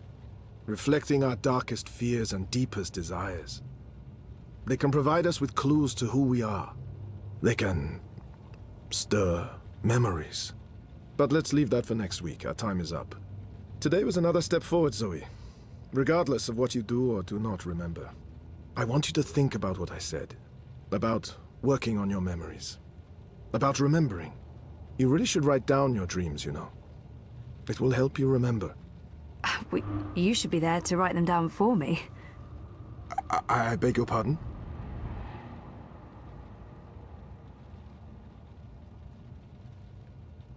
reflecting our darkest fears and deepest desires. They can provide us with clues to who we are. They can stir memories. But let's leave that for next week. Our time is up. Today was another step forward, Zoe. Regardless of what you do or do not remember. I want you to think about what I said. About working on your memories. About remembering. You really should write down your dreams, you know. It will help you remember. You should be there to write them down for me. I beg your pardon?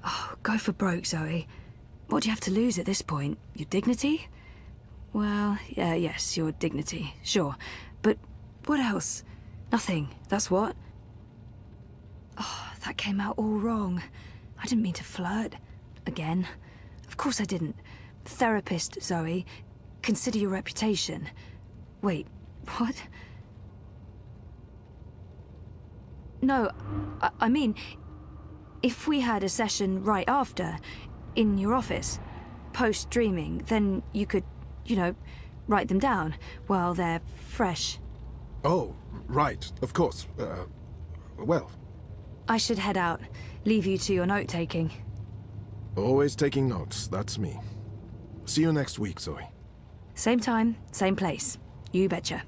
Oh, go for broke, Zoe. What do you have to lose at this point? Your dignity? Well, yeah, yes, your dignity, sure. But what else? Nothing, that's what. Oh, that came out all wrong. I didn't mean to flirt. Again. Of course I didn't. Therapist, Zoe. Consider your reputation. Wait, what? No, I mean, if we had a session right after, in your office, post-dreaming, then you could, you know, write them down while they're fresh. Oh, right, of course. well. I should head out. Leave you to your note-taking. Always taking notes, that's me. See you next week, Zoe. Same time, same place. You betcha.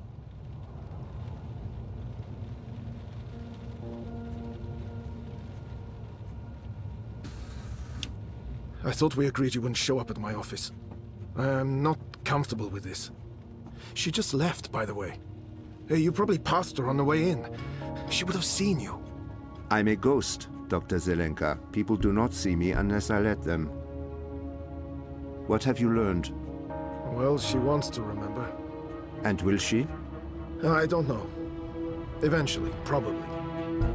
I thought we agreed you wouldn't show up at my office. I am not comfortable with this. She just left, by the way. Hey, you probably passed her on the way in. She would have seen you. I'm a ghost, Dr. Zelenka. People do not see me unless I let them. What have you learned? Well, she wants to remember. And will she? I don't know. Eventually, probably.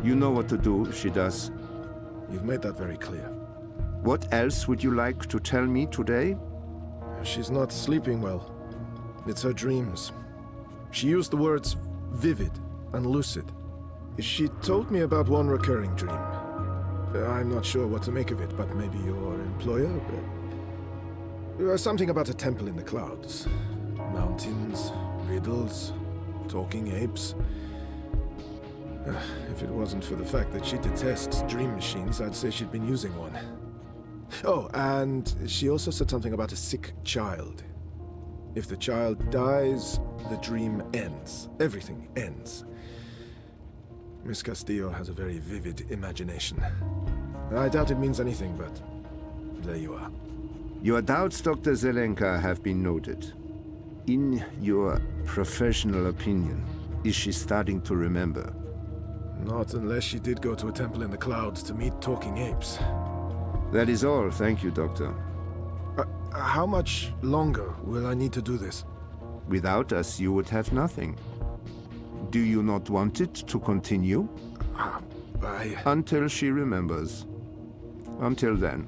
You know what to do if she does. You've made that very clear. What else would you like to tell me today? She's not sleeping well. It's her dreams. She used the words vivid and lucid. She told me about one recurring dream. I'm not sure what to make of it, but maybe your employer? Something about a temple in the clouds. Mountains, riddles, talking apes. If it wasn't for the fact that she detests dream machines, I'd say she'd been using one. Oh, and she also said something about a sick child. If the child dies, the dream ends. Everything ends. Miss Castillo has a very vivid imagination. I doubt it means anything, but there you are. Your doubts, Dr. Zelenka, have been noted. In your professional opinion, is she starting to remember? Not unless she did go to a temple in the clouds to meet talking apes. That is all. Thank you, Doctor. How much longer will I need to do this? Without us, you would have nothing. Do you not want it to continue? Until she remembers. Until then.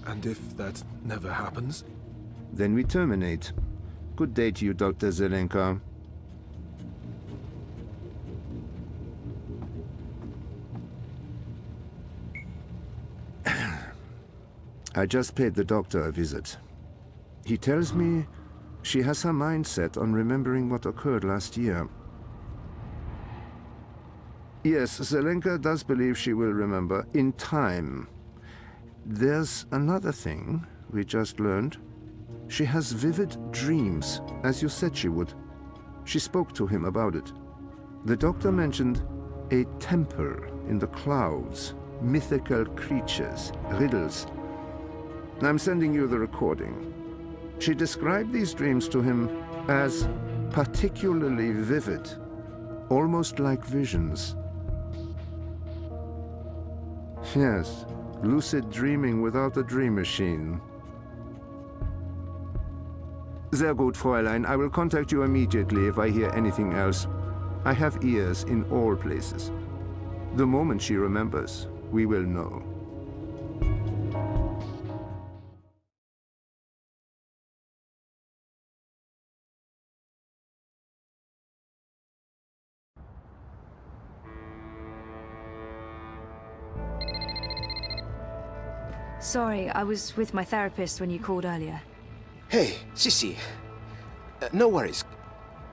And if that never happens? Then we terminate. Good day to you, Dr. Zelenka. I just paid the doctor a visit. He tells me she has her mind set on remembering what occurred last year. Yes, Zelenka does believe she will remember in time. There's another thing we just learned. She has vivid dreams, as you said she would. She spoke to him about it. The doctor mentioned a temple in the clouds, mythical creatures, riddles. I'm sending you the recording. She described these dreams to him as particularly vivid, almost like visions. Yes, lucid dreaming without a dream machine. Sehr gut, Fräulein. I will contact you immediately if I hear anything else. I have ears in all places. The moment she remembers, we will know. Sorry, I was with my therapist when you called earlier. Hey, Sissy. No worries.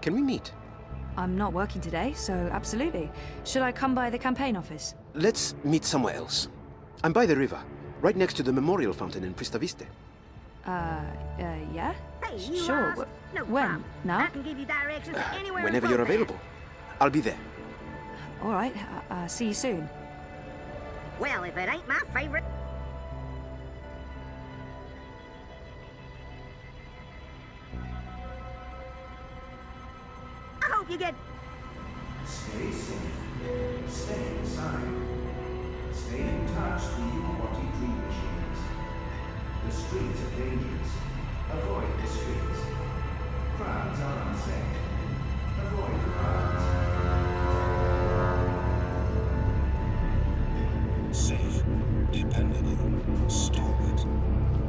Can we meet? I'm not working today, so absolutely. Should I come by the campaign office? Let's meet somewhere else. I'm by the river, right next to the memorial fountain in Prista Viste. Yeah? Hey, you Sure. lost? No When? problem. Now? I can give you directions anywhere. Whenever in you're Prophet. available. I'll be there. All right, see you soon. Well, if it ain't my favorite. I hope you get. Stay safe. Stay inside. Stay in touch with your body dream machines. The streets are dangerous. Avoid the streets. Crowds are unsafe. Avoid crowds. Safe, dependable, stalwart.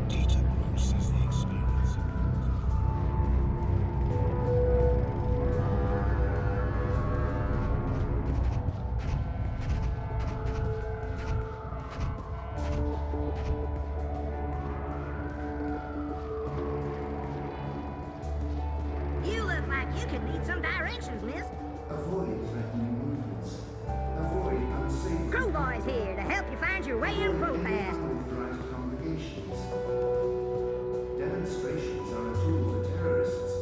Data process the experience. You look like you could need some directions, miss. Avoid threatening movements. Crowbar's here to help you find your way in ProPass. Demonstrations are a tool for terrorists.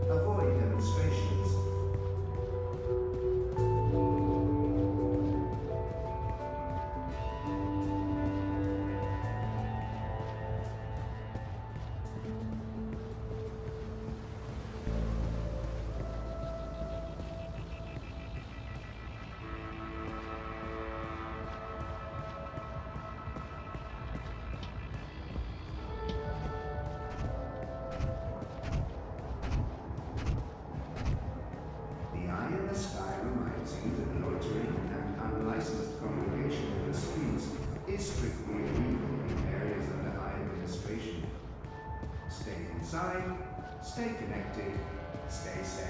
Avoid demonstrations. Stay connected, stay safe.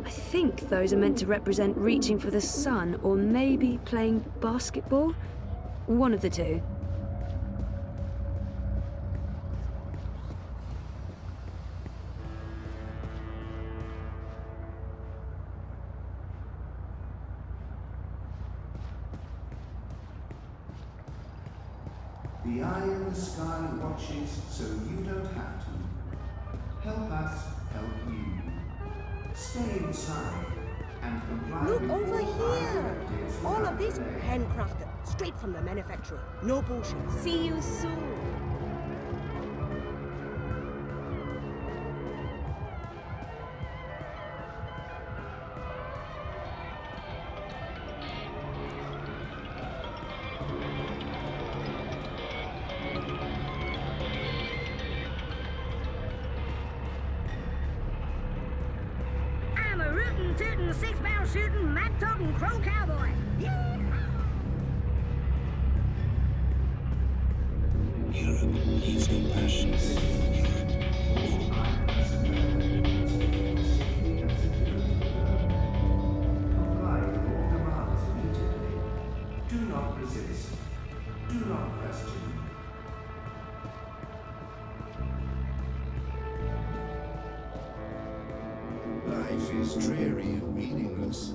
I think those are meant to represent reaching for the sun, or maybe playing basketball. One of the two. The eye in the sky watches so you don't have to. Help us help you. Stay inside and comply. Look over here! All of this handcrafted, straight from the manufacturer. No bullshit. See you soon. Tootin', six-barrel shooting, map-toting, crow cowboy. Europe needs compassion. Comply with all demands immediately. Do not resist. Do not question. Life is dreary and meaningless.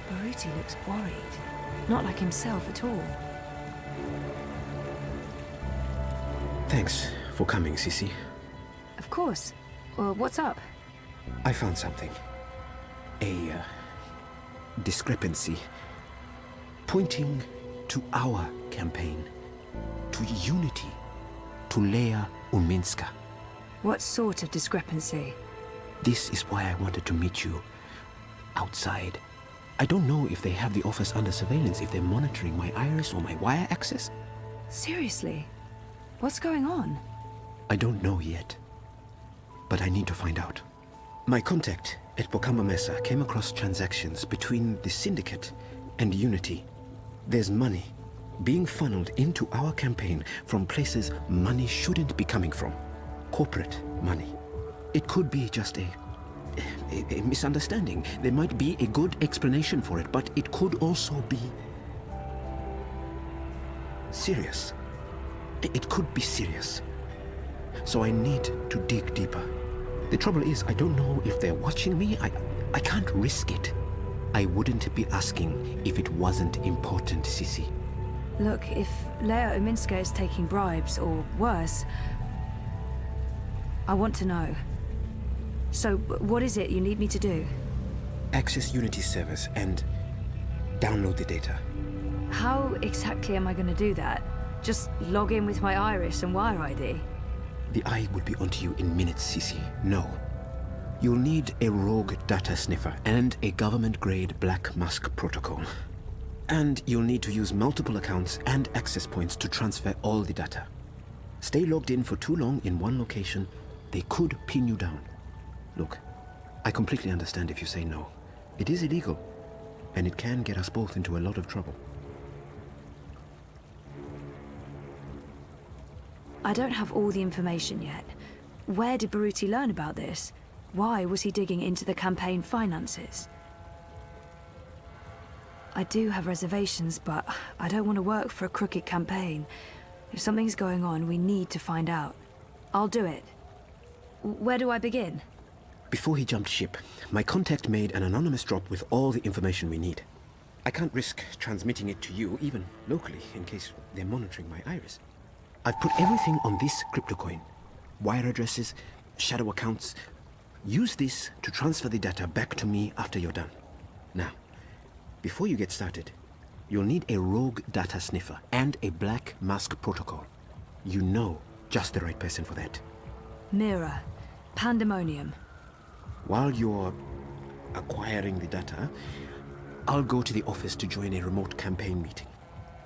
Baruti looks worried. Not like himself at all. Thanks for coming, Sissy. Of course. Well, what's up? I found something. A discrepancy. Pointing to our campaign. To unity. To Leia Uminska. What sort of discrepancy? This is why I wanted to meet you outside. I don't know if they have the office under surveillance, if they're monitoring my iris or my wire access. Seriously? What's going on? I don't know yet. But I need to find out. My contact at Bokamba Mesa came across transactions between the Syndicate and Unity. There's money being funneled into our campaign from places money shouldn't be coming from. Corporate money. It could be just a misunderstanding. There might be a good explanation for it, but it could also be serious. It could be serious. So I need to dig deeper. The trouble is, I don't know if they're watching me. I can't risk it. I wouldn't be asking if it wasn't important, Sissy. Look, if Leia Uminska is taking bribes, or worse, I want to know. So, what is it you need me to do? Access Unity servers and download the data. How exactly am I going to do that? Just log in with my iris and wire ID? The eye will be onto you in minutes, Sissy. No. You'll need a rogue data sniffer and a government-grade Black Mask protocol. And you'll need to use multiple accounts and access points to transfer all the data. Stay logged in for too long in one location, they could pin you down. Look, I completely understand if you say no. It is illegal, and it can get us both into a lot of trouble. I don't have all the information yet. Where did Baruti learn about this? Why was he digging into the campaign finances? I do have reservations, but I don't want to work for a crooked campaign. If something's going on, we need to find out. I'll do it. Where do I begin? Before he jumped ship, my contact made an anonymous drop with all the information we need. I can't risk transmitting it to you, even locally, in case they're monitoring my iris. I've put everything on this crypto coin. Wire addresses, shadow accounts. Use this to transfer the data back to me after you're done. Now, before you get started, you'll need a rogue data sniffer and a black mask protocol. You know just the right person for that. Mira. Pandemonium. While you're acquiring the data, I'll go to the office to join a remote campaign meeting.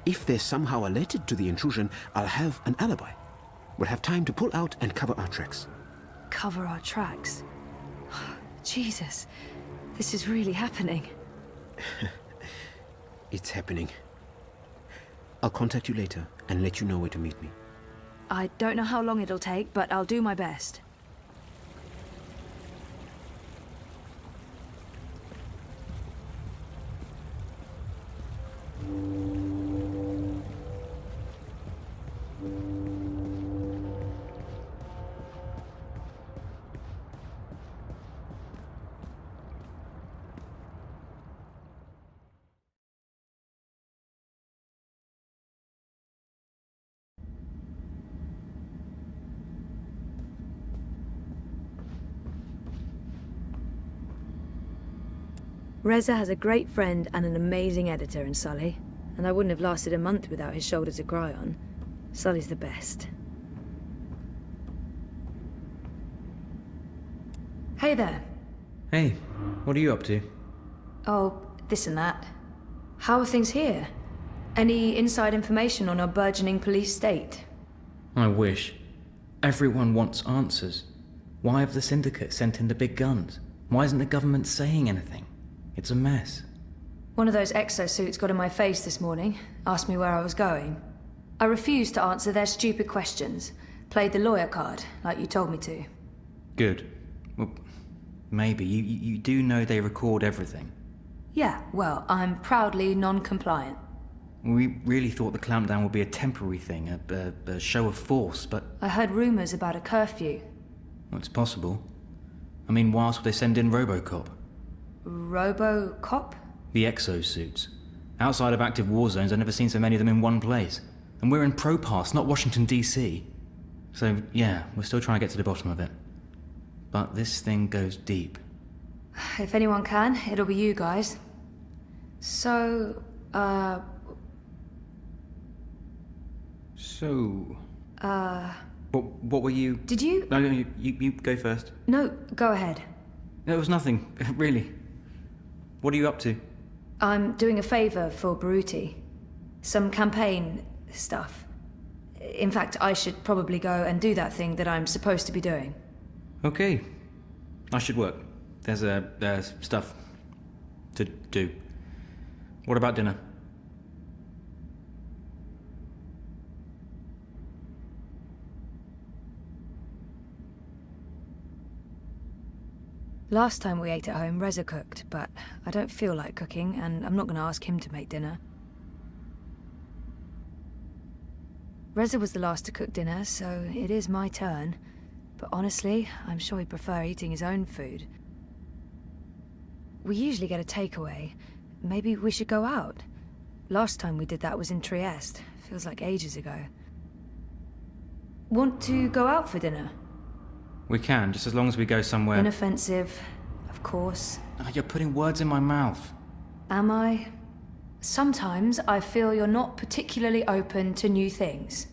If they're somehow alerted to the intrusion, I'll have an alibi. We'll have time to pull out and cover our tracks. Cover our tracks? Jesus, this is really happening. It's happening. I'll contact you later and let you know where to meet me. I don't know how long it'll take, but I'll do my best. Reza has a great friend and an amazing editor in Sully, and I wouldn't have lasted a month without his shoulder to cry on. Sully's the best. Hey there. Hey, what are you up to? Oh, this and that. How are things here? Any inside information on our burgeoning police state? I wish. Everyone wants answers. Why have the Syndicate sent in the big guns? Why isn't the government saying anything? It's a mess. One of those exosuits got in my face this morning, asked me where I was going. I refused to answer their stupid questions. Played the lawyer card, like you told me to. Good. Well, maybe. You do know they record everything. Yeah, well, I'm proudly non-compliant. We really thought the clampdown would be a temporary thing, a show of force, but... I heard rumors about a curfew. Well, it's possible. I mean, why else would they send in RoboCop? RoboCop? The exosuits. Outside of active war zones, I've never seen so many of them in one place. And we're in Propass, not Washington, D.C. So, yeah, we're still trying to get to the bottom of it. But this thing goes deep. If anyone can, it'll be you guys. So, What were you... Did you... No, you go first. No, go ahead. There was nothing, really. What are you up to? I'm doing a favor for Baruti. Some campaign stuff. In fact, I should probably go and do that thing that I'm supposed to be doing. Okay. I should work. There's stuff to do. What about dinner? Last time we ate at home, Reza cooked, but I don't feel like cooking, and I'm not going to ask him to make dinner. Reza was the last to cook dinner, so it is my turn. But honestly, I'm sure he'd prefer eating his own food. We usually get a takeaway. Maybe we should go out. Last time we did that was in Trieste. Feels like ages ago. Want to go out for dinner? We can, just as long as we go somewhere... Inoffensive, of course. Oh, you're putting words in my mouth. Am I? Sometimes I feel you're not particularly open to new things.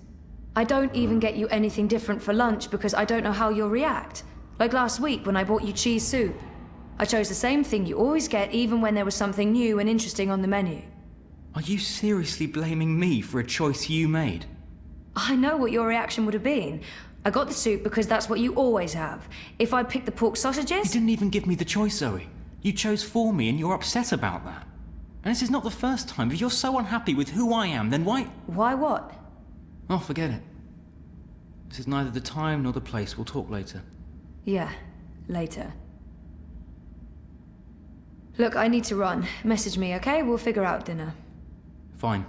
I don't even get you anything different for lunch because I don't know how you'll react. Like last week when I bought you cheese soup. I chose the same thing you always get even when there was something new and interesting on the menu. Are you seriously blaming me for a choice you made? I know what your reaction would have been. I got the soup because that's what you always have. If I'd picked the pork sausages... You didn't even give me the choice, Zoe. You chose for me and you're upset about that. And this is not the first time. If you're so unhappy with who I am, then why... Why what? Oh, forget it. This is neither the time nor the place. We'll talk later. Yeah, later. Look, I need to run. Message me, okay? We'll figure out dinner. Fine.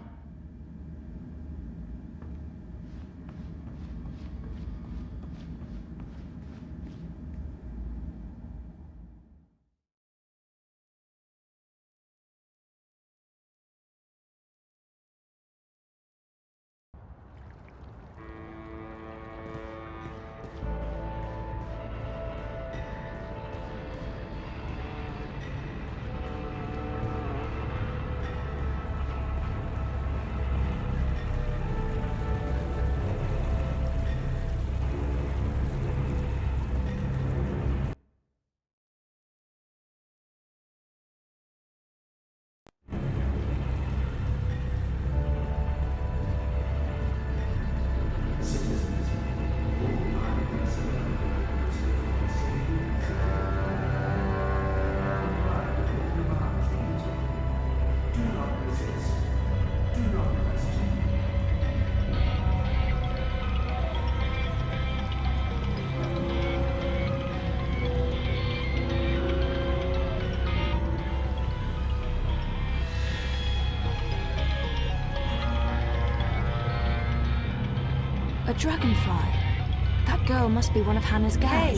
A dragonfly. That girl must be one of Hannah's gang.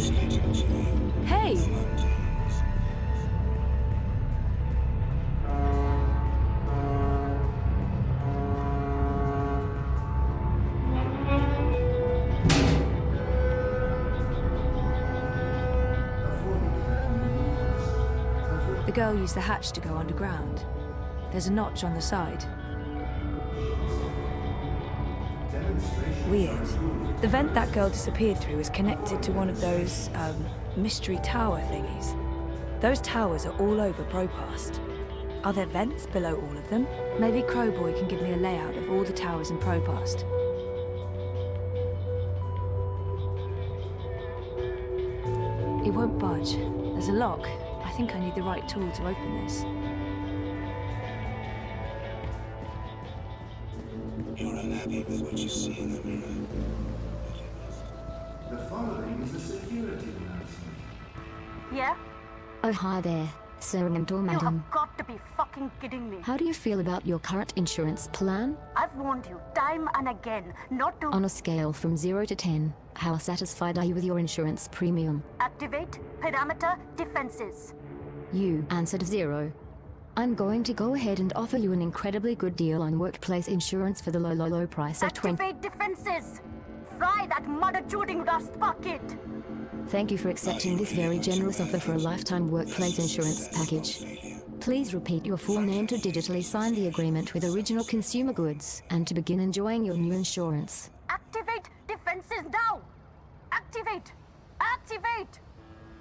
Hey! Hey! The girl used the hatch to go underground. There's a notch on the side. Weird. The vent that girl disappeared through is connected to one of those, mystery tower thingies. Those towers are all over Propast. Are there vents below all of them? Maybe Crowboy can give me a layout of all the towers in Propast. It won't budge. There's a lock. I think I need the right tool to open this. You're unhappy with what you see in the mirror. The following is a security announcement. Yeah? Oh, hi there, sir and or madam. You have got to be fucking kidding me. How do you feel about your current insurance plan? I've warned you time and again not to... On a scale from 0 to 10, how satisfied are you with your insurance premium? Activate parameter defenses. You answered 0. I'm going to go ahead and offer you an incredibly good deal on workplace insurance for the low price of 20. Activate defenses! Fry that mother-chewing rust bucket! Thank you for accepting this very generous offer for a lifetime workplace insurance package. Please repeat your full name to digitally sign the agreement with Original Consumer Goods and to begin enjoying your new insurance. Activate defenses now! Activate! Activate!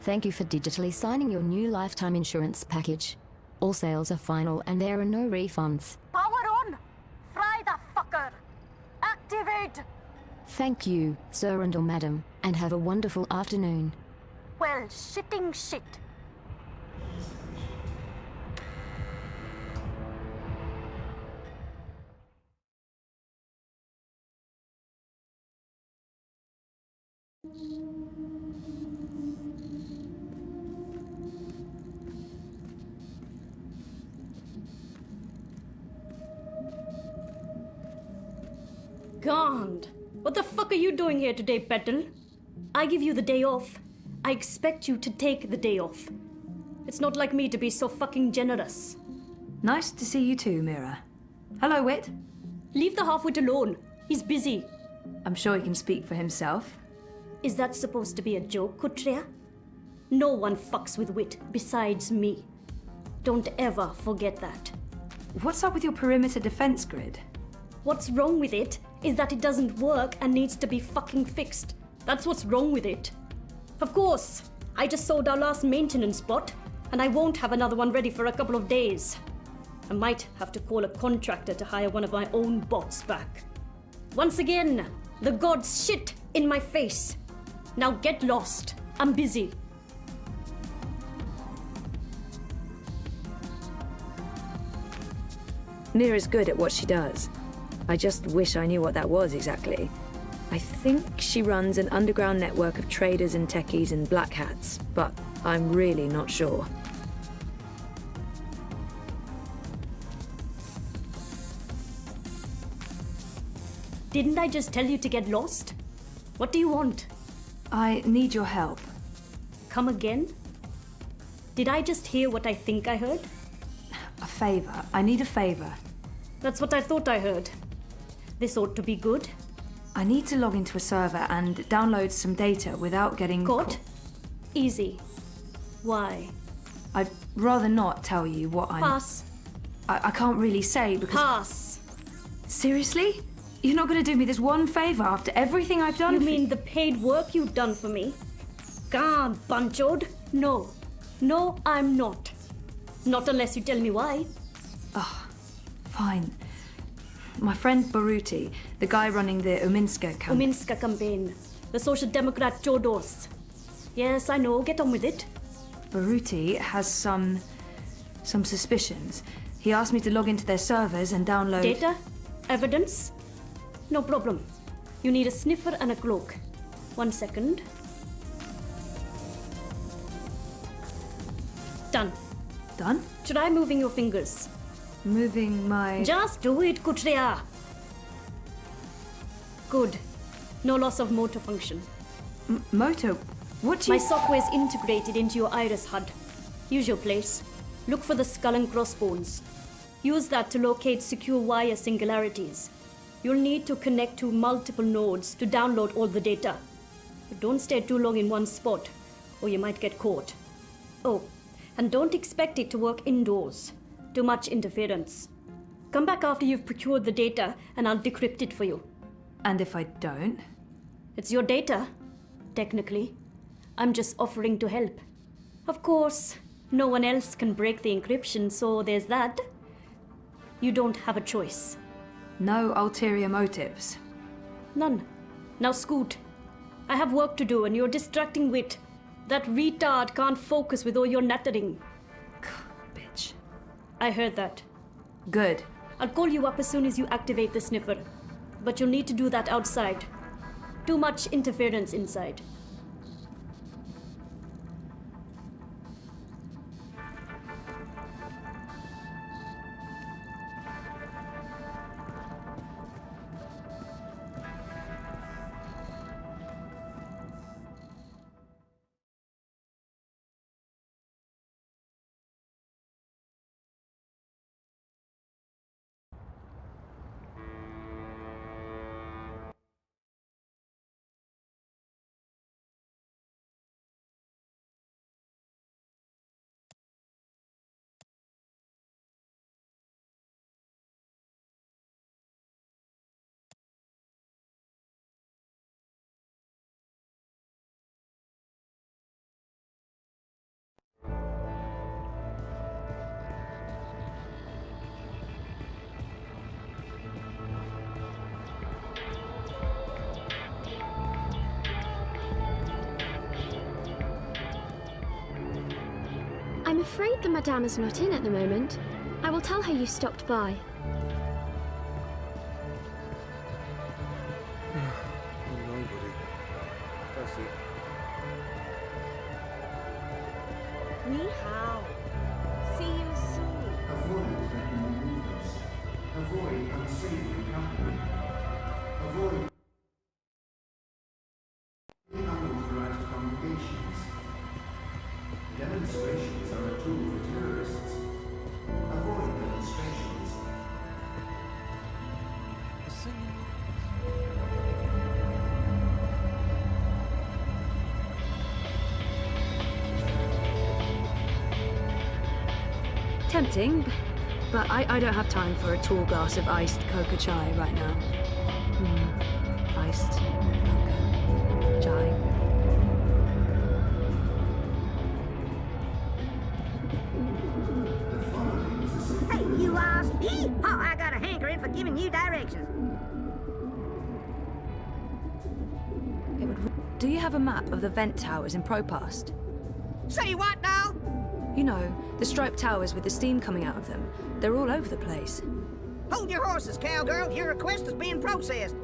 Thank you for digitally signing your new lifetime insurance package. All sales are final and there are no refunds. Power on! Fry the fucker! Activate! Thank you, sir and or madam, and have a wonderful afternoon. Well, shitting shit. God, what the fuck are you doing here today, Petal? I give you the day off. I expect you to take the day off. It's not like me to be so fucking generous. Nice to see you too, Mira. Hello, Wit. Leave the half-wit alone. He's busy. I'm sure he can speak for himself. Is that supposed to be a joke, Kutria? No one fucks with Wit besides me. Don't ever forget that. What's up with your perimeter defense grid? What's wrong with it is that it doesn't work and needs to be fucking fixed. That's what's wrong with it. Of course, I just sold our last maintenance spot, and I won't have another one ready for a couple of days. I might have to call a contractor to hire one of my own bots back. Once again, the gods shit in my face. Now get lost. I'm busy. Mira's good at what she does. I just wish I knew what that was exactly. I think she runs an underground network of traders and techies in black hats, but I'm really not sure. Didn't I just tell you to get lost? What do you want? I need your help. Come again? Did I just hear what I think I heard? A favor. I need a favor. That's what I thought I heard. This ought to be good. I need to log into a server and download some data without getting caught. Easy. Why? I'd rather not tell you what I'm... Pass. I can't really say because... Pass. Seriously? You're not going to do me this one favor after everything I've done? You mean the paid work you've done for me? God, Bunchod. No. No, I'm not. Not unless you tell me why. Oh, fine. My friend Baruti, the guy running the Uminska campaign. Uminska campaign. The Social Democrat Chodos. Yes, I know. Get on with it. Baruti has some suspicions. He asked me to log into their servers and download... Data? Evidence? No problem. You need a sniffer and a cloak. 1 second. Done. Done? Try moving your fingers. Moving my... Just do it, Kutria. Good. No loss of motor function. Motor? What do you... My software is integrated into your iris HUD. Use your place. Look for the skull and crossbones. Use that to locate secure wire singularities. You'll need to connect to multiple nodes to download all the data. But don't stay too long in one spot, or you might get caught. Oh, and don't expect it to work indoors. Too much interference. Come back after you've procured the data, and I'll decrypt it for you. And if I don't? It's your data, technically. I'm just offering to help. Of course, no one else can break the encryption, so there's that. You don't have a choice. No ulterior motives? None. Now scoot. I have work to do and you're distracting wit. That retard can't focus with all your nattering. Bitch. I heard that. Good. I'll call you up as soon as you activate the sniffer. But you'll need to do that outside. Too much interference inside. I'm afraid the Madame is not in at the moment. I will tell her you stopped by. Nobody. That's it. Ni hao. See you soon. Avoid threatening movements. Avoid unsavory company. Avoid unauthorized congregations. Demonstrations are a tool for terrorists. Avoid demonstrations. Tempting, but I don't have time for a tall glass of iced coca chai right now. Iced coca chai. Hey, you ass! Hee-haw, I got a hankering for giving you directions. Do you have a map of the vent towers in Propast? Say what now? You know, the striped towers with the steam coming out of them. They're all over the place. Hold your horses, cowgirl. Your request is being processed.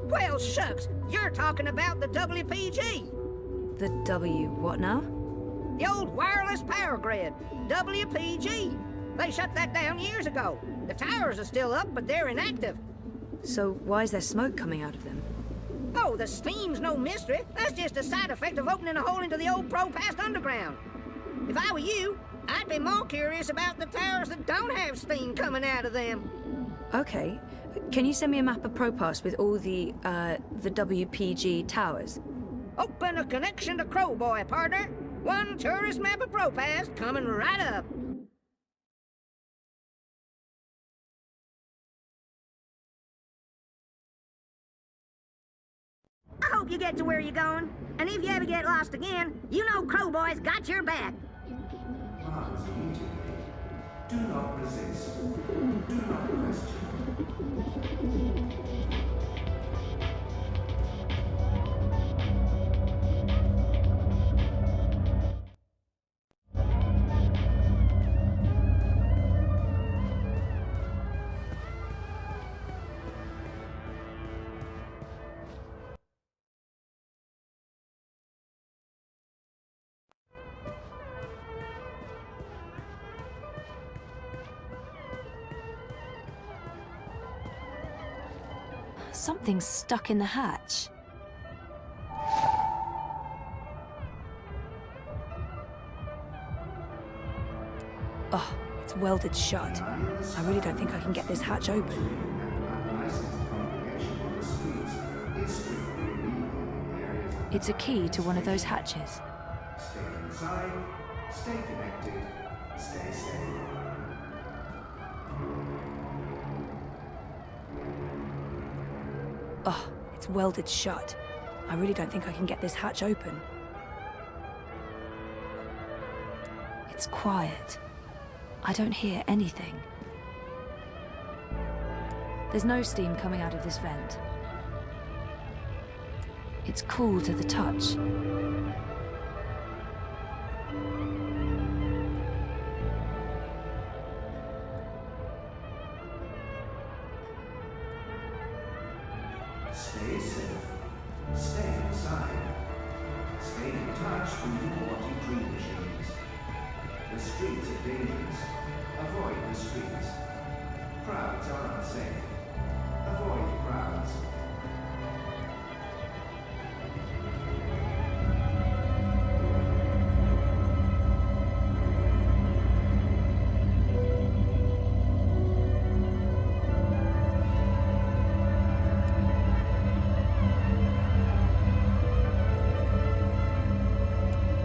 Well, shucks. You're talking about the WPG. The W what now? The old wireless power grid. WPG. They shut that down years ago. The towers are still up, but they're inactive. So why is there smoke coming out of them? Oh, the steam's no mystery. That's just a side effect of opening a hole into the old Propast underground. If I were you, I'd be more curious about the towers that don't have steam coming out of them. Okay. Can you send me a map of Propast with all the WPG towers? Open a connection to Crowboy, partner. One tourist map of Propast coming right up. I hope you get to where you're going. And if you ever get lost again, you know Crowboy's got your back. Commands immediately. Do not resist. Do not question. Something's stuck in the hatch. Oh, it's welded shut. I really don't think I can get this hatch open. It's a key to one of those hatches. Stay inside, stay connected, stay safe. Oh, it's welded shut. I really don't think I can get this hatch open. It's quiet. I don't hear anything. There's no steam coming out of this vent. It's cool to the touch. Stay safe. Stay inside. Stay in touch with your wanting dream machines. The streets are dangerous. Avoid the streets. Crowds are unsafe. Avoid crowds.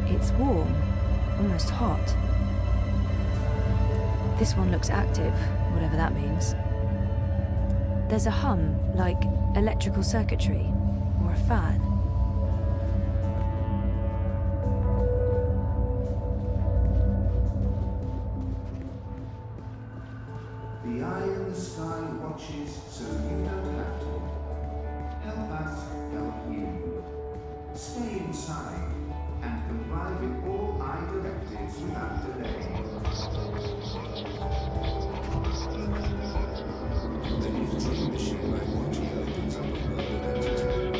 It's warm, almost hot. This one looks active, whatever that means. There's a hum, like electrical circuitry, or a fan. The eye in the sky watches so you don't have to. Help us help you. Stay inside and comply with all eye directives without delay. The new dream machine by watching opens up a world of entertainment.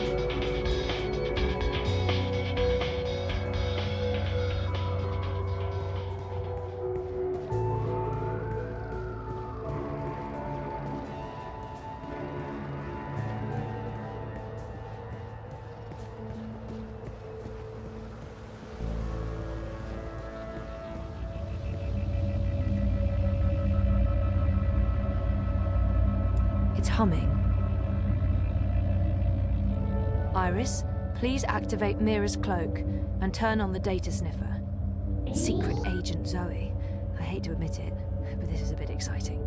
It's humming. Iris, please activate Mira's cloak and turn on the data sniffer. Secret Agent Zoe. I hate to admit it, but this is a bit exciting.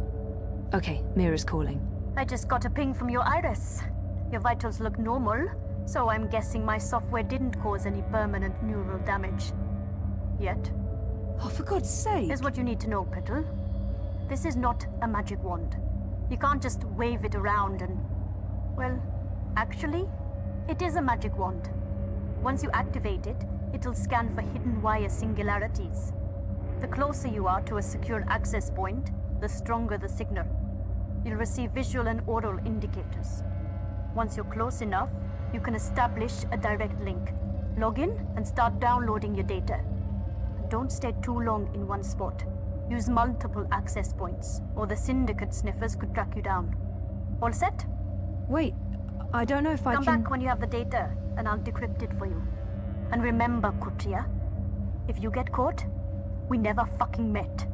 Okay, Mira's calling. I just got a ping from your Iris. Your vitals look normal, so I'm guessing my software didn't cause any permanent neural damage. Yet. Oh, for God's sake! Here's what you need to know, Petal. This is not a magic wand. You can't just wave it around and... Well, actually, it is a magic wand. Once you activate it, it'll scan for hidden wire singularities. The closer you are to a secure access point, the stronger the signal. You'll receive visual and oral indicators. Once you're close enough, you can establish a direct link. Log in and start downloading your data. Don't stay too long in one spot. Use multiple access points, or the Syndicate sniffers could track you down. All set? Wait, I don't know if I Come can... back when you have the data, and I'll decrypt it for you. And remember, Kutria, if you get caught, we never fucking met.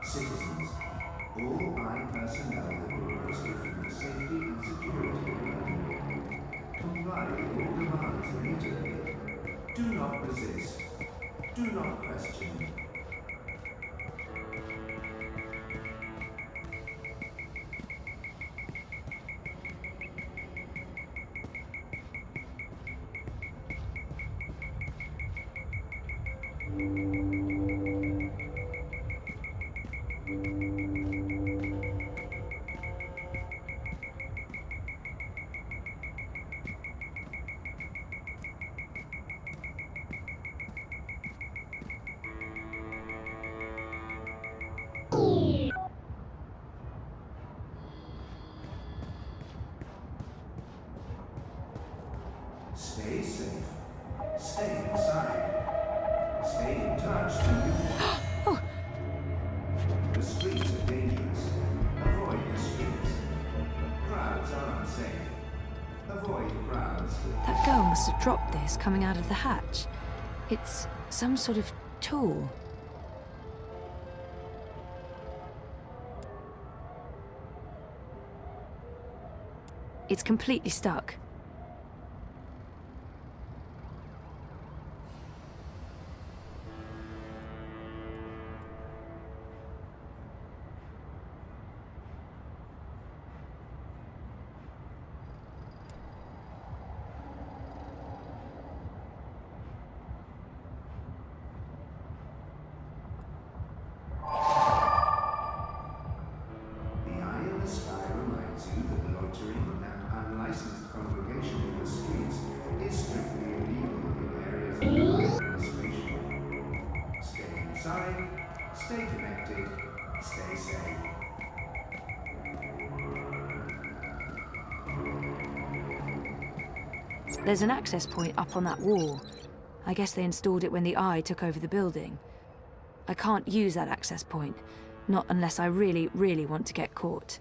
Citizens, all I personnel that will proceed from the safety and security of comply with all demands immediately. Do not resist. Do not question. Stay safe. Stay inside. Stay in touch to you. The streets are dangerous. Avoid the streets. Crowds are unsafe. Avoid crowds. That girl must have dropped this coming out of the hatch. It's some sort of tool. It's completely stuck. Stay connected. Stay safe. There's an access point up on that wall. I guess they installed it when the Eye took over the building. I can't use that access point. Not unless I really, really want to get caught.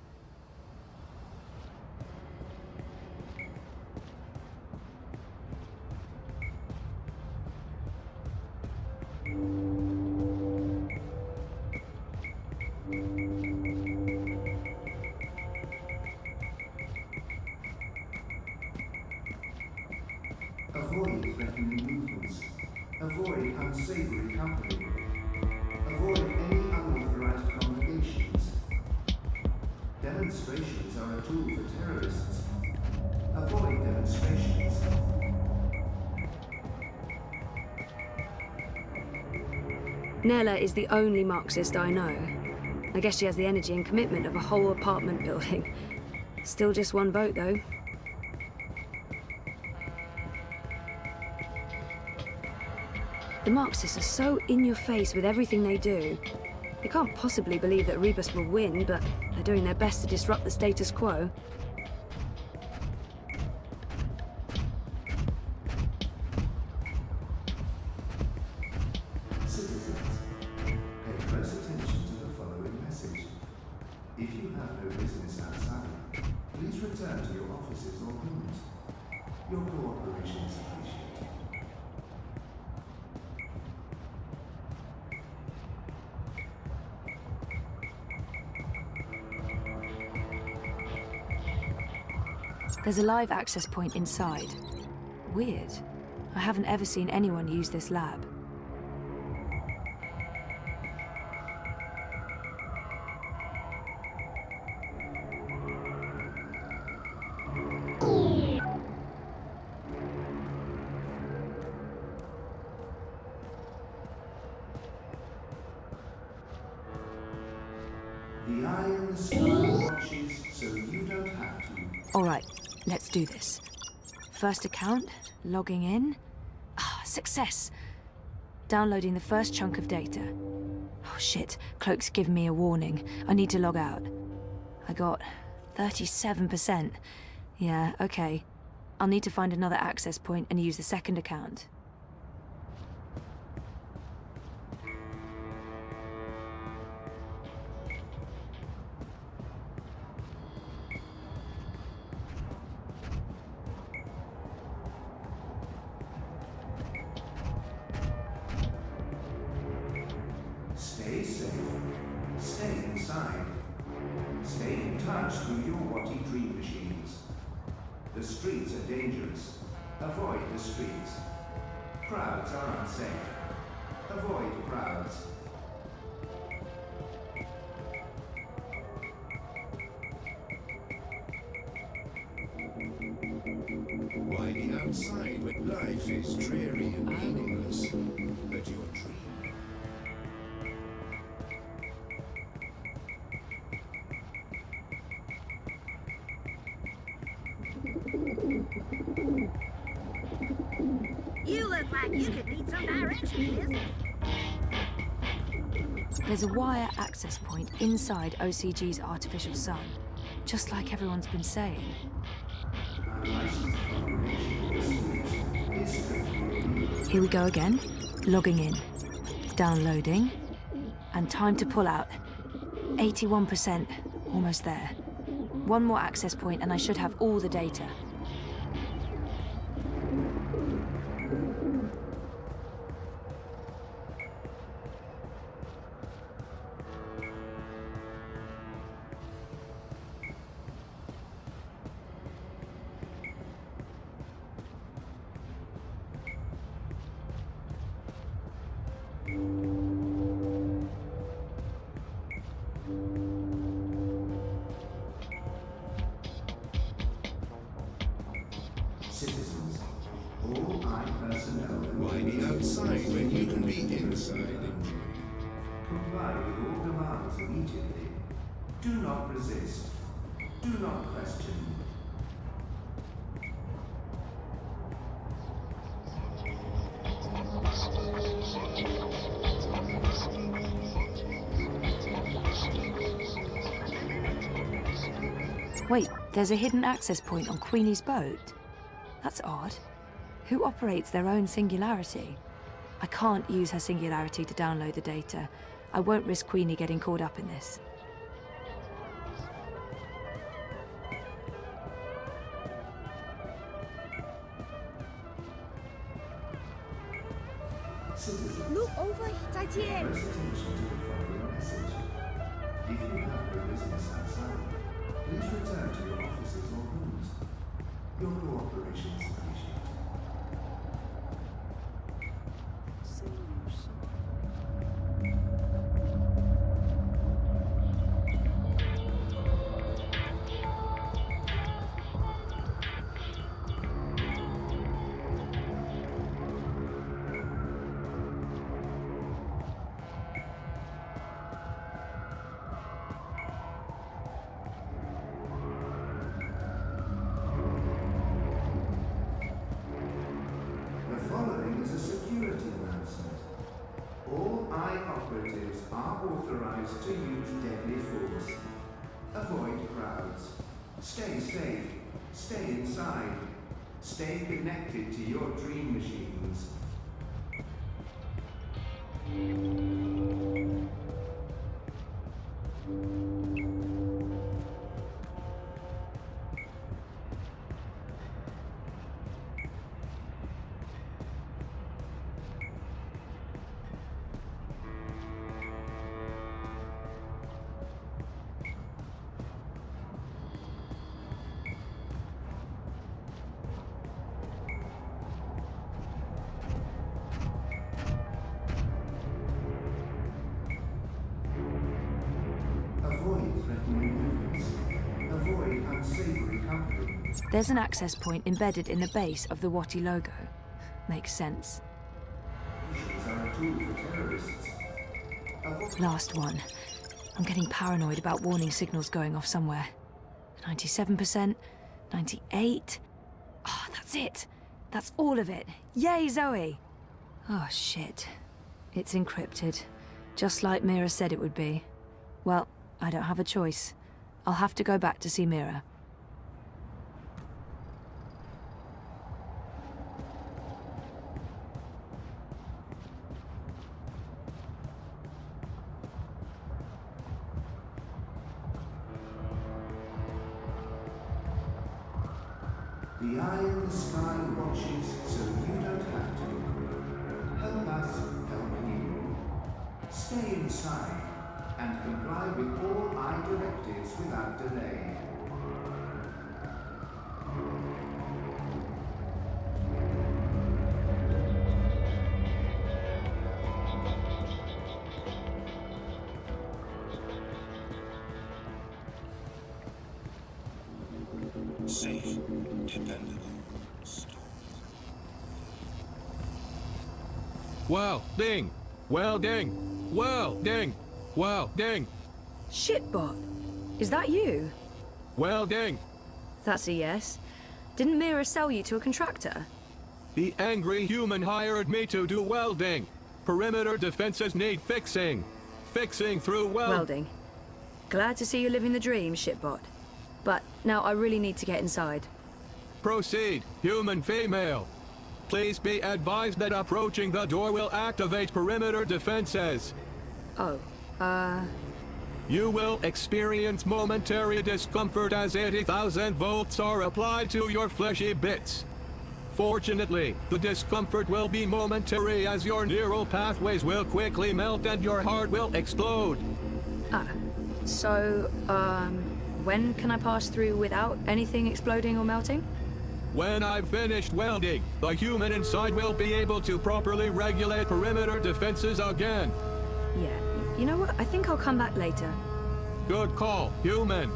Avoid threatening movements. Avoid unsavory company. Avoid any unauthorized congregations. Demonstrations are a tool for terrorists. Avoid demonstrations. Nella is the only Marxist I know. I guess she has the energy and commitment of a whole apartment building. Still just one vote, though. The Marxists are so in your face with everything they do. They can't possibly believe that Rebus will win, but they're doing their best to disrupt the status quo. Citizens, pay close attention to the following message. If you have no business outside, please return to your offices or homes. Your cooperation is appreciated. There's a live access point inside. Weird. I haven't ever seen anyone use this lab. The eye in the sky watches wishes so you don't have to. Alright, let's do this. First account, logging in. Ah, success! Downloading the first chunk of data. Oh shit, Cloak's given me a warning. I need to log out. I got 37%. Yeah, okay. I'll need to find another access point and use the second account. Stay safe. Stay inside. Stay in touch through your Watty dream machines. The streets are dangerous. Avoid the streets. Crowds are unsafe. Avoid crowds. Why be outside when life is dreary and meaningless? But your dream. You look like you could need some directions, There's a wire access point inside OCG's artificial sun, just like everyone's been saying. Here we go again. Logging in. Downloading. And time to pull out. 81%. Almost there. One more access point and I should have all the data. Citizens, all personnel. Why be outside when you can be inside? Comply with all demands immediately. Do not resist. Do not question. Wait, there's a hidden access point on Queenie's boat? That's odd. Who operates their own singularity? I can't use her singularity to download the data. I won't risk Queenie getting caught up in this. Look over, 再见. Close attention to the following message. If you have no business outside, please return to your offices or rooms. Your cooperation is appreciated. The following is a security announcement. All operatives are authorized to use deadly force. Avoid crowds. Stay safe. Stay inside. Stay connected to your dream machines. Avoid threatening movements. Avoid unsavory company. There's an access point embedded in the base of the Watty logo. Makes sense. Missions are a tool for terrorists. Last one. I'm getting paranoid about warning signals going off somewhere. 97%, 98. Oh, that's it. That's all of it. Yay, Zoe! Oh, shit. It's encrypted. Just like Mira said it would be. Well, I don't have a choice. I'll have to go back to see Mira. The eye in the sky watches, so you don't have to. Help us help you. Stay inside and comply with all eye directives without delay. Safe, dependable. Welding! Welding! Welding! Welding! Shitbot! Is that you? Welding! That's a yes. Didn't Mira sell you to a contractor? The angry human hired me to do welding. Perimeter defenses need fixing. Fixing through welding. Glad to see you living the dream, shitbot. But now I really need to get inside. Proceed, human female. Please be advised that approaching the door will activate perimeter defenses. Oh, You will experience momentary discomfort as 80,000 volts are applied to your fleshy bits. Fortunately, the discomfort will be momentary as your neural pathways will quickly melt and your heart will explode. So, when can I pass through without anything exploding or melting? When I've finished welding, the human inside will be able to properly regulate perimeter defenses again. Yeah, you know what? I think I'll come back later. Good call, human.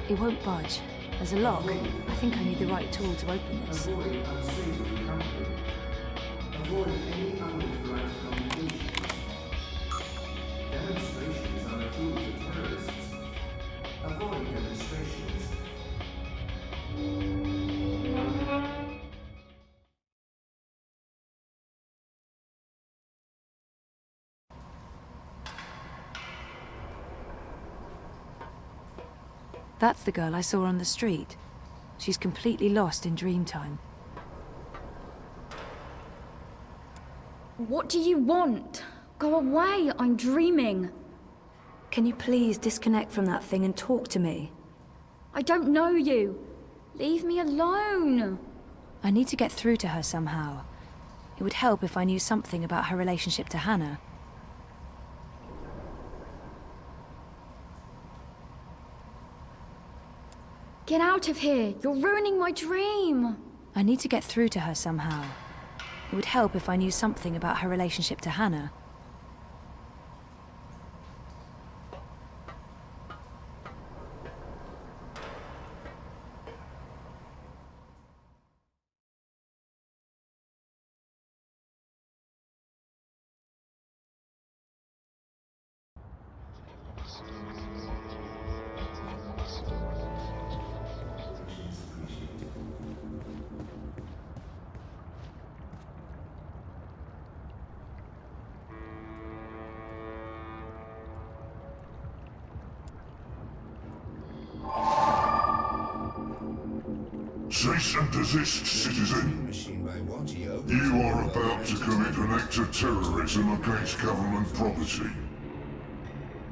It won't budge. There's a lock. I think I need the right tool to open this. Avoid unsavory company. Avoid any unauthorized communications. Demonstrations are a tool for terrorists. Avoid demonstrations. That's the girl I saw on the street. She's completely lost in Dreamtime. What do you want? Go away, I'm dreaming. Can you please disconnect from that thing and talk to me? I don't know you. Leave me alone. I need to get through to her somehow. It would help if I knew something about her relationship to Hannah. Get out of here. You're ruining my dream. I need to get through to her somehow. It would help if I knew something about her relationship to Hannah. Cease and desist, citizen. You are about to commit an act of terrorism against government property.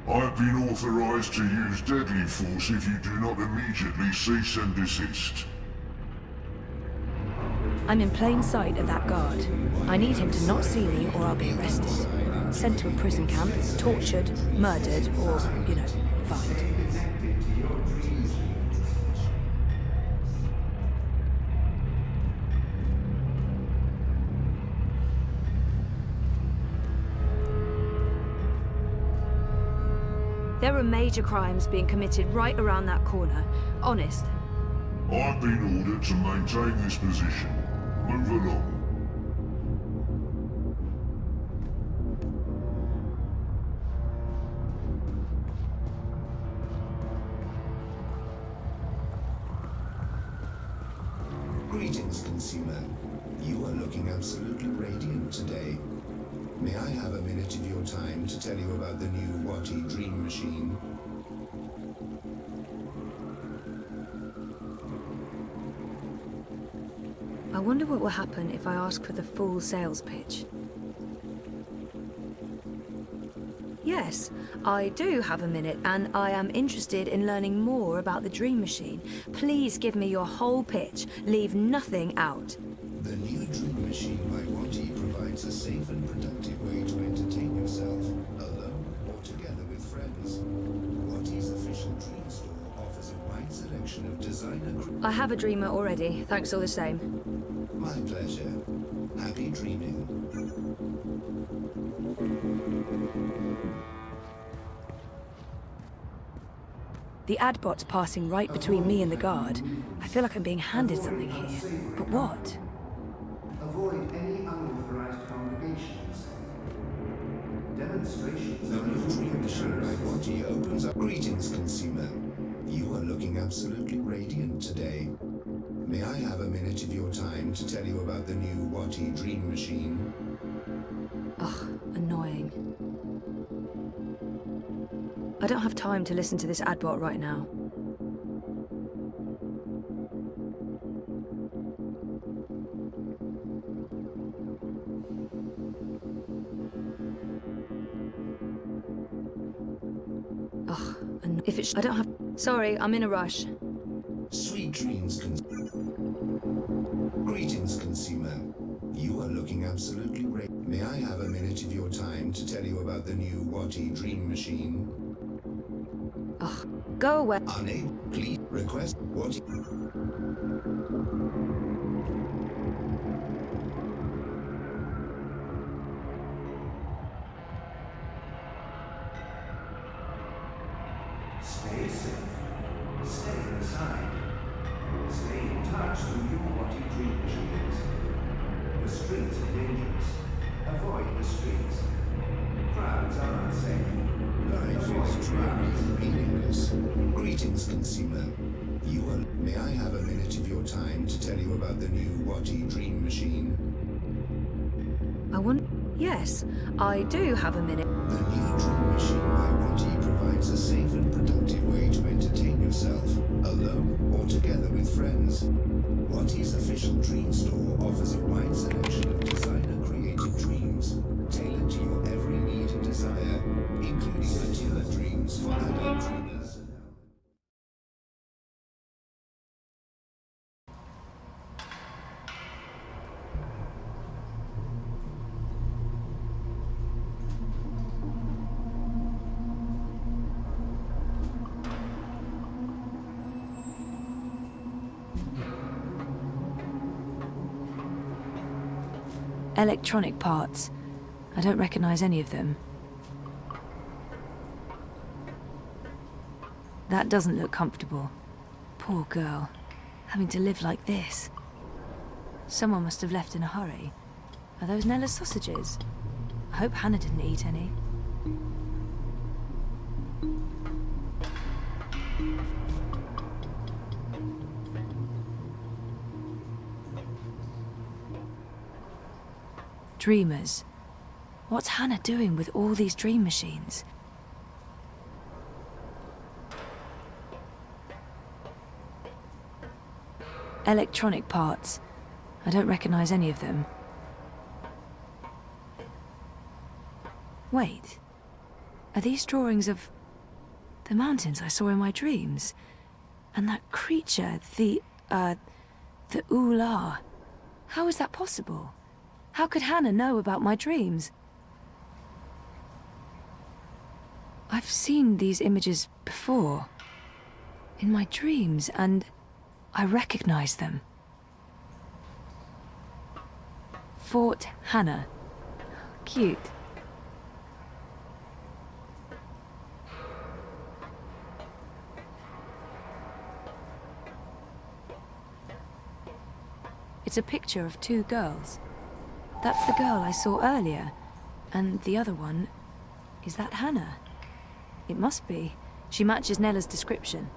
I've been authorized to use deadly force if you do not immediately cease and desist. I'm in plain sight of that guard. I need him to not see me or I'll be arrested. Sent to a prison camp, tortured, murdered, or, you know, fined. There are major crimes being committed right around that corner. Honest. I've been ordered to maintain this position. Move along. Greetings, consumer. You are looking absolutely radiant today. May I have a minute of your time to tell you about the new Watty Dream Machine? I wonder what will happen if I ask for the full sales pitch. Yes, I do have a minute, and I am interested in learning more about the Dream Machine. Please give me your whole pitch. Leave nothing out. The new Dream Machine by Watty provides a safe and productive way to entertain yourself, alone or together with friends. Watty's official dream store offers a wide selection of designer... I have a dreamer already, thanks all the same. My pleasure. Happy dreaming. The ad bot's passing right between me and the guard. I feel like I'm being handed something here. But what? Avoid any unauthorized congregations. Demonstrations. The new Dream Machine by Watty opens up. Greetings, consumer. You are looking absolutely radiant today. May I have a minute of your time to tell you about the new Watty Dream Machine? Ugh, annoying. I don't have time to listen to this ad bot right now. Ugh, and if it's... I don't have... Sorry, I'm in a rush. Sweet dreams, Greetings, consumer. You are looking absolutely radiant. May I have a minute of your time to tell you about the new Watty Dream Machine? Ugh, go away. Unable, please request Watty. Stay safe. Stay inside. Stay in touch through your Watty Dream Machines. The streets are dangerous. Avoid the streets. Crowds are unsafe. Life is truly meaningless. Greetings, consumer. You are... May I have a minute of your time to tell you about the new Watty Dream Machine? I want... Yes, I do have a minute. The new Dream Machine by Watty provides a safe and productive way to entertain yourself, alone or together with friends. Watty's official dream store offers a wide selection of designer-created dreams, tailored to your every need and desire, including vanilla dreams for adult dreamers. Electronic parts. I don't recognize any of them. That doesn't look comfortable. Poor girl, having to live like this. Someone must have left in a hurry. Are those Nella's sausages? I hope Hannah didn't eat any. Dreamers. What's Hannah doing with all these dream machines? Electronic parts. I don't recognize any of them. Wait. Are these drawings of the mountains I saw in my dreams? And that creature, the Ula. How is that possible? How could Hannah know about my dreams? I've seen these images before. In my dreams, and I recognize them. Fort Hannah. Cute. It's a picture of two girls. That's the girl I saw earlier, and the other one, is that Hannah? It must be. She matches Nella's description.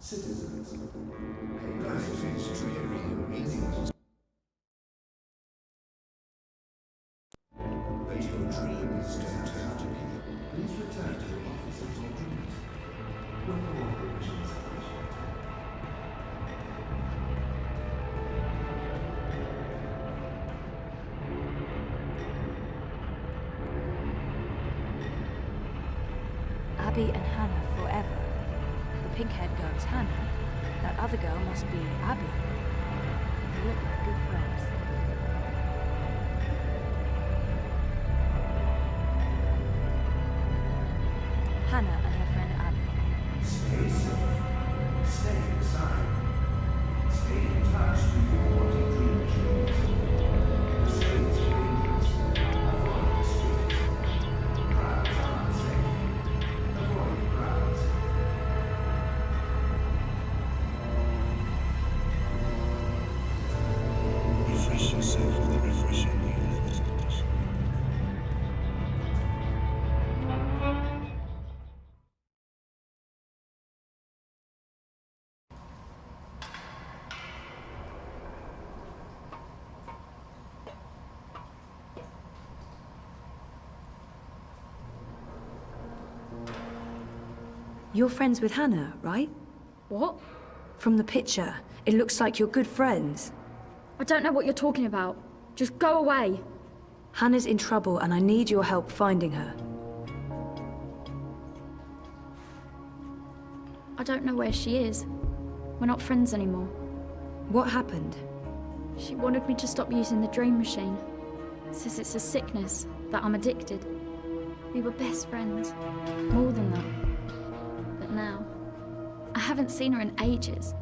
Citizens, pay gratitude to your readings. But your dreams don't have to be. Please return to your offices or dreams. Your cooperation is appreciated. Abby and Hannah forever. The pink-haired girl is Hannah. That other girl must be Abby. They look like good friends. Hannah and her friend Abby. Stay safe. Stay inside. Stay in touch with your body dream machines. The streets are dangerous. Avoid the streets. Crowds are unsafe. Avoid crowds. Refresh yourself with a refreshing new limited edition. You're friends with Hannah, right? What? From the picture, it looks like you're good friends. I don't know what you're talking about. Just go away. Hannah's in trouble and I need your help finding her. I don't know where she is. We're not friends anymore. What happened? She wanted me to stop using the dream machine. Says it's a sickness, that I'm addicted. We were best friends. More than that. But now, I haven't seen her in ages.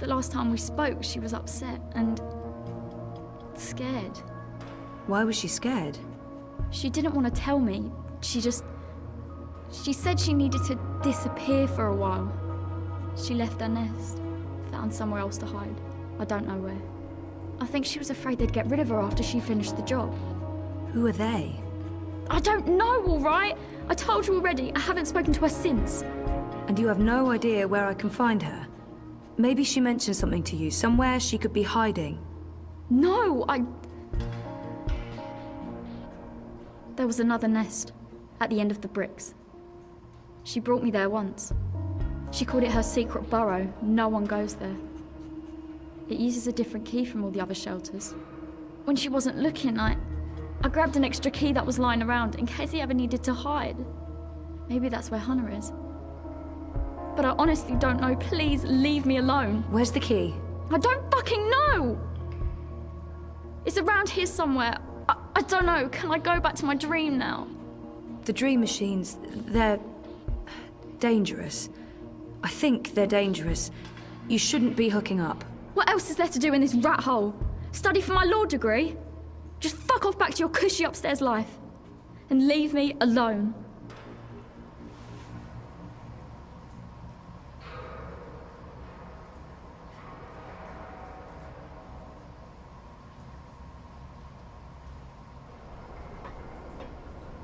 The last time we spoke, she was upset and scared. Why was she scared? She didn't want to tell me. She said she needed to disappear for a while. She left her nest, found somewhere else to hide. I don't know where. I think she was afraid they'd get rid of her after she finished the job. Who are they? I don't know, all right? I told you already, I haven't spoken to her since. And you have no idea where I can find her? Maybe she mentioned something to you, somewhere she could be hiding. No, There was another nest, at the end of the bricks. She brought me there once. She called it her secret burrow. No one goes there. It uses a different key from all the other shelters. When she wasn't looking, I grabbed an extra key that was lying around in case he ever needed to hide. Maybe that's where Hannah is. But I honestly don't know. Please leave me alone. Where's the key? I don't fucking know! It's around here somewhere. I don't know. Can I go back to my dream now? The dream machines, they're dangerous. I think they're dangerous. You shouldn't be hooking up. What else is there to do in this rat hole? Study for my law degree? Just fuck off back to your cushy upstairs life. And leave me alone.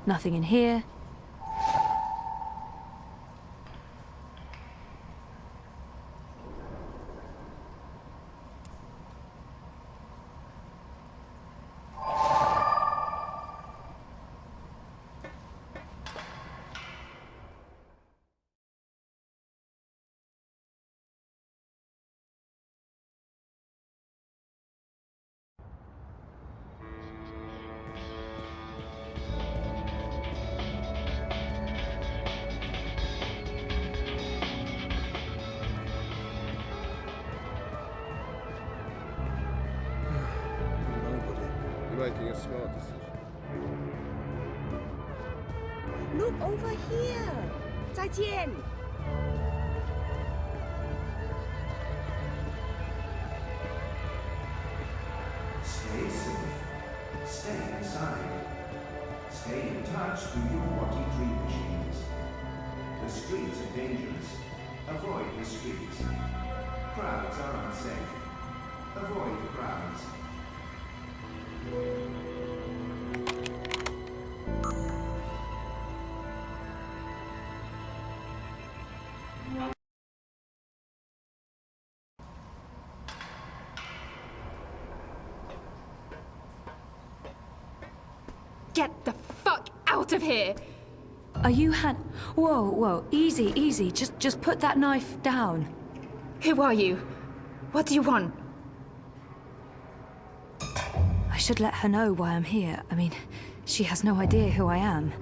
Nothing in here. You're making a smart decision. Look over here! 再见! Stay safe. Stay inside. Stay in touch through your Watty dream machines. The streets are dangerous. Avoid the streets. Crowds are unsafe. Avoid the crowds. Get the fuck out of here! Are you Whoa, whoa, easy, easy. Just put that knife down. Who are you? What do you want? I should let her know why I'm here. I mean, she has no idea who I am.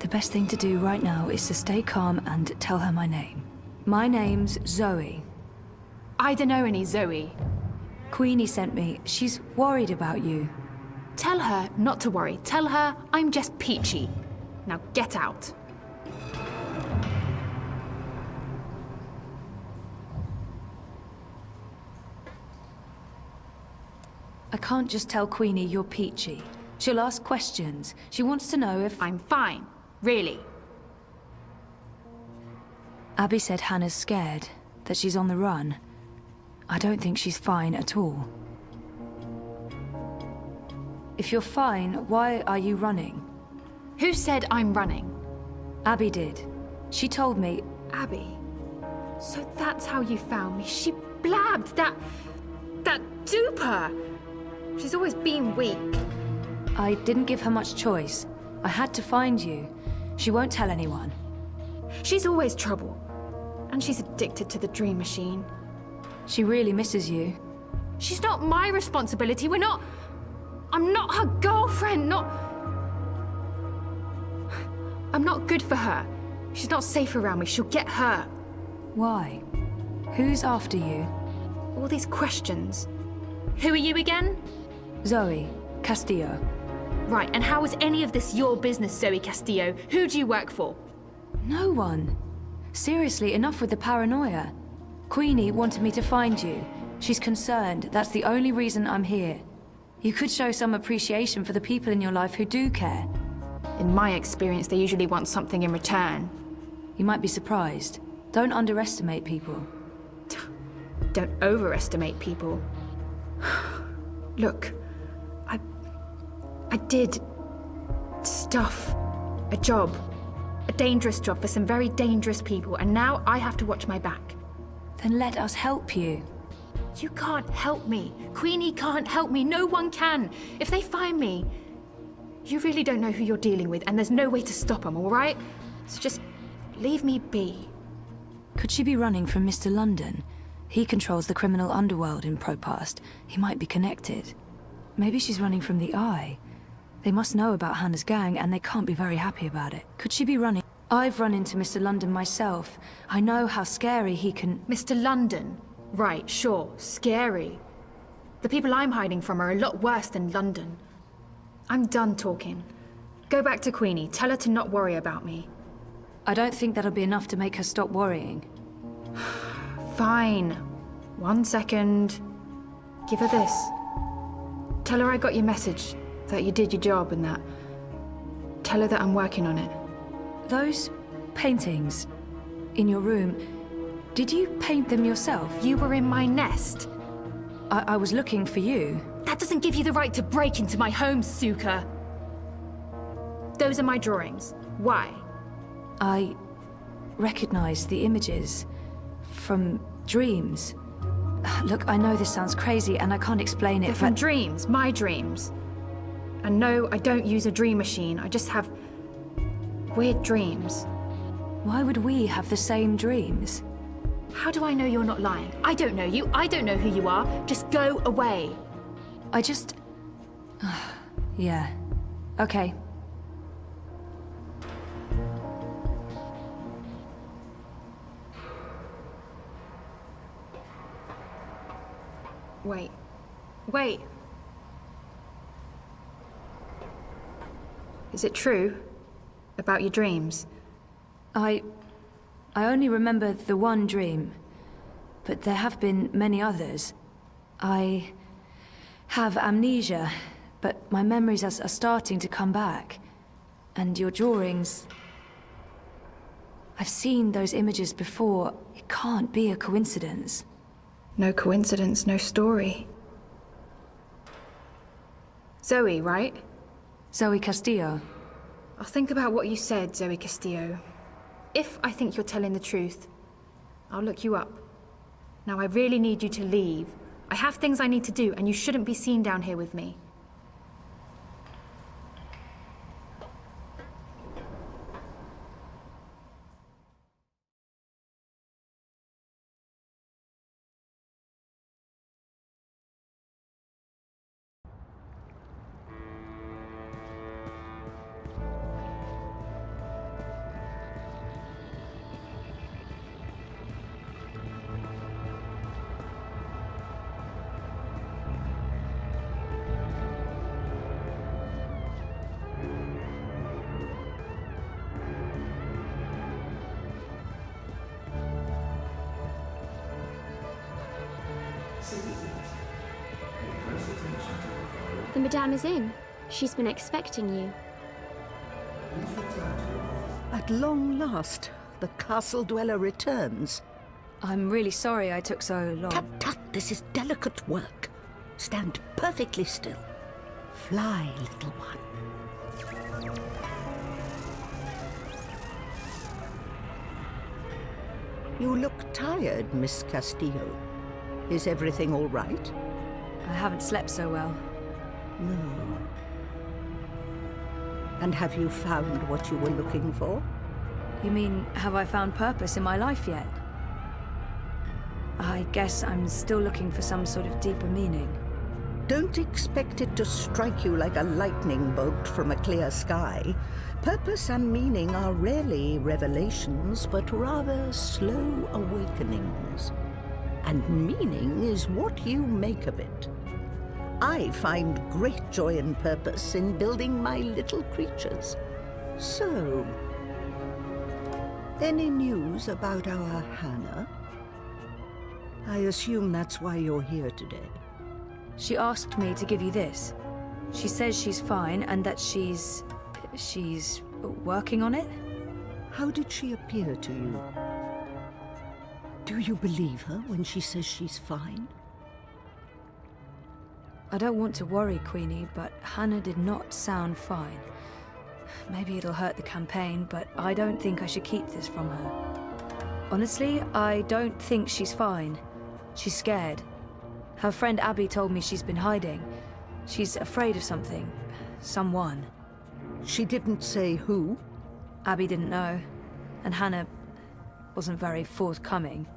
The best thing to do right now is to stay calm and tell her my name. My name's Zoe. I don't know any Zoe. Queenie sent me. She's worried about you. Tell her not to worry. Tell her I'm just peachy. Now get out. I can't just tell Queenie you're peachy. She'll ask questions. She wants to know if... I'm fine. Really. Abby said Hannah's scared, that she's on the run. I don't think she's fine at all. If you're fine, why are you running? Who said I'm running? Abby did. She told me... Abby? So that's how you found me. She blabbed that duper! She's always been weak. I didn't give her much choice. I had to find you. She won't tell anyone. She's always trouble. And she's addicted to the dream machine. She really misses you. She's not my responsibility. I'm not her girlfriend, I'm not good for her. She's not safe around me. She'll get hurt. Why? Who's after you? All these questions. Who are you again? Zoe Castillo. Right, and how is any of this your business, Zoe Castillo? Who do you work for? No one. Seriously, enough with the paranoia. Queenie wanted me to find you. She's concerned. That's the only reason I'm here. You could show some appreciation for the people in your life who do care. In my experience, they usually want something in return. You might be surprised. Don't underestimate people. Don't overestimate people. Look, I did stuff. A job. A dangerous job for some very dangerous people, and now I have to watch my back. Then let us help you. You can't help me. Queenie can't help me. No one can. If they find me, you really don't know who you're dealing with, and there's no way to stop them, all right? So just leave me be. Could she be running from Mr. London? He controls the criminal underworld in Propast. He might be connected. Maybe she's running from the Eye. They must know about Hannah's gang, and they can't be very happy about it. Could she be running? I've run into Mr. London myself. I know how scary he can... Mr. London? Right, sure. Scary. The people I'm hiding from are a lot worse than London. I'm done talking. Go back to Queenie. Tell her to not worry about me. I don't think that'll be enough to make her stop worrying. Fine. 1 second. Give her this. Tell her I got your message, that you did your job and that. Tell her that I'm working on it. Those paintings in your room, did you paint them yourself? You were in my nest. I was looking for you. That doesn't give you the right to break into my home, Suka. Those are my drawings. Why? I recognize the images from dreams. Look, I know this sounds crazy and I can't explain it, They're from dreams, my dreams. And no, I don't use a dream machine. I just have weird dreams. Why would we have the same dreams? How do I know you're not lying? I don't know you. I don't know who you are. Just go away. I just... yeah. Okay. Wait. Wait. Is it true? About your dreams? I only remember the one dream, but there have been many others. I have amnesia, but my memories are starting to come back. And your drawings... I've seen those images before. It can't be a coincidence. No coincidence, no story. Zoe, right? Zoe Castillo. I'll think about what you said, Zoe Castillo. If I think you're telling the truth, I'll look you up. Now I really need you to leave. I have things I need to do, and you shouldn't be seen down here with me. The Madame is in. She's been expecting you. At long last, the castle dweller returns. I'm really sorry I took so long. Tut, tut, this is delicate work. Stand perfectly still. Fly, little one. You look tired, Miss Castillo. Is everything all right? I haven't slept so well. No. And have you found what you were looking for? You mean, have I found purpose in my life yet? I guess I'm still looking for some sort of deeper meaning. Don't expect it to strike you like a lightning bolt from a clear sky. Purpose and meaning are rarely revelations, but rather slow awakenings. And meaning is what you make of it. I find great joy and purpose in building my little creatures. So, any news about our Hannah? I assume that's why you're here today. She asked me to give you this. She says she's fine and that she's working on it. How did she appear to you? Do you believe her when she says she's fine? I don't want to worry, Queenie, but Hannah did not sound fine. Maybe it'll hurt the campaign, but I don't think I should keep this from her. Honestly, I don't think she's fine. She's scared. Her friend Abby told me she's been hiding. She's afraid of something. Someone. She didn't say who? Abby didn't know. And Hannah wasn't very forthcoming.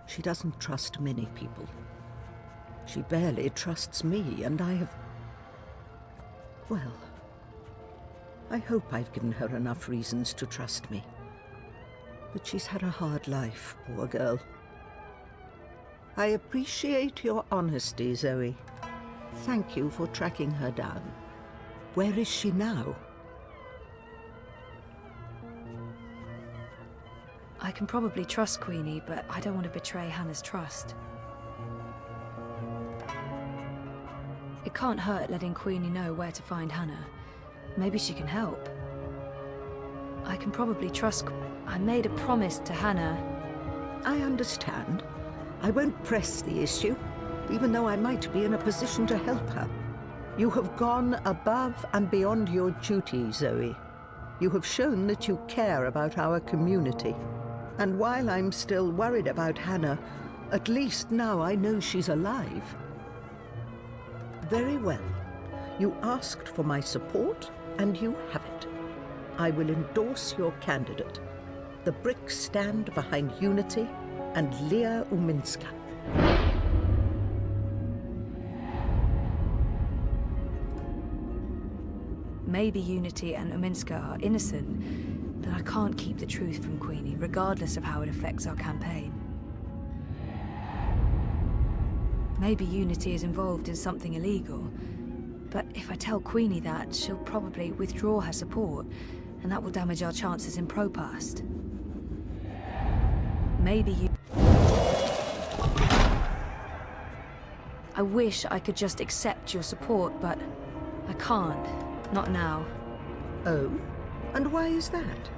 She doesn't trust many people. She barely trusts me, and I have... Well, I hope I've given her enough reasons to trust me. But she's had a hard life, poor girl. I appreciate your honesty, Zoe. Thank you for tracking her down. Where is she now? I can probably trust Queenie, but I don't want to betray Hannah's trust. It can't hurt letting Queenie know where to find Hannah. Maybe she can help. I can probably trust... I made a promise to Hannah. I understand. I won't press the issue, even though I might be in a position to help her. You have gone above and beyond your duty, Zoe. You have shown that you care about our community. And while I'm still worried about Hannah, at least now I know she's alive. Very well. You asked for my support, and you have it. I will endorse your candidate. The bricks stand behind Unity and Leah Uminska. Maybe Unity and Uminska are innocent, but I can't keep the truth from Queenie, regardless of how it affects our campaign. Maybe Unity is involved in something illegal. But if I tell Queenie that, she'll probably withdraw her support, and that will damage our chances in ProPast. Maybe you... I wish I could just accept your support, but I can't. Not now. Oh? And why is that?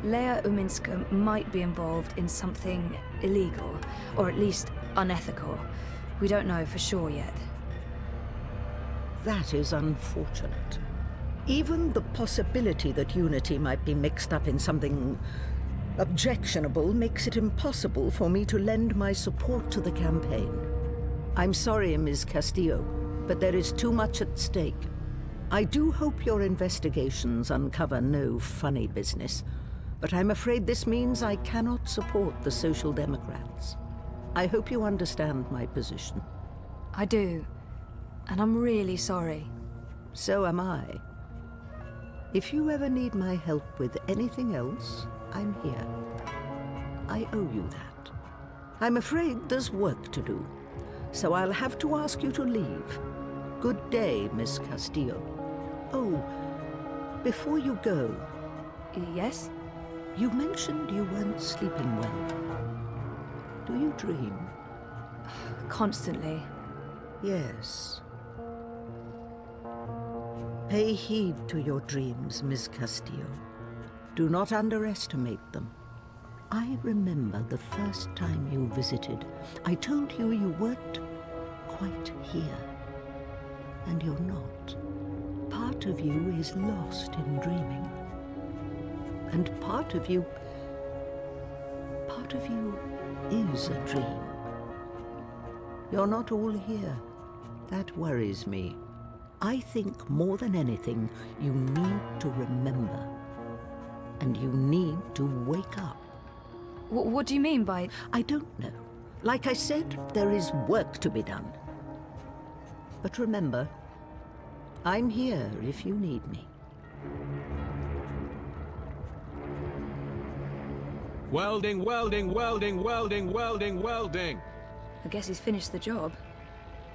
Leia Uminska might be involved in something illegal, or at least unethical. We don't know for sure yet. That is unfortunate. Even the possibility that Unity might be mixed up in something objectionable makes it impossible for me to lend my support to the campaign. I'm sorry, Ms. Castillo, but there is too much at stake. I do hope your investigations uncover no funny business, but I'm afraid this means I cannot support the Social Democrats. I hope you understand my position. I do, and I'm really sorry. So am I. If you ever need my help with anything else, I'm here. I owe you that. I'm afraid there's work to do, so I'll have to ask you to leave. Good day, Miss Castillo. Oh, before you go... Yes? You mentioned you weren't sleeping well. Do you dream? Constantly. Yes. Pay heed to your dreams, Miss Castillo. Do not underestimate them. I remember the first time you visited. I told you you weren't quite here. And you're not. Part of you is lost in dreaming. And part of you is a dream. You're not all here. That worries me. I think more than anything, you need to remember. And you need to wake up. What do you mean by... I don't know. Like I said, there is work to be done. But remember, I'm here if you need me. Welding, welding, welding, welding, welding, welding. I guess he's finished the job.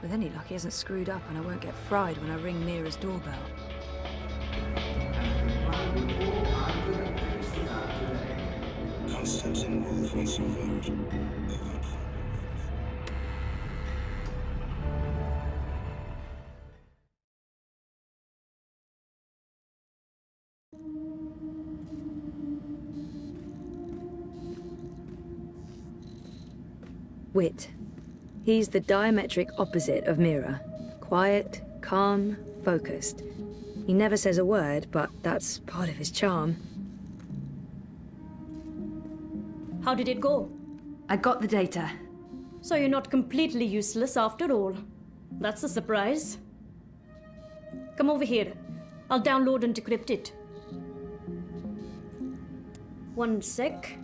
With any luck, he hasn't screwed up and I won't get fried when I ring Mira's doorbell. Constantine Wolf was survived. Wit. He's the diametric opposite of Mira. Quiet, calm, focused. He never says a word, but that's part of his charm. How did it go? I got the data. So you're not completely useless after all. That's a surprise. Come over here. I'll download and decrypt it. One sec.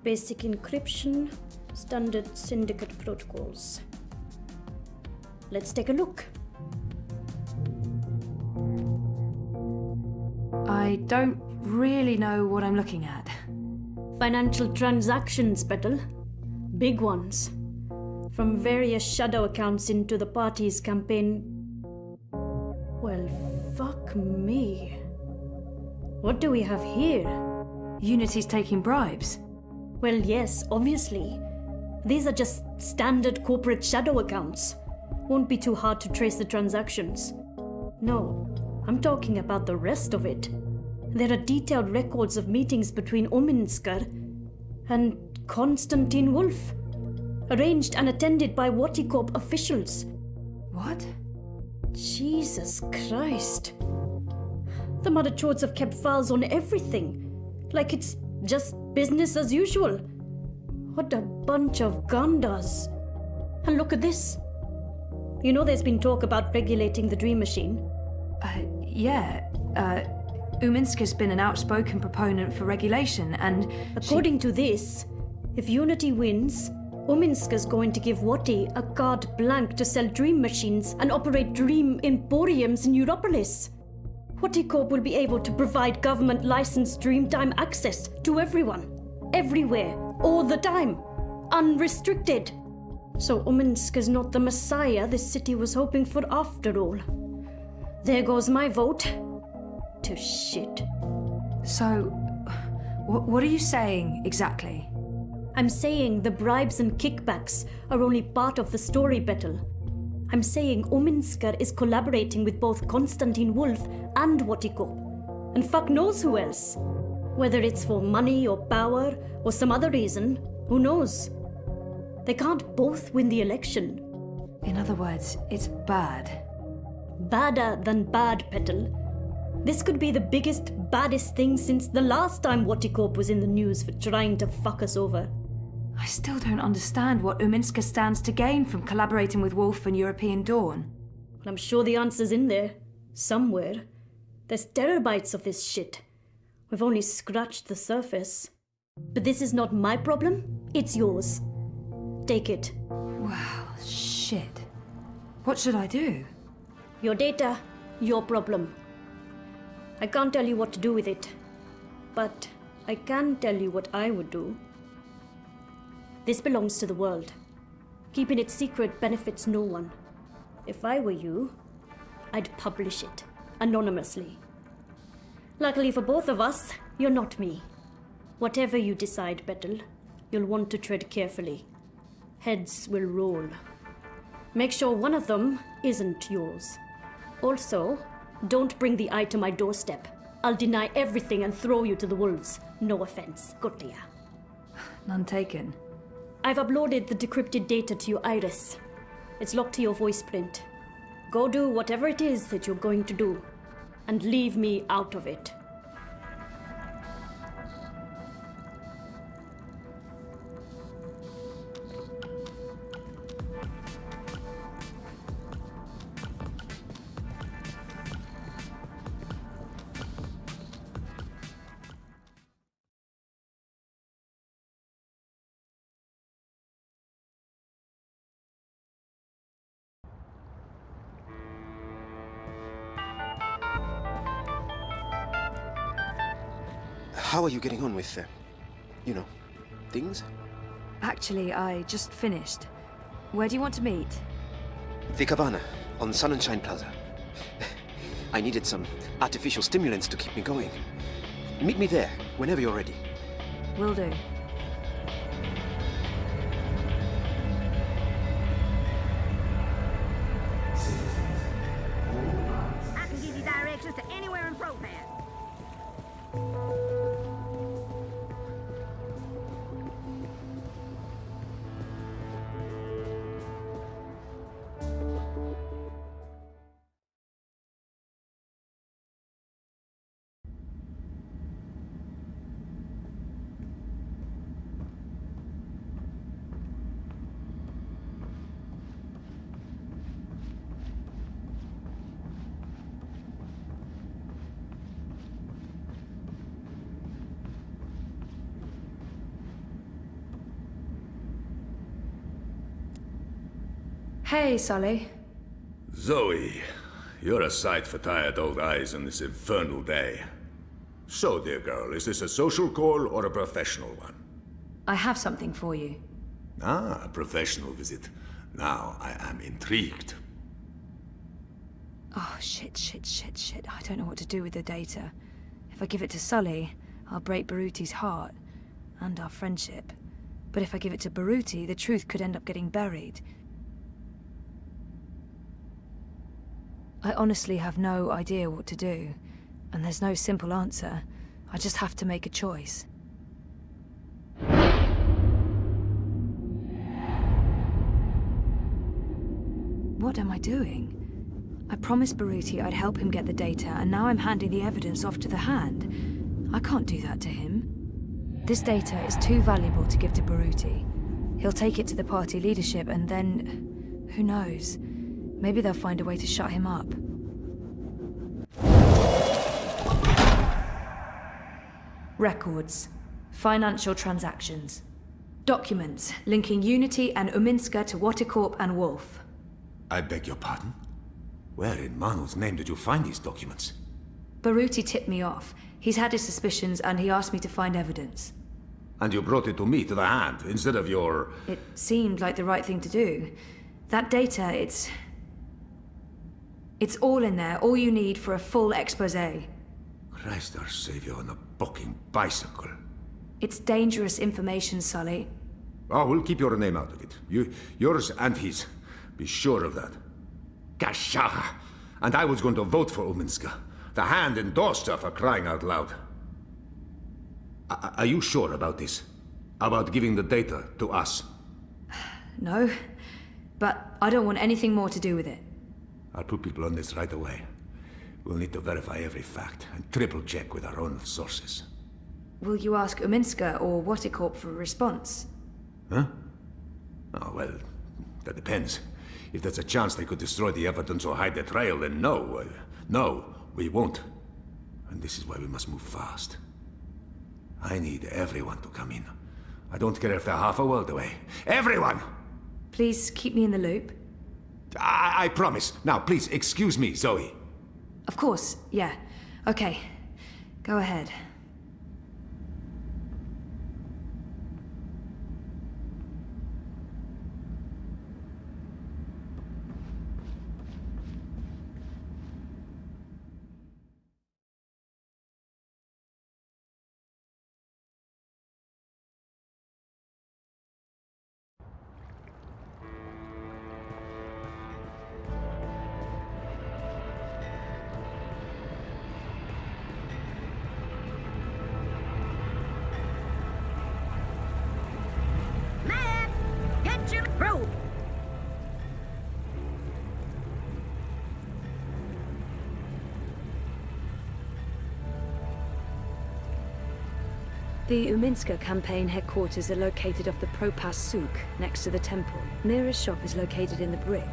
Basic encryption. Standard syndicate protocols. Let's take a look. I don't really know what I'm looking at. Financial transactions, Petal. Big ones. From various shadow accounts into the party's campaign. Well, fuck me. What do we have here? Unity's taking bribes. Well, yes, obviously. These are just standard corporate shadow accounts. Won't be too hard to trace the transactions. No, I'm talking about the rest of it. There are detailed records of meetings between Ominskar and Konstantin Wolf, arranged and attended by Waticorp officials. What? Jesus Christ. The Mother Chords have kept files on everything, like it's just business as usual. What a bunch of gandas. And look at this. You know there's been talk about regulating the Dream Machine? Yeah. Uminska's been an outspoken proponent for regulation, and... According to this, if Unity wins, Uminska's going to give Wati a carte blanche to sell Dream Machines and operate Dream Emporiums in Europolis. Waticorp will be able to provide government-licensed Dreamtime access to everyone, everywhere, all the time, unrestricted. So Uminsk is not the messiah this city was hoping for after all. There goes my vote. To shit. So, what are you saying exactly? I'm saying the bribes and kickbacks are only part of the story, Betel. I'm saying Uminskar is collaborating with both Konstantin Wolf and Wotikop. And fuck knows who else. Whether it's for money or power or some other reason, who knows? They can't both win the election. In other words, it's bad. Badder than bad, Petal. This could be the biggest, baddest thing since the last time Wotikop was in the news for trying to fuck us over. I still don't understand what Uminska stands to gain from collaborating with Wolf and European Dawn. Well, I'm sure the answer's in there. Somewhere. There's terabytes of this shit. We've only scratched the surface. But this is not my problem, it's yours. Take it. Wow, shit. What should I do? Your data, your problem. I can't tell you what to do with it. But I can tell you what I would do. This belongs to the world. Keeping it secret benefits no one. If I were you, I'd publish it, anonymously. Luckily for both of us, you're not me. Whatever you decide, Betel, you'll want to tread carefully. Heads will roll. Make sure one of them isn't yours. Also, don't bring the eye to my doorstep. I'll deny everything and throw you to the wolves. No offense, Gotlia. None taken. I've uploaded the decrypted data to your iris. It's locked to your voice print. Go do whatever it is that you're going to do, and leave me out of it. How are you getting on with, things? Actually, I just finished. Where do you want to meet? The Cabana, on Sun and Shine Plaza. I needed some artificial stimulants to keep me going. Meet me there, whenever you're ready. Will do. I can give you directions to anywhere in Propass. Hey, Sully. Zoe, you're a sight for tired old eyes on this infernal day. So, dear girl, is this a social call or a professional one? I have something for you. Ah, a professional visit. Now I am intrigued. Oh, shit. I don't know what to do with the data. If I give it to Sully, I'll break Baruti's heart. And our friendship. But if I give it to Baruti, the truth could end up getting buried. I honestly have no idea what to do. And there's no simple answer. I just have to make a choice. What am I doing? I promised Baruti I'd help him get the data, and now I'm handing the evidence off to the Hand. I can't do that to him. This data is too valuable to give to Baruti. He'll take it to the party leadership, and then... who knows? Maybe they'll find a way to shut him up. Records. Financial transactions. Documents linking Unity and Uminska to Wotikop and Wolf. I beg your pardon? Where in Manu's name did you find these documents? Baruti tipped me off. He's had his suspicions and he asked me to find evidence. And you brought it to me, to the Hand, instead of your... It seemed like the right thing to do. That data, it's all in there, all you need for a full exposé. Christ our Savior on a bucking bicycle. It's dangerous information, Sully. Oh, we'll keep your name out of it. Yours and his. Be sure of that. Gashaha! And I was going to vote for Uminska. The Hand endorsed her, for crying out loud. Are you sure about this? About giving the data to us? No, but I don't want anything more to do with it. I'll put people on this right away. We'll need to verify every fact and triple-check with our own sources. Will you ask Uminska or Waticorp for a response? Huh? Oh, well, that depends. If there's a chance they could destroy the evidence or hide the trail, then no. No, we won't. And this is why we must move fast. I need everyone to come in. I don't care if they're half a world away. Everyone! Please keep me in the loop. I promise. Now, please, excuse me, Zoe. Of course, yeah. Okay. Go ahead. The Uminska campaign headquarters are located off the Propas Souk, next to the temple. Mira's shop is located in the brick.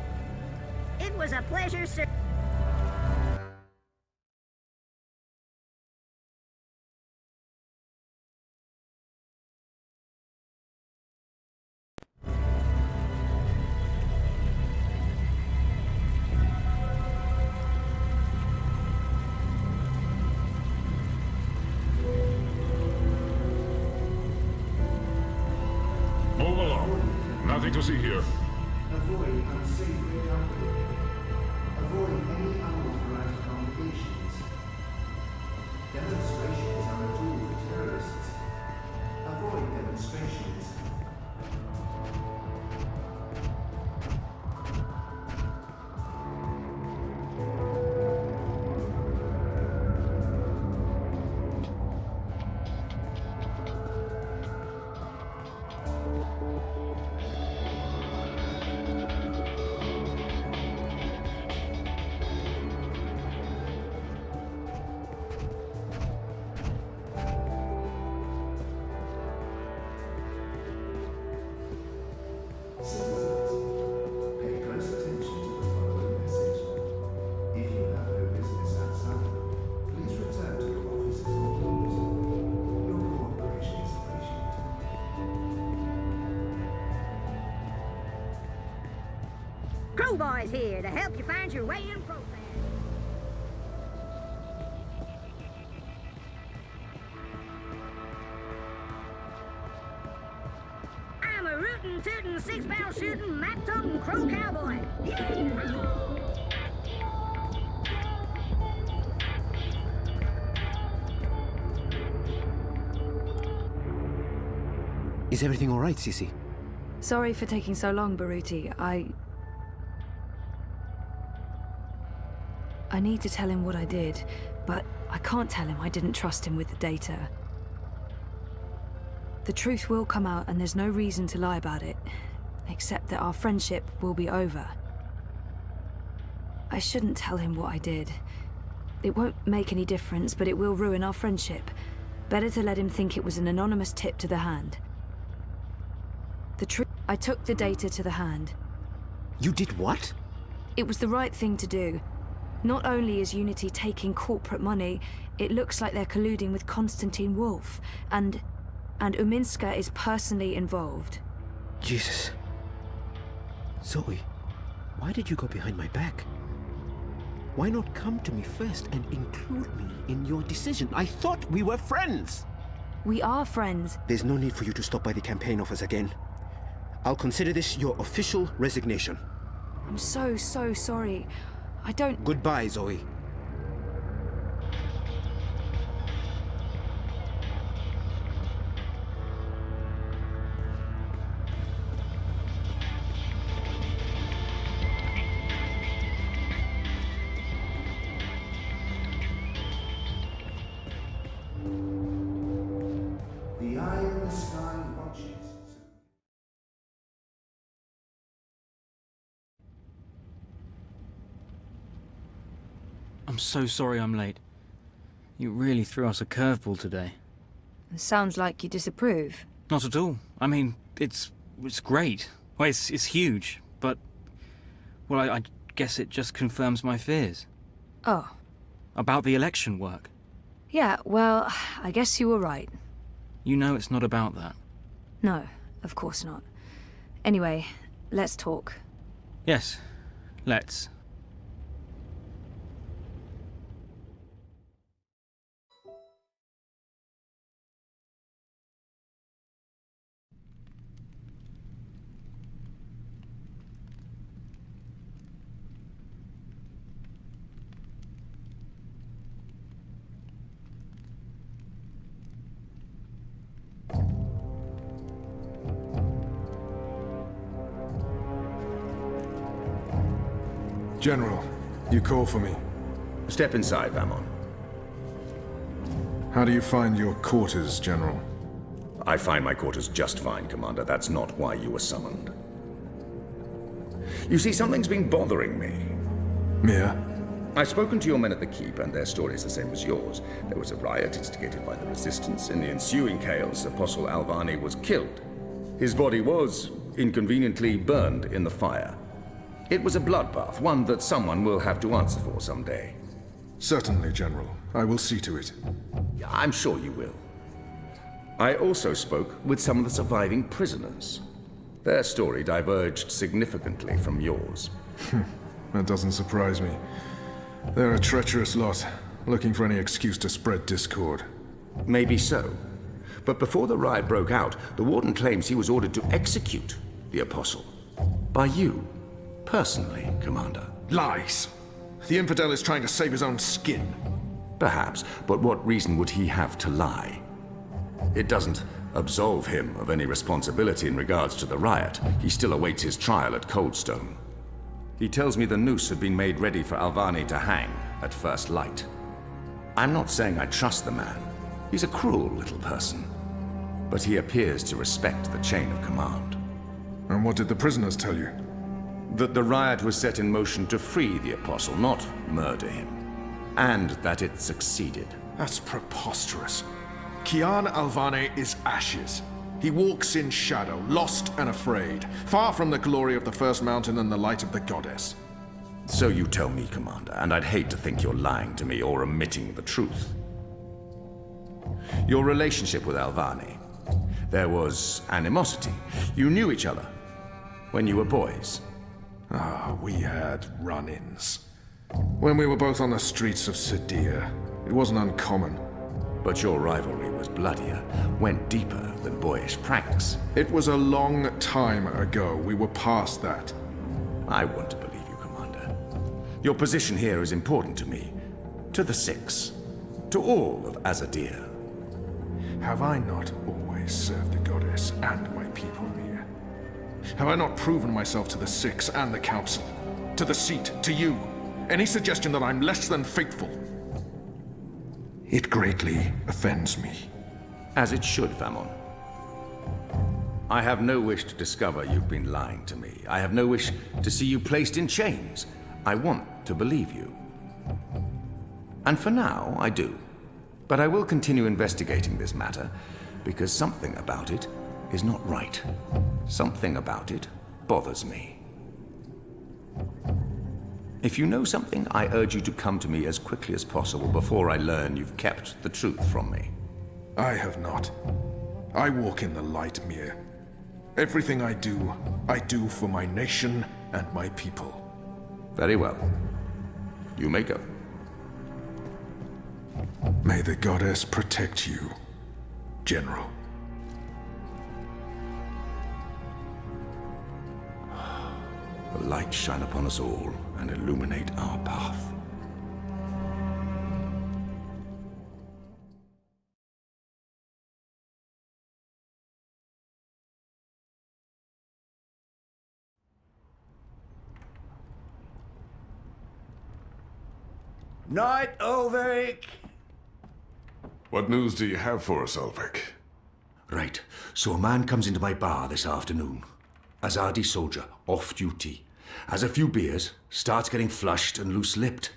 It was a pleasure, sir. Move along. Nothing to see here. Avoid unsavory company. Avoid any unauthorized congregations. Demonstrations are a tool for terrorists. Avoid demonstrations. Crowboy's here to help you find your way in Propas. I'm a rootin', tootin', six-barrel shootin', map-totin' crow cowboy. Is everything all right, Sissy? Sorry for taking so long, Baruti. I need to tell him what I did, but I can't tell him I didn't trust him with the data. The truth will come out and there's no reason to lie about it, except that our friendship will be over. I shouldn't tell him what I did. It won't make any difference, but it will ruin our friendship. Better to let him think it was an anonymous tip to the Hand. The truth, I took the data to the Hand. You did what? It was the right thing to do. Not only is Unity taking corporate money, it looks like they're colluding with Konstantin Wolf, and Uminska is personally involved. Jesus. Zoe, why did you go behind my back? Why not come to me first and include me in your decision? I thought we were friends! We are friends. There's no need for you to stop by the campaign office again. I'll consider this your official resignation. I'm so sorry. I don't... Goodbye, Zoe. The eye in the sky watches. I'm so sorry I'm late. You really threw us a curveball today. It sounds like you disapprove. Not at all. I mean, it's great. Well, it's huge, but... Well, I guess it just confirms my fears. Oh. About the election work. Yeah, well, I guess you were right. You know it's not about that. No, of course not. Anyway, let's talk. Yes, let's. General, you call for me. Step inside, Vamon. How do you find your quarters, General? I find my quarters just fine, Commander. That's not why you were summoned. You see, something's been bothering me. Mia? I've spoken to your men at the Keep, and their story's the same as yours. There was a riot instigated by the Resistance. In the ensuing chaos, Apostle Alvani was killed. His body was, inconveniently, burned in the fire. It was a bloodbath, one that someone will have to answer for someday. Certainly, General. I will see to it. I'm sure you will. I also spoke with some of the surviving prisoners. Their story diverged significantly from yours. That doesn't surprise me. They're a treacherous lot, looking for any excuse to spread discord. Maybe so. But before the riot broke out, the Warden claims he was ordered to execute the Apostle. By you. Personally, Commander. Lies! The infidel is trying to save his own skin. Perhaps, but what reason would he have to lie? It doesn't absolve him of any responsibility in regards to the riot. He still awaits his trial at Coldstone. He tells me the noose had been made ready for Alvani to hang at first light. I'm not saying I trust the man. He's a cruel little person. But he appears to respect the chain of command. And what did the prisoners tell you? That the riot was set in motion to free the Apostle, not murder him. And that it succeeded. That's preposterous. Kian Alvani is ashes. He walks in shadow, lost and afraid, far from the glory of the First Mountain and the light of the Goddess. So you tell me, Commander, and I'd hate to think you're lying to me or omitting the truth. Your relationship with Alvani. There was animosity. You knew each other when you were boys. We had run-ins. When we were both on the streets of Sedia, it wasn't uncommon. But your rivalry was bloodier, went deeper than boyish pranks. It was a long time ago. We were past that. I want to believe you, Commander. Your position here is important to me, to the Six, to all of Azadir. Have I not always served the Goddess and my people here? Have I not proven myself to the Six and the Council? To the Seat, to you? Any suggestion that I'm less than faithful? It greatly offends me. As it should, Vamon. I have no wish to discover you've been lying to me. I have no wish to see you placed in chains. I want to believe you. And for now, I do. But I will continue investigating this matter, because something about it is not right. Something about it bothers me. If you know something, I urge you to come to me as quickly as possible before I learn you've kept the truth from me. I have not. I walk in the light, Mir. Everything I do for my nation and my people. Very well. You may go. May the Goddess protect you. General. The light shine upon us all and illuminate our path. Night, Ulvik! What news do you have for us, Ulvik? Right, so a man comes into my bar this afternoon. Azadi soldier, off duty. Has a few beers, starts getting flushed and loose-lipped.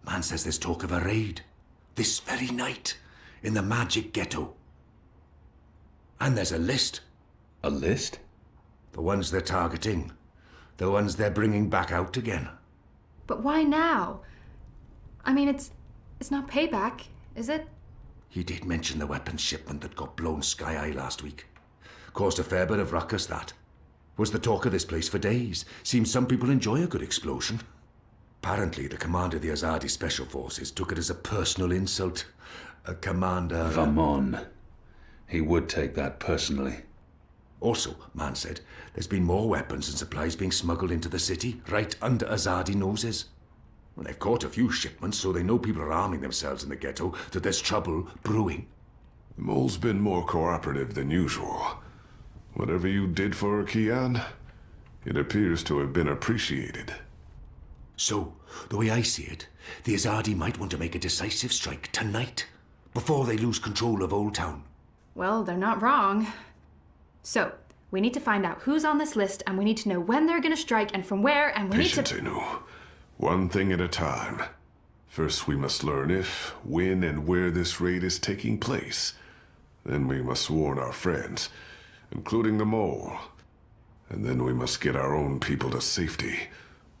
Man says there's talk of a raid. This very night, in the magic ghetto. And there's a list. A list? The ones they're targeting. The ones they're bringing back out again. But why now? I mean, it's not payback, is it? He did mention the weapons shipment that got blown sky-high last week. Caused a fair bit of ruckus, that. Was the talk of this place for days. Seems some people enjoy a good explosion. Apparently, the commander of the Azadi Special Forces took it as a personal insult. A commander... Vamon. He would take that personally. Also, man said, there's been more weapons and supplies being smuggled into the city, right under Azadi noses. Well, they've caught a few shipments, so they know people are arming themselves in the ghetto, that there's trouble brewing. The mole's been more cooperative than usual. Whatever you did for her, Kian, it appears to have been appreciated. So, the way I see it, the Azadi might want to make a decisive strike tonight, before they lose control of Old Town. Well, they're not wrong. So, we need to find out who's on this list, and we need to know when they're gonna strike and from where, and we Patience, need to... Inu. One thing at a time. First, we must learn if, when, and where this raid is taking place. Then we must warn our friends, including the mole. And then we must get our own people to safety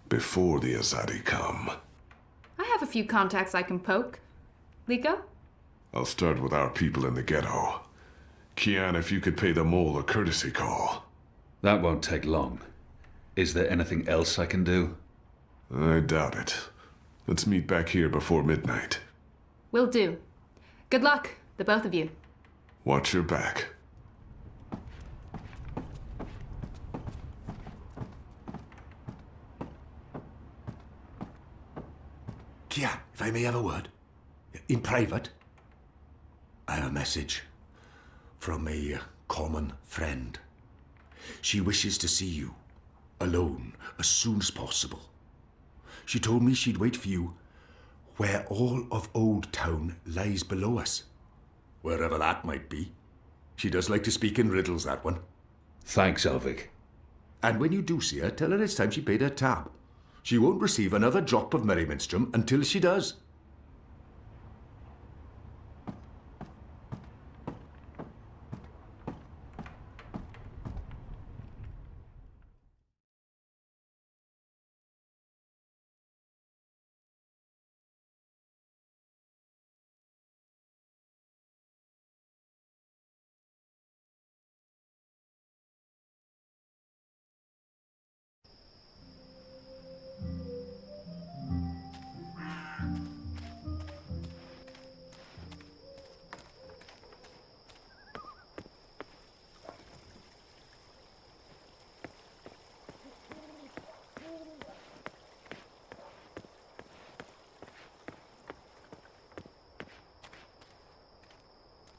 before the Azadi come. I have a few contacts I can poke. Liko? I'll start with our people in the ghetto. Kian, if you could pay the mole a courtesy call. That won't take long. Is there anything else I can do? I doubt it. Let's meet back here before midnight. Will do. Good luck, the both of you. Watch your back. Kian, if I may have a word. In private. I have a message from a common friend. She wishes to see you, alone, as soon as possible. She told me she'd wait for you where all of Old Town lies below us. Wherever that might be. She does like to speak in riddles, that one. Thanks, Ulvik. And when you do see her, tell her it's time she paid her tab. She won't receive another drop of Merryminstrom until she does.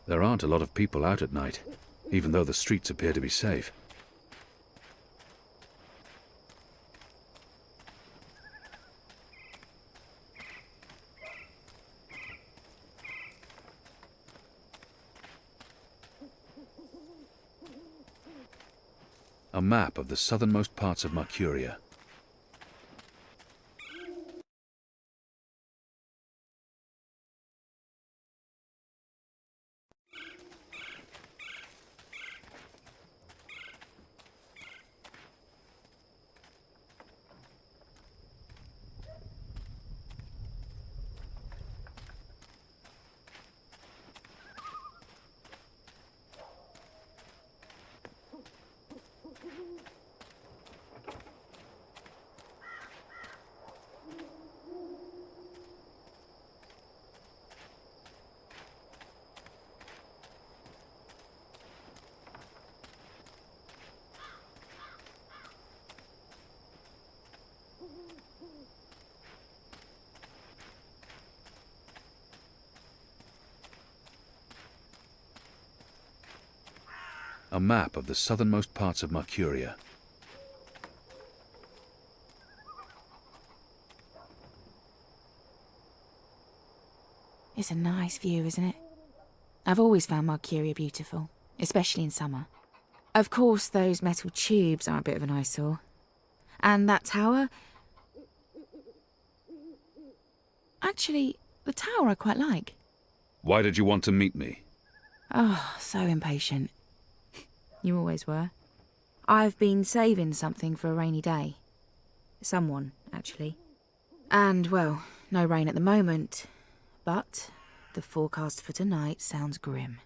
There aren't a lot of people out at night, even though the streets appear to be safe. A map of the southernmost parts of Mercuria. A map of the southernmost parts of Mercuria. It's a nice view, isn't it? I've always found Mercuria beautiful, especially in summer. Of course, those metal tubes are a bit of an eyesore. And that tower... Actually, the tower I quite like. Why did you want to meet me? Oh, so impatient. You always were. I've been saving something for a rainy day. Someone, actually. And, well, no rain at the moment, but the forecast for tonight sounds grim.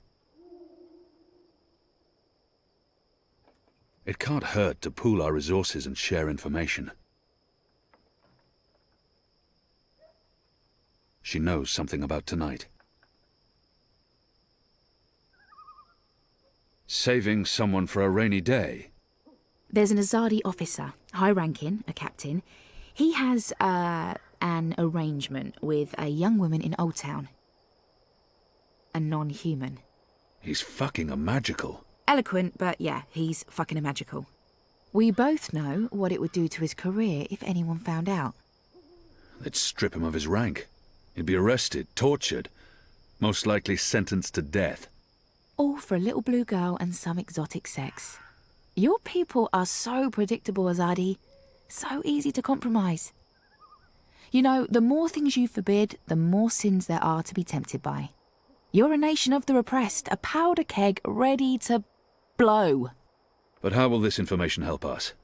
It can't hurt to pool our resources and share information. She knows something about tonight. Saving someone for a rainy day? There's an Azadi officer, high-ranking, a captain. He has, an arrangement with a young woman in Old Town. A non-human. He's fucking a magical. Eloquent, but yeah, he's fucking a magical. We both know what it would do to his career if anyone found out. They'd strip him of his rank. He'd be arrested, tortured, most likely sentenced to death. All for a little blue girl and some exotic sex. Your people are so predictable, Azadi. So easy to compromise. You know, the more things you forbid, the more sins there are to be tempted by. You're a nation of the repressed, a powder keg ready to blow. But how will this information help us?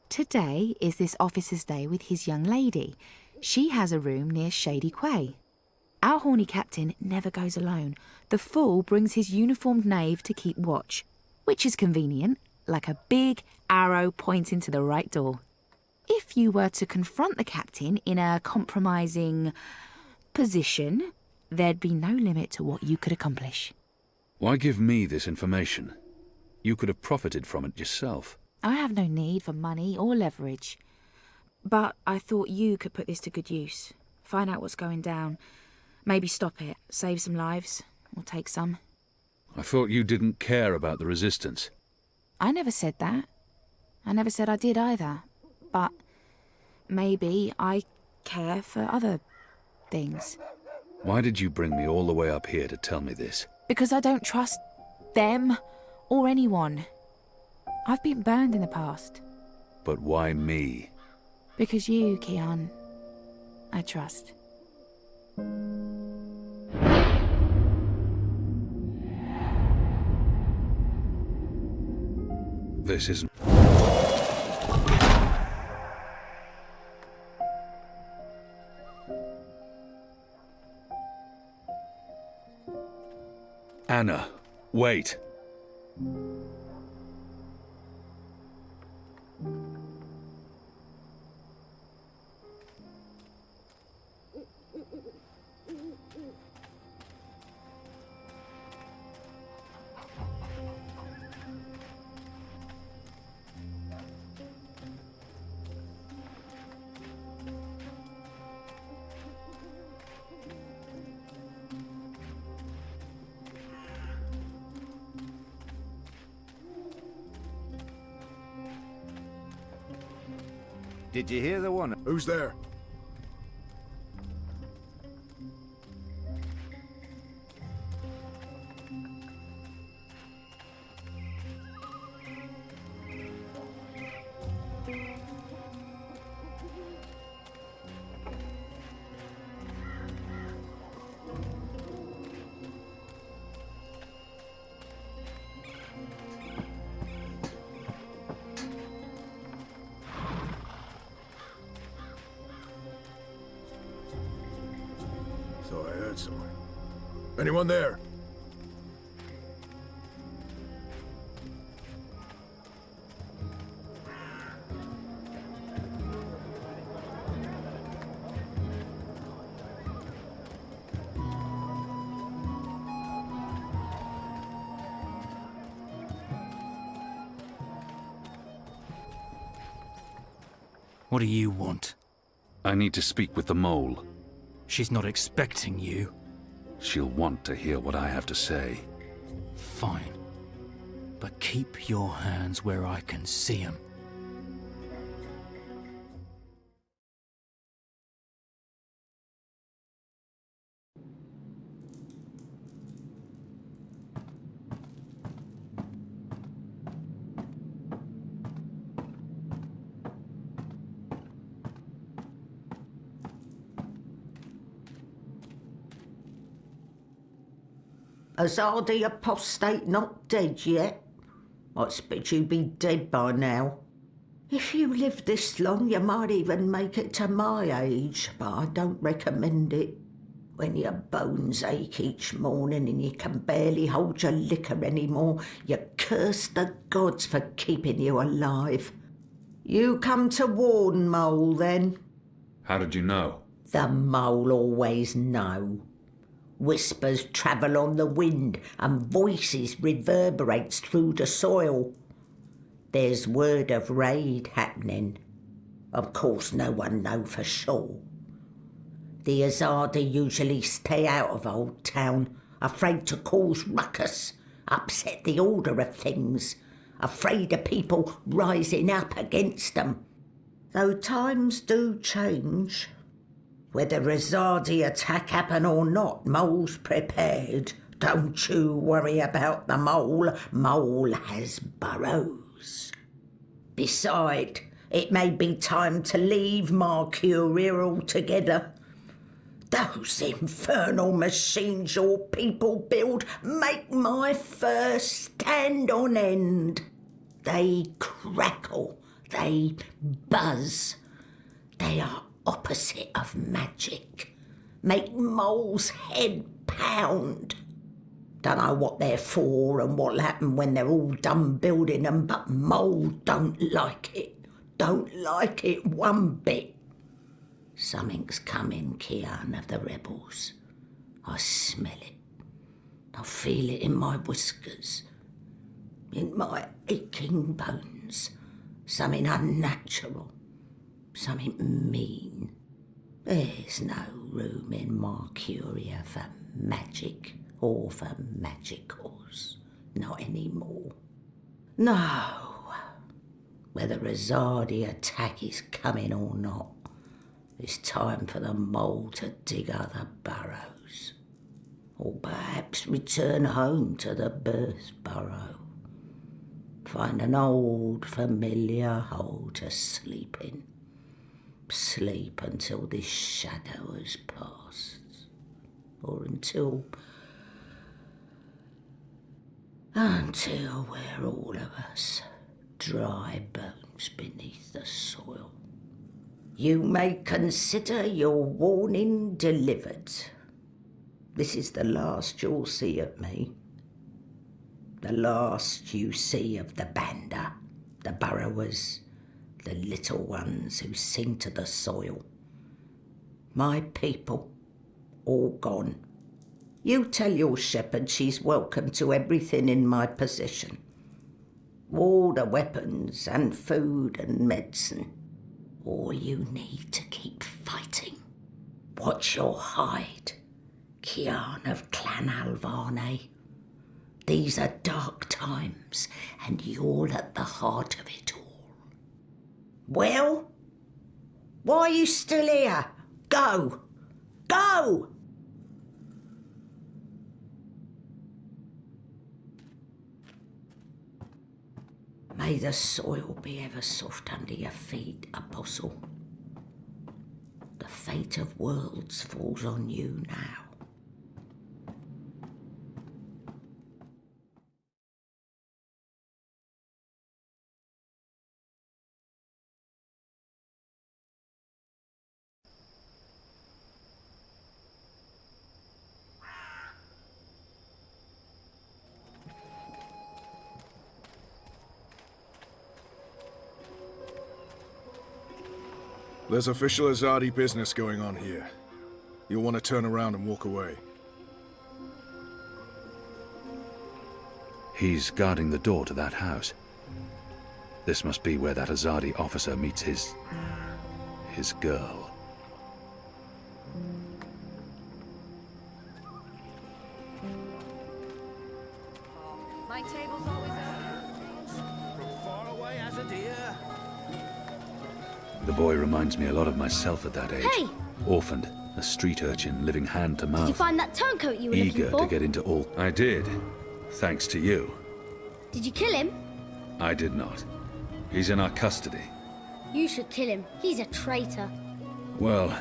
Today is this officer's day with his young lady. She has a room near Shady Quay. Our horny captain never goes alone. The fool brings his uniformed knave to keep watch, which is convenient, like a big arrow pointing to the right door. If you were to confront the captain in a compromising position, there'd be no limit to what you could accomplish. Why give me this information? You could have profited from it yourself. I have no need for money or leverage. But I thought you could put this to good use. Find out what's going down. Maybe stop it, save some lives, or take some. I thought you didn't care about the resistance. I never said that. I never said I did either. But maybe I care for other things. Why did you bring me all the way up here to tell me this? Because I don't trust them or anyone. I've been burned in the past. But why me? Because you, Kian, I trust. This isn't... Anna, wait. Did you hear the one? Who's there? Thought I heard someone. Anyone there? What do you want? I need to speak with the mole. She's not expecting you. She'll want to hear what I have to say. Fine. But keep your hands where I can see 'em. Azadi apostate not dead yet? I expect you'd be dead by now. If you live this long, you might even make it to my age, but I don't recommend it. When your bones ache each morning and you can barely hold your liquor anymore, you curse the gods for keeping you alive. You come to warn Mole, then? How did you know? The Mole always know. Whispers travel on the wind and voices reverberates through the soil. There's word of raid happening. Of course no one know for sure. The Azadi usually stay out of Old Town, afraid to cause ruckus, upset the order of things, afraid of people rising up against them. Though times do change. Whether Azadi attack happen or not, Mole's prepared. Don't you worry about the Mole. Mole has burrows. Besides, it may be time to leave Mercuria altogether. Those infernal machines your people build make my fur stand on end. They crackle, they buzz. They are opposite of magic. Make Mole's head pound. Dunno what they're for and what'll happen when they're all done building them, but Mole don't like it. Don't like it one bit. Something's coming, Kian of the rebels. I smell it. I feel it in my whiskers. In my aching bones. Something unnatural. Something mean. There's no room in Mercuria for magic or for magicals. Not anymore. No. Whether Azadi attack is coming or not, it's time for the Mole to dig other burrows. Or perhaps return home to the birth burrow. Find an old familiar hole to sleep in. Sleep until this shadow has passed. Or until we're all of us dry bones beneath the soil. You may consider your warning delivered. This is the last you'll see of me. The last you see of the Banda, the burrowers, the little ones who sing to the soil. My people, all gone. You tell your shepherd she's welcome to everything in my possession. All the weapons and food and medicine. All you need to keep fighting. Watch your hide, Kian of Clan Alvane. These are dark times, and you're at the heart of it all. Well? Why are you still here? Go! Go! May the soil be ever soft under your feet, Apostle. The fate of worlds falls on you now. There's official Azadi business going on here. You'll want to turn around and walk away. He's guarding the door to that house. This must be where that Azadi officer meets his girl. My table's always open. The boy reminds me a lot of myself at that age. Hey! Orphaned, a street urchin living hand to mouth. Did you find that turncoat you were looking Eager for? to get into all... I did, thanks to you. Did you kill him? I did not. He's in our custody. You should kill him. He's a traitor. Well,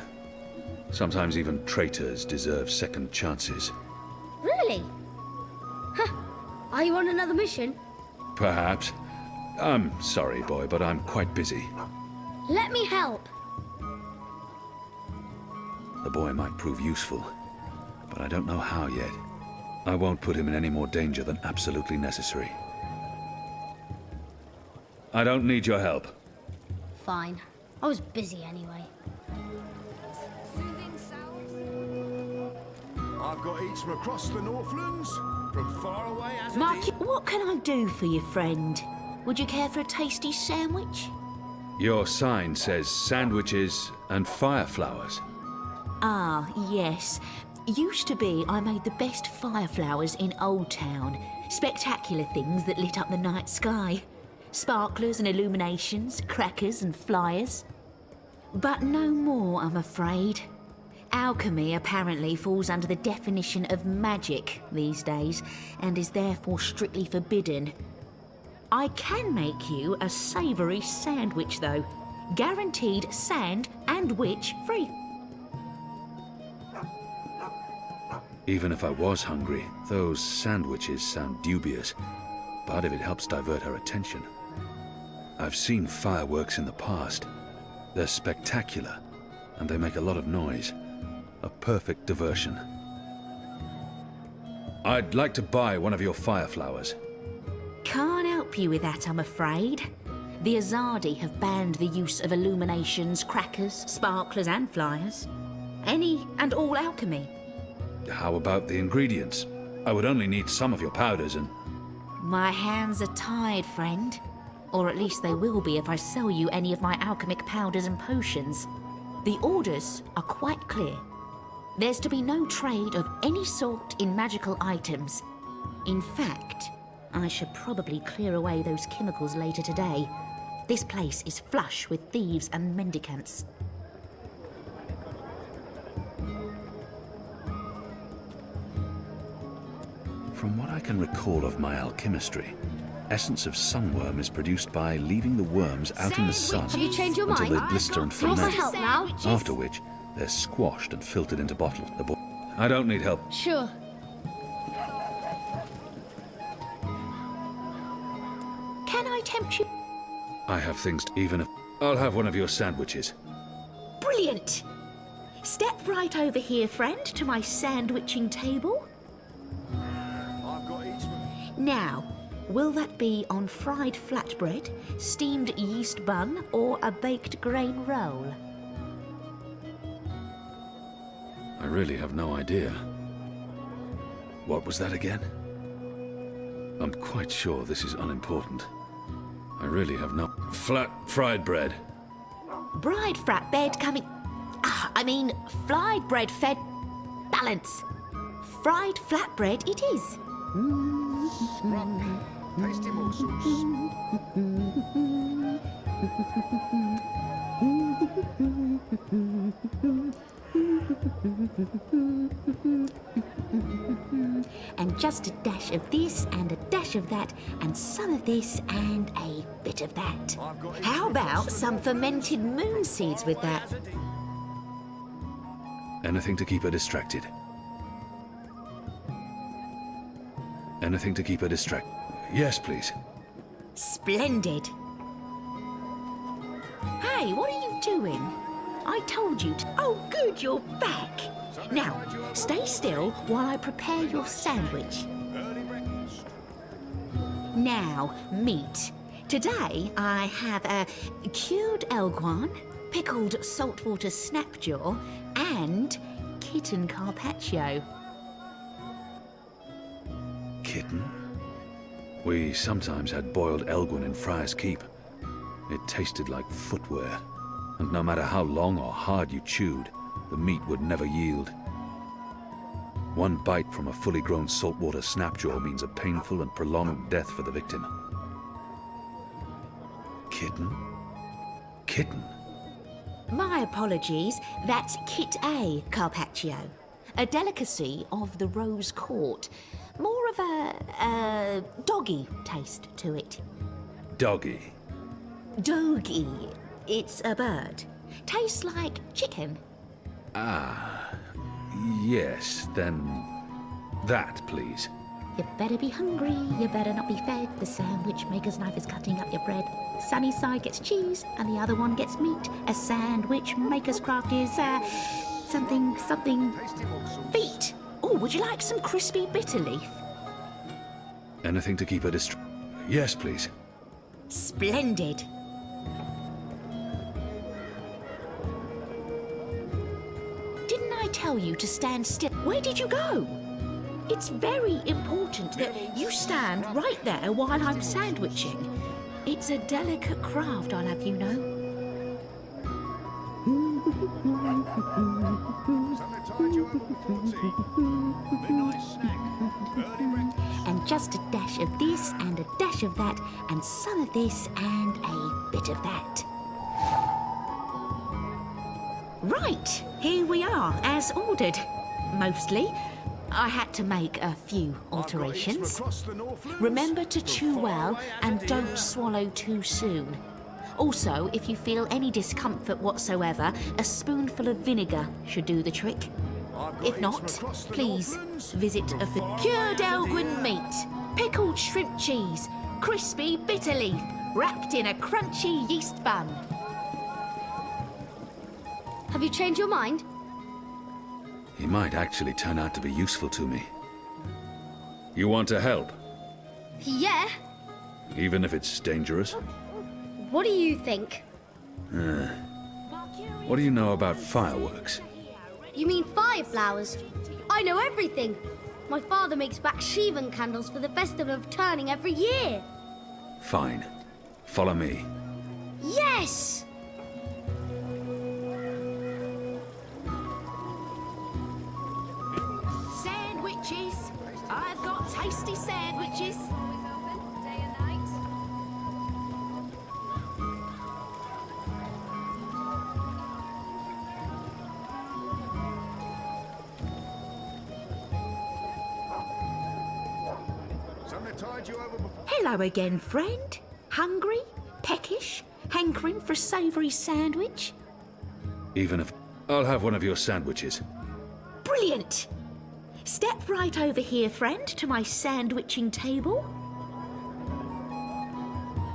sometimes even traitors deserve second chances. Really? Huh. Are you on another mission? Perhaps. I'm sorry, boy, but I'm quite busy. Let me help. The boy might prove useful, but I don't know how yet. I won't put him in any more danger than absolutely necessary. I don't need your help. Fine. I was busy anyway. I've got eats from across the Northlands, from far away as Mark, what can I do for you, friend? Would you care for a tasty sandwich? Your sign says sandwiches and fireflowers. Ah, yes. Used to be I made the best fireflowers in Old Town. Spectacular things that lit up the night sky. Sparklers and illuminations, crackers and flyers. But no more, I'm afraid. Alchemy apparently falls under the definition of magic these days, and is therefore strictly forbidden. I can make you a savoury sandwich, though. Guaranteed sand and witch free. Even if I was hungry, those sandwiches sound dubious. But if it helps divert her attention. I've seen fireworks in the past. They're spectacular, and they make a lot of noise. A perfect diversion. I'd like to buy one of your fireflowers. Can't help you with that, I'm afraid. The Azadi have banned the use of illuminations, crackers, sparklers and flyers. Any and all alchemy. How about the ingredients? I would only need some of your powders and... My hands are tied, friend. Or at least they will be if I sell you any of my alchemic powders and potions. The orders are quite clear. There's to be no trade of any sort in magical items. In fact, I should probably clear away those chemicals later today. This place is flush with thieves and mendicants. From what I can recall of my alchemistry, essence of sunworm is produced by leaving the worms out in the sun Have you changed your until mind? they blister and Do you want my ferment. help now? After which, they're squashed and filtered into bottles. I don't need help. Sure. Can I tempt you? I have things even if... I'll have one of your sandwiches. Brilliant! Step right over here, friend, to my sandwiching table. Now, will that be on fried flatbread, steamed yeast bun, or a baked grain roll? I really have no idea. What was that again? I'm quite sure this is unimportant. I really have no... fried bread. Bride flatbread coming... fried bread fed... Balance. Fried flatbread it is. Tasty morsels. And just a dash of this and a dash of that and some of this and a bit of that. How about some fermented moon seeds with that? Anything to keep her distracted. Anything to keep her distracted. Yes, please. Splendid. Hey, what are you doing? I told you to... Oh, good, you're back. Now, stay still while I prepare your sandwich. Now, meat. Today, I have a cured elguan, pickled saltwater snapjaw, and kitten carpaccio. Kitten? We sometimes had boiled elguin in Friar's Keep. It tasted like footwear, and no matter how long or hard you chewed, the meat would never yield. One bite from a fully grown saltwater snapjaw means a painful and prolonged death for the victim. Kitten? Kitten? My apologies, that's Kit A Carpaccio, a delicacy of the Rose Court. More of a doggy taste to it. Doggy. Doggy. It's a bird. Tastes like chicken. Ah, yes, then that, please. You better be hungry, you better not be fed. The sandwich maker's knife is cutting up your bread. Sunny side gets cheese, and the other one gets meat. A sandwich maker's craft is, something... feet. Oh, would you like some crispy bitter leaf? Anything to keep her Yes, please. Splendid. Didn't I tell you to stand still? Where did you go? It's very important that you stand right there while I'm sandwiching. It's a delicate craft, I'll have you know. And just a dash of this and a dash of that and some of this and a bit of that. Right, here we are, as ordered. Mostly. I had to make a few alterations. Remember to chew well and don't swallow too soon. Also, if you feel any discomfort whatsoever, a spoonful of vinegar should do the trick. If not, please visit a cured Elgwin meat, pickled shrimp cheese, crispy bitter leaf, wrapped in a crunchy yeast bun. Have you changed your mind? He might actually turn out to be useful to me. You want to help? Yeah. Even if it's dangerous? What do you think? What do you know about fireworks? You mean fireflowers? I know everything. My father makes Bakshivan candles for the Festival of Turning every year. Fine. Follow me. Yes! Sandwiches. I've got tasty sandwiches. Hello again, friend. Hungry? Peckish? Hankering for a savoury sandwich? Even if... I'll have one of your sandwiches. Brilliant! Step right over here, friend, to my sandwiching table.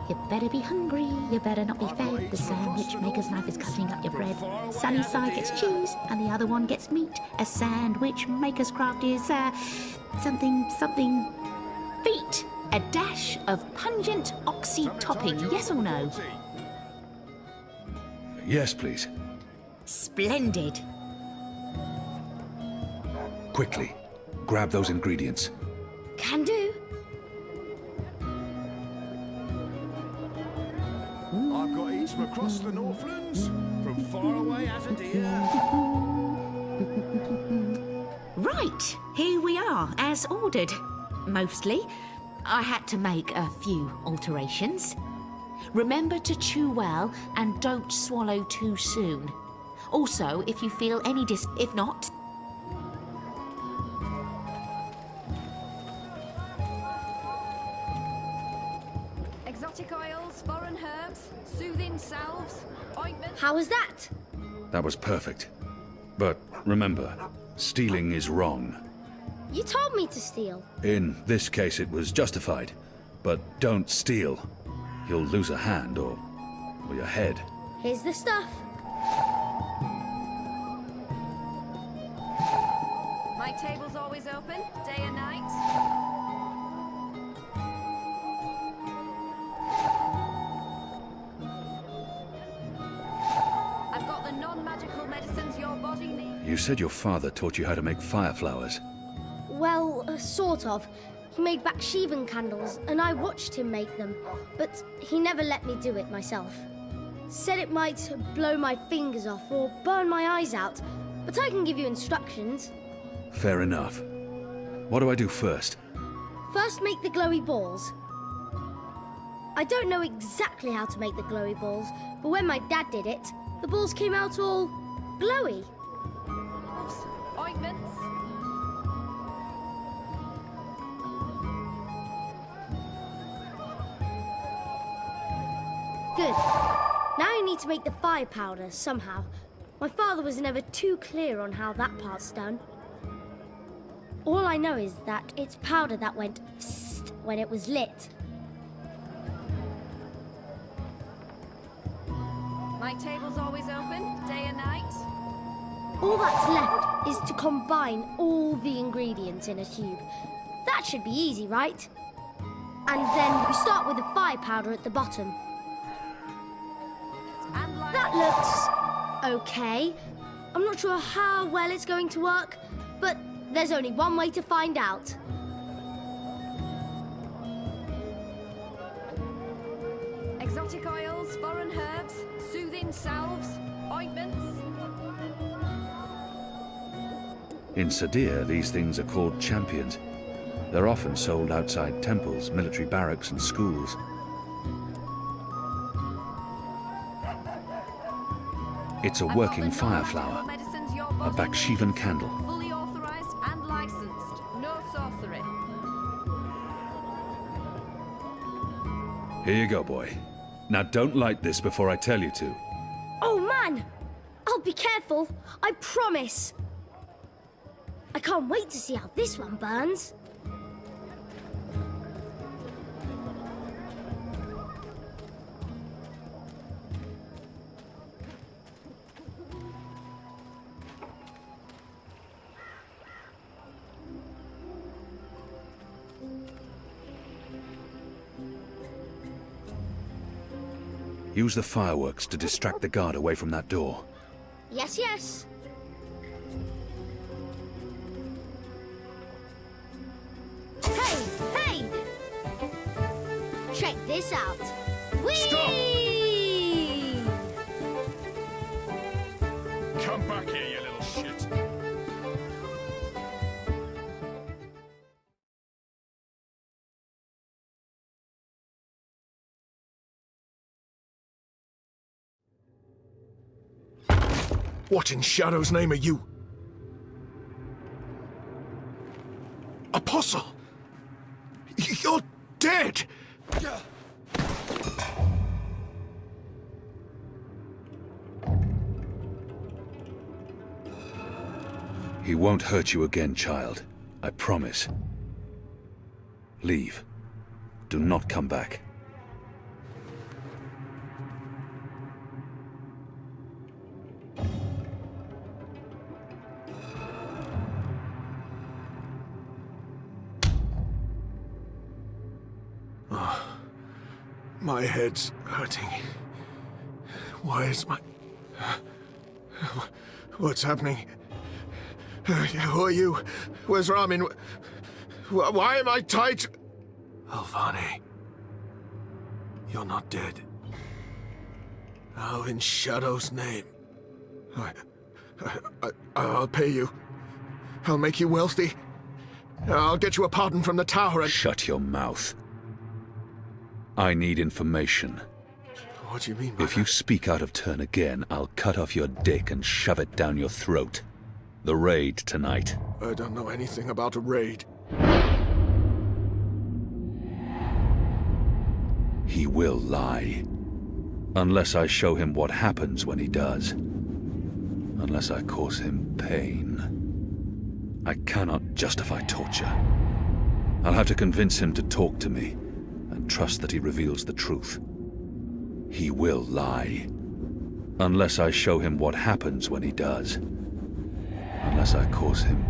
You better be hungry, you better not be fed. The sandwich maker's knife is cutting up your bread. Sunny side gets cheese, and the other one gets meat. A sandwich maker's craft is, something... feet. A dash of pungent oxy topping, yes or no? Yes, please. Splendid. Quickly, grab those ingredients. Can do. I've got eats from across the Northlands, from far away as a deer. Right, here we are, as ordered. Mostly. I had to make a few alterations. Remember to chew well and don't swallow too soon. Also, if you feel any if not... Exotic oils, foreign herbs, soothing salves, ointments... How was that? That was perfect. But remember, stealing is wrong. You told me to steal. In this case, it was justified. But don't steal. You'll lose a hand or your head. Here's the stuff. My table's always open, day and night. I've got the non-magical medicines your body needs. You said your father taught you how to make fireflowers. Well, sort of. He made Bakshivan candles, and I watched him make them, but he never let me do it myself. Said it might blow my fingers off or burn my eyes out, but I can give you instructions. Fair enough. What do I do first? First, make the glowy balls. I don't know exactly how to make the glowy balls, but when my dad did it, The balls came out all glowy. Ointments. Good. Now I need to make the fire powder somehow. My father was never too clear on how that part's done. All I know is that it's powder that went psst when it was lit. My table's always open, day and night. All that's left is to combine all the ingredients in a tube. That should be easy, right? And then we start with the fire powder at the bottom. That looks okay. I'm not sure how well it's going to work, but there's only one way to find out. Exotic oils, foreign herbs, soothing salves, ointments. In Sadir, these things are called champions. They're often sold outside temples, military barracks, and schools. It's a working fire flower, a Bakshivan candle. Fully authorized and licensed. No sorcery. Here you go, boy. Now don't light this before I tell you to. Oh man! I'll be careful, I promise. I can't wait to see how this one burns. Use the fireworks to distract the guard away from that door. Yes, yes. Hey, hey! Check this out. Whee! Stop! Come back here, you little shit. What in Shadow's name are you? Apostle! You're dead! He won't hurt you again, child. I promise. Leave. Do not come back. My head's hurting. Why is my... What's happening? Who are you? Where's Ramin? Why am I tied to... Alvane. You're not dead. How in Shadow's name? I'll pay you. I'll make you wealthy. I'll get you a pardon from the tower and... Shut your mouth. I need information. What do you mean by If you speak out of turn again, I'll cut off your dick and shove it down your throat. The raid tonight. I don't know anything about a raid. He will lie. Unless I show him what happens when he does. Unless I cause him pain. I cannot justify torture. I'll have to convince him to talk to me. And trust that he reveals the truth. He will lie. Unless I show him what happens when he does. Unless I cause him...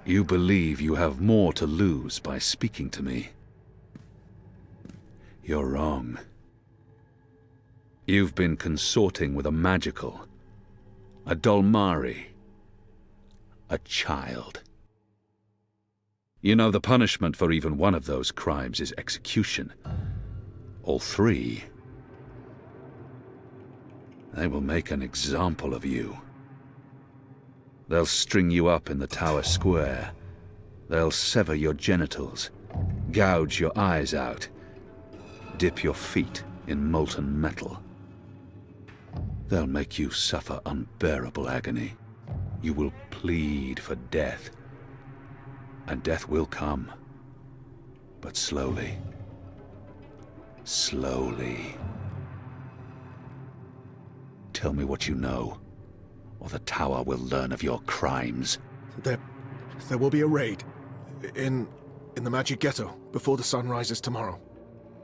You believe you have more to lose by speaking to me. You're wrong. You've been consorting with a magical, a Dolmari, a child. You know, the punishment for even one of those crimes is execution. All three. They will make an example of you. They'll string you up in the tower square. They'll sever your genitals, gouge your eyes out, dip your feet in molten metal. They'll make you suffer unbearable agony. You will plead for death. And death will come. But slowly. Slowly. Tell me what you know, or the tower will learn of your crimes. There will be a raid in the Magic Ghetto before the sun rises tomorrow.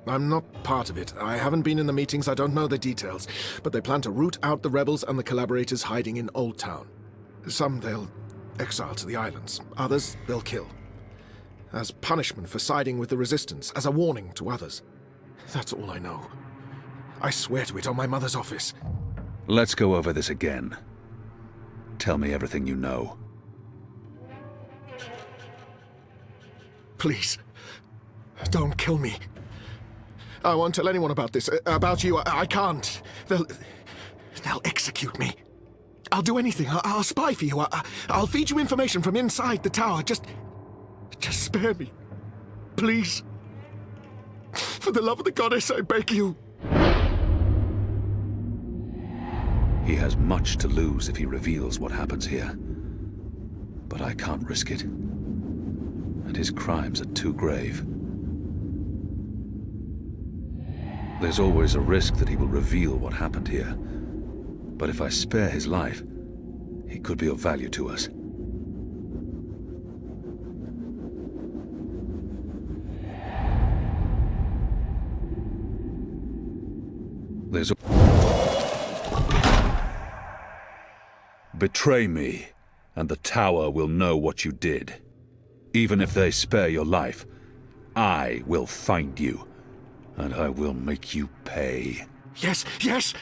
I'm not part of it. I haven't been in the meetings, I don't know the details. But they plan to root out the rebels and the collaborators hiding in Old Town. Some they'll exile to the islands, others they'll kill. As punishment for siding with the Resistance, as a warning to others. That's all I know. I swear to it on my mother's office. Let's go over this again. Tell me everything you know. Please, don't kill me. I won't tell anyone about this, about you. I can't. They'll execute me. I'll do anything. I'll spy for you. I'll feed you information from inside the tower. Just spare me. Please. For the love of the goddess, I beg you. He has much to lose if he reveals what happens here. But I can't risk it. And his crimes are too grave. There's always a risk that he will reveal what happened here. But if I spare his life, he could be of value to us. There's a... Betray me, and the tower will know what you did. Even if they spare your life, I will find you, and I will make you pay. Yes, yes!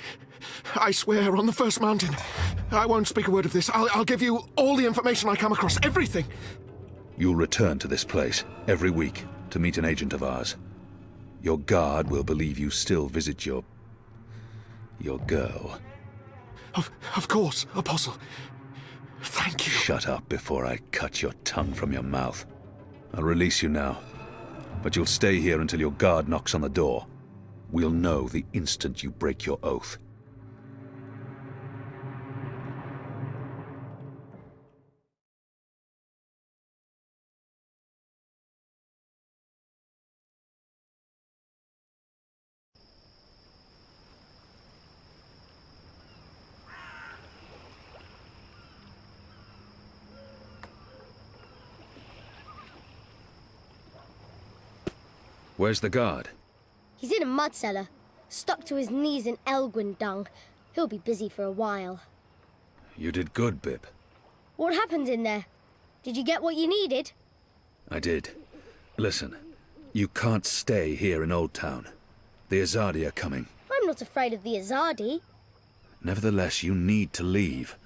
I swear on the first mountain. I won't speak a word of this. I'll give you all the information I come across, everything. You'll return to this place every week to meet an agent of ours. Your guard will believe you still visit your girl. Of course, Apostle. Thank you. Shut up before I cut your tongue from your mouth. I'll release you now, but you'll stay here until your guard knocks on the door. We'll know the instant you break your oath. Where's the guard? He's in a mud cellar, stuck to his knees in Elgwyn dung. He'll be busy for a while. You did good, Bib. What happened in there? Did you get what you needed? I did. Listen, you can't stay here in Old Town. The Azadi are coming. I'm not afraid of the Azadi. Nevertheless, you need to leave.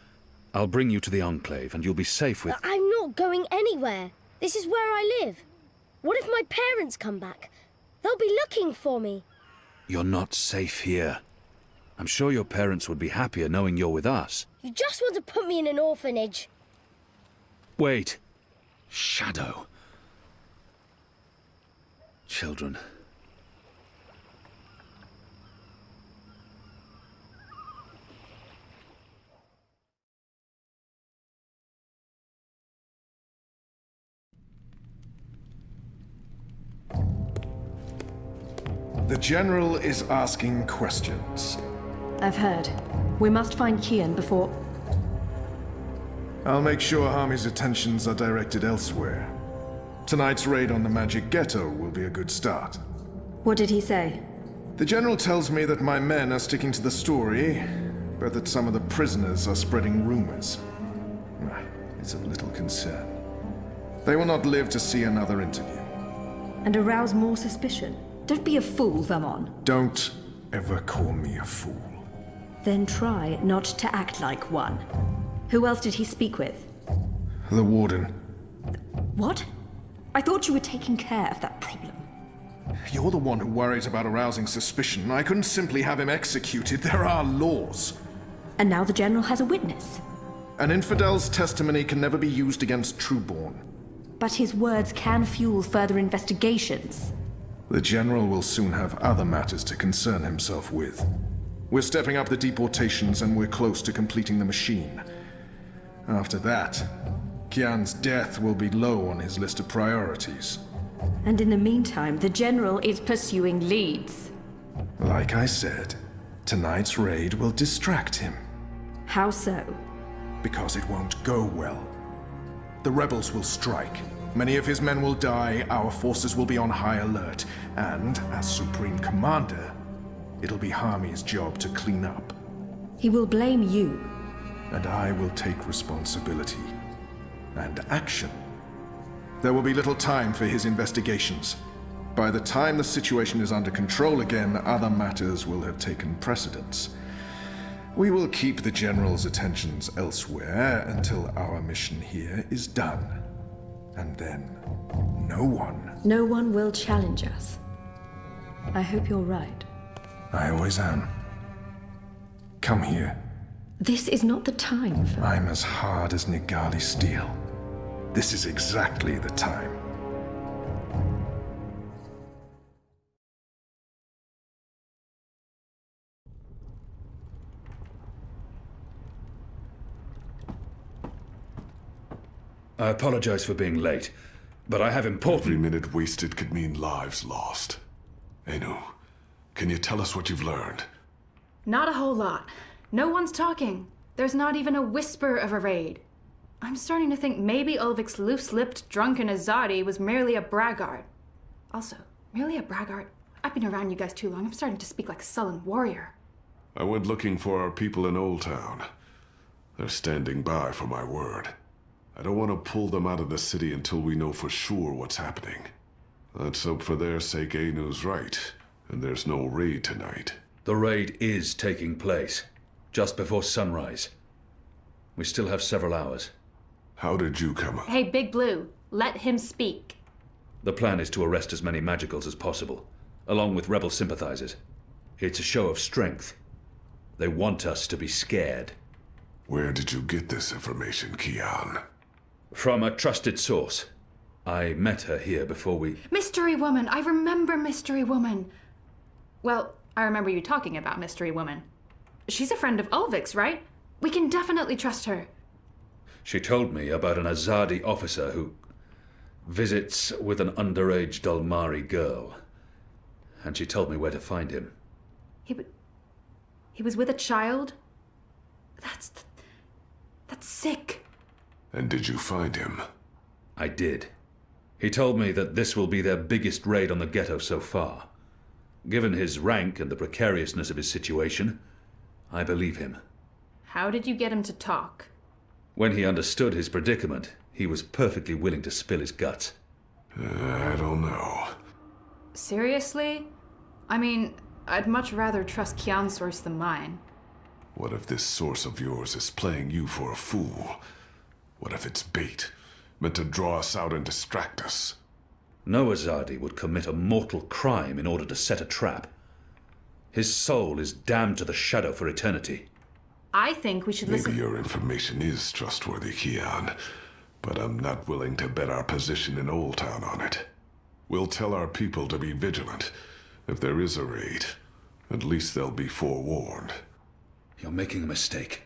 I'll bring you to the Enclave, and you'll be safe with... I'm not going anywhere. This is where I live. What if my parents come back? They'll be looking for me. You're not safe here. I'm sure your parents would be happier knowing you're with us. You just want to put me in an orphanage. Wait. Shadow. Children. The General is asking questions. I've heard. We must find Kian before... I'll make sure Harmy's attentions are directed elsewhere. Tonight's raid on the Magic Ghetto will be a good start. What did he say? The General tells me that my men are sticking to the story, but that some of the prisoners are spreading rumors. It's of little concern. They will not live to see another interview. And arouse more suspicion? Don't be a fool, Vermon. Don't ever call me a fool. Then try not to act like one. Who else did he speak with? The Warden. What? I thought you were taking care of that problem. You're the one who worries about arousing suspicion. I couldn't simply have him executed. There are laws. And now the General has a witness. An infidel's testimony can never be used against Trueborn. But his words can fuel further investigations. The General will soon have other matters to concern himself with. We're stepping up the deportations and we're close to completing the machine. After that, Kian's death will be low on his list of priorities. And in the meantime, the General is pursuing leads. Like I said, tonight's raid will distract him. How so? Because it won't go well. The rebels will strike. Many of his men will die, our forces will be on high alert, and, as Supreme Commander, it'll be Harmy's job to clean up. He will blame you. And I will take responsibility. And action. There will be little time for his investigations. By the time the situation is under control again, other matters will have taken precedence. We will keep the General's attentions elsewhere until our mission here is done. And then, no one will challenge us. I hope you're right. I always am. Come here. This is not the time for... I'm as hard as Nigali steel. This is exactly the time. I apologize for being late, but I have important... Every minute wasted could mean lives lost. Anu, can you tell us what you've learned? Not a whole lot. No one's talking. There's not even a whisper of a raid. I'm starting to think maybe Ulvik's loose-lipped, drunken Azadi was merely a braggart. Also, merely a braggart? I've been around you guys too long. I'm starting to speak like a sullen warrior. I went looking for our people in Old Town. They're standing by for my word. I don't want to pull them out of the city until we know for sure what's happening. Let's hope for their sake Anu's right, and there's no raid tonight. The raid is taking place, just before sunrise. We still have several hours. How did you come up? Hey, Big Blue, let him speak. The plan is to arrest as many magicals as possible, along with rebel sympathizers. It's a show of strength. They want us to be scared. Where did you get this information, Kian? From a trusted source. I met her here before we... Mystery Woman! I remember Mystery Woman! Well, I remember you talking about Mystery Woman. She's a friend of Ulvik's, right? We can definitely trust her. She told me about an Azadi officer who visits with an underage Dalmari girl. And she told me where to find him. He was with a child? That's sick. And did you find him? I did. He told me that this will be their biggest raid on the ghetto so far. Given his rank and the precariousness of his situation, I believe him. How did you get him to talk? When he understood his predicament, he was perfectly willing to spill his guts. I don't know. Seriously? I mean, I'd much rather trust Kian's source than mine. What if this source of yours is playing you for a fool? What if it's bait, meant to draw us out and distract us? No Azadi would commit a mortal crime in order to set a trap. His soul is damned to the shadow for eternity. I think we should listen... Maybe your information is trustworthy, Kian, but I'm not willing to bet our position in Old Town on it. We'll tell our people to be vigilant. If there is a raid, at least they'll be forewarned. You're making a mistake.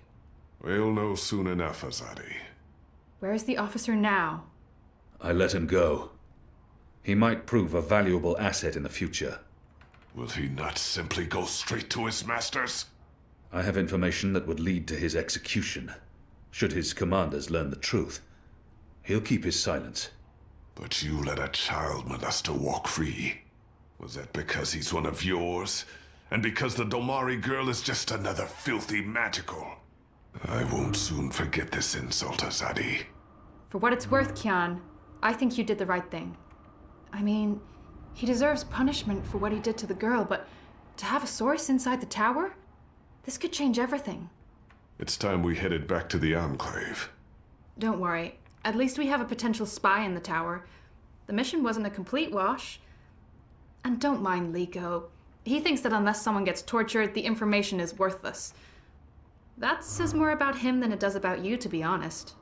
We'll know soon enough, Azadi. Where's the officer now? I let him go. He might prove a valuable asset in the future. Will he not simply go straight to his masters? I have information that would lead to his execution. Should his commanders learn the truth, he'll keep his silence. But you let a child molester walk free. Was that because he's one of yours? And because the Domari girl is just another filthy magical? I won't soon forget this insult, Azadi. For what it's worth, Kian, I think you did the right thing. I mean, he deserves punishment for what he did to the girl, but to have a source inside the tower? This could change everything. It's time we headed back to the Enclave. Don't worry. At least we have a potential spy in the tower. The mission wasn't a complete wash. And don't mind Liko. He thinks that unless someone gets tortured, the information is worthless. That says more about him than it does about you, to be honest.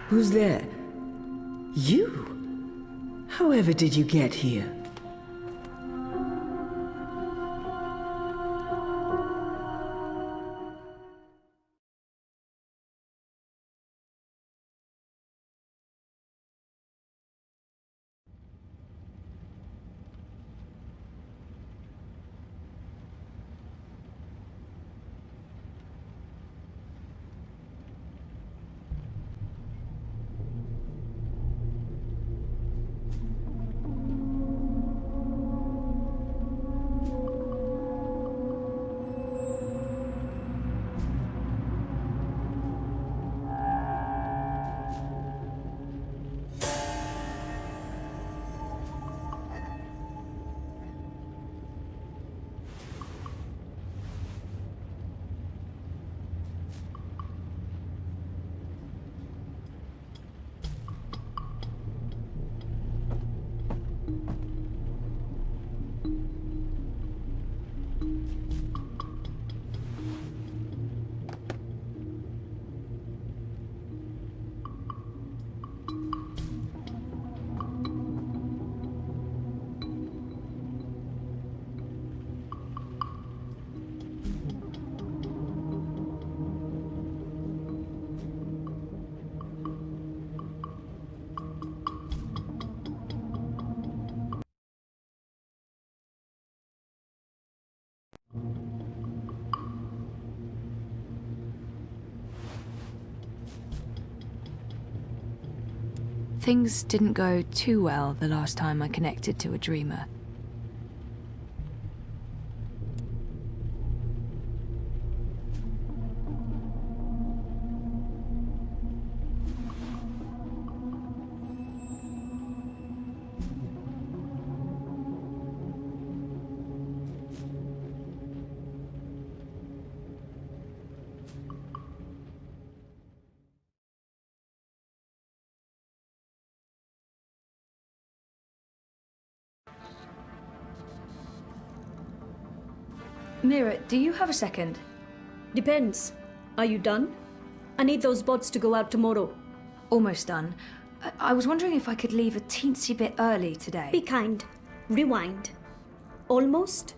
Who's there? You? However did you get here? Things didn't go too well the last time I connected to a dreamer. Mira, do you have a second? Depends. Are you done? I need those bots to go out tomorrow. Almost done. I was wondering if I could leave a teensy bit early today. Be kind. Rewind. Almost?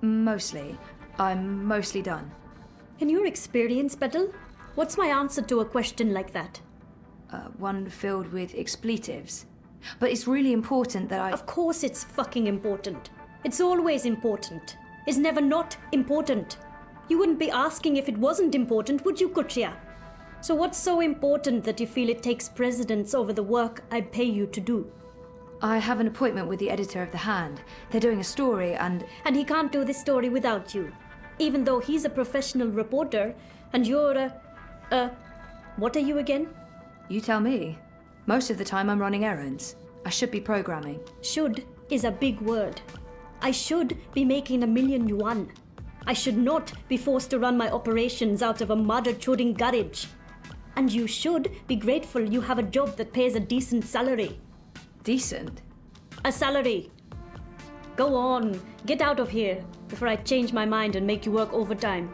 Mostly. I'm mostly done. In your experience, Petal, what's my answer to a question like that? One filled with expletives. But it's really important that I... Of course it's fucking important. It's always important. It's never not important. You wouldn't be asking if it wasn't important, would you, Kuchia? So what's so important that you feel it takes precedence over the work I pay you to do? I have an appointment with the editor of The Hand. They're doing a story and he can't do this story without you. Even though he's a professional reporter and you're what are you again? You tell me. Most of the time I'm running errands. I should be programming. Should is a big word. I should be making 1,000,000 yuan. I should not be forced to run my operations out of a mother-choding garage. And you should be grateful you have a job that pays a decent salary. Decent? A salary. Go on, get out of here before I change my mind and make you work overtime.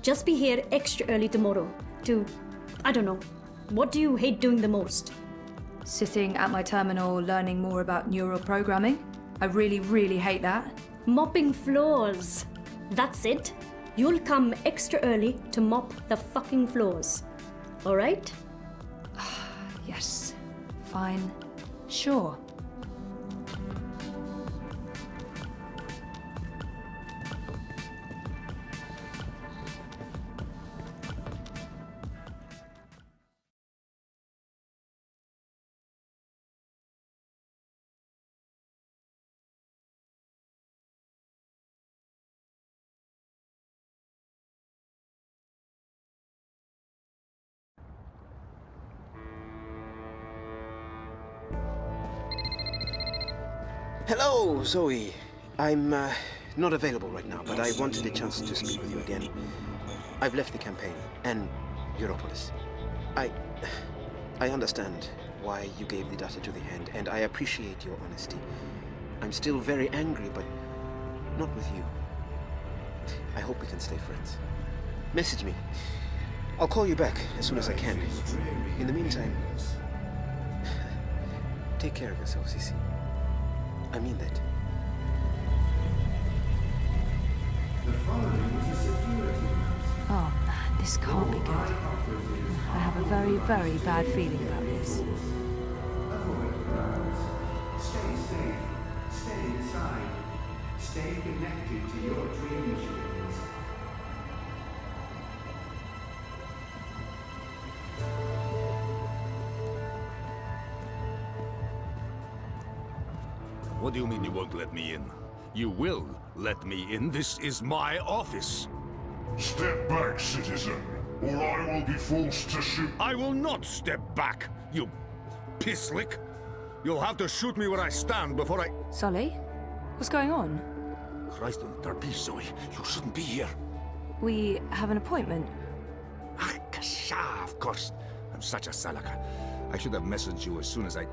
Just be here extra early tomorrow to, I don't know, what do you hate doing the most? Sitting at my terminal learning more about neural programming. I really, really hate that. Mopping floors. That's it. You'll come extra early to mop the fucking floors. All right? Yes. Fine. Sure. Hello, Zoe. I'm not available right now, but I wanted a chance to speak with you again. I've left the campaign, and Europolis. I understand why you gave the data to the Hand, and I appreciate your honesty. I'm still very angry, but not with you. I hope we can stay friends. Message me. I'll call you back as soon as I can. In the meantime, take care of yourself, Sissy. I mean that. Oh man, this can't be good. I have a very, very bad feeling about this. Stay safe. Stay inside. Stay connected to your dream machines. What do you mean you won't let me in? You will let me in. This is my office. Step back, citizen, or I will be forced to shoot. I will not step back, you pisslick. You'll have to shoot me where I stand before I... Solly? What's going on? Christ on the Tarpiche, Zoe. You shouldn't be here. We have an appointment. Ah, kasha, of course. I'm such a salaka. I should have messaged you as soon as I...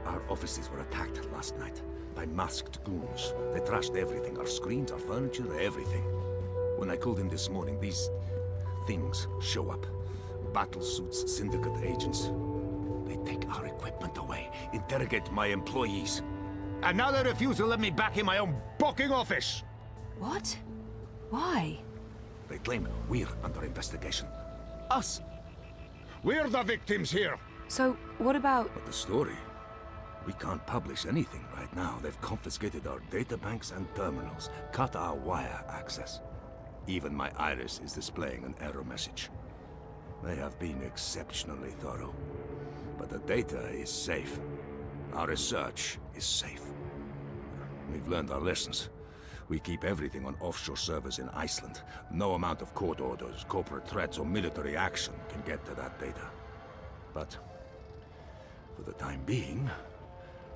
Our offices were attacked last night by masked goons. They trashed everything. Our screens, our furniture, everything. When I called in this morning, these things show up. Battle suits, syndicate agents. They take our equipment away, interrogate my employees. And now they refuse to let me back in my own booking office! What? Why? They claim we're under investigation. Us! We're the victims here! So, what about... But the story? We can't publish anything right now. They've confiscated our databanks and terminals, cut our wire access. Even my iris is displaying an error message. They have been exceptionally thorough. But the data is safe. Our research is safe. We've learned our lessons. We keep everything on offshore servers in Iceland. No amount of court orders, corporate threats, or military action can get to that data. But for the time being,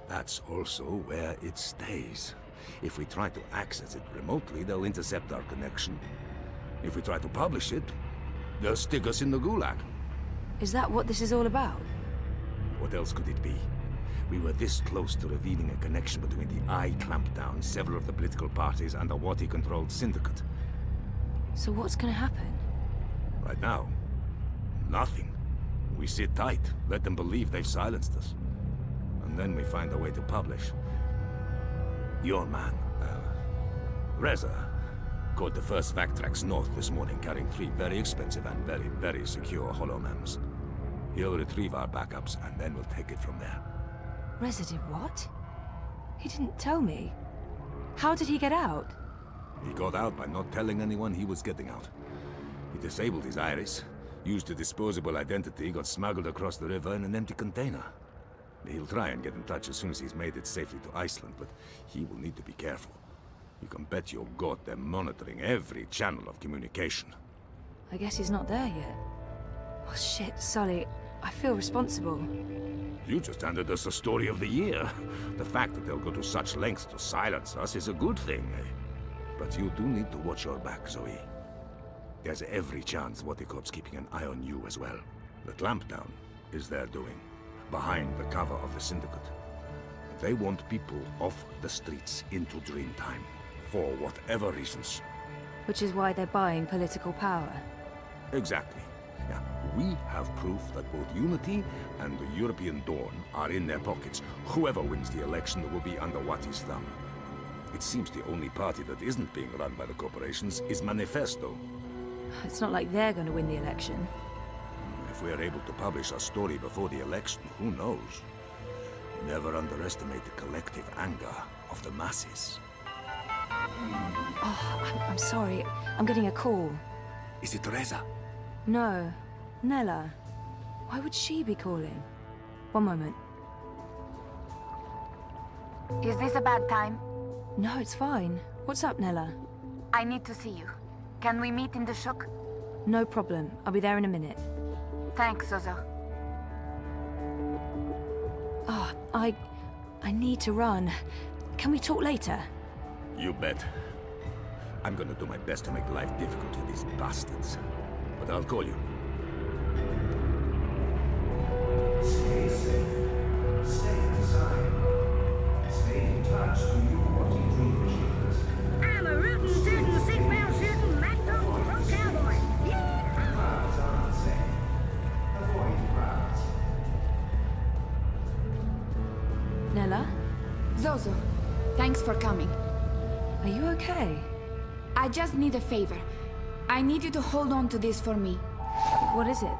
that's also where it stays. If we try to access it remotely, they'll intercept our connection. If we try to publish it, they'll stick us in the gulag. Is that what this is all about? What else could it be? We were this close to revealing a connection between the Eye clampdown, several of the political parties, and the Wati-controlled syndicate. So what's gonna happen? Right now, nothing. We sit tight, let them believe they've silenced us. And then we find a way to publish. Your man, Reza, caught the first vac tracks north this morning, carrying 3 very expensive and very, very secure holomems. He'll retrieve our backups, and then we'll take it from there. Reza did what? He didn't tell me. How did he get out? He got out by not telling anyone he was getting out. He disabled his iris, used a disposable identity, got smuggled across the river in an empty container. He'll try and get in touch as soon as he's made it safely to Iceland, but he will need to be careful. You can bet your god they're monitoring every channel of communication. I guess he's not there yet. Oh shit, Sully. I feel responsible. You just handed us the story of the year. The fact that they'll go to such lengths to silence us is a good thing. But you do need to watch your back, Zoe. There's every chance Waticorp's keeping an eye on you as well. The clampdown is their doing, behind the cover of the Syndicate. They want people off the streets into Dreamtime, for whatever reasons. Which is why they're buying political power. Exactly. Yeah, we have proof that both Unity and the European Dawn are in their pockets. Whoever wins the election will be under Wati's thumb. It seems the only party that isn't being run by the corporations is Manifesto. It's not like they're going to win the election. If we're able to publish our story before the election, who knows? Never underestimate the collective anger of the masses. Oh, I'm sorry. I'm getting a call. Is it Teresa? No. Nella. Why would she be calling? One moment. Is this a bad time? No, it's fine. What's up, Nella? I need to see you. Can we meet in the shuk? No problem. I'll be there in a minute. Thanks, Zozo. Oh, I need to run. Can we talk later? You bet. I'm gonna do my best to make life difficult for these bastards. But I'll call you. Stay safe. Stay inside. Stay in touch with your body dream machines. I'm a rootin', tootin', six-pound shooting, Mac-Dog pro cowboy. Crowds aren't safe. Avoid crowds. Nella? Zozo, thanks for coming. Are you okay? I just need a favor. I need you to hold on to this for me. What is it?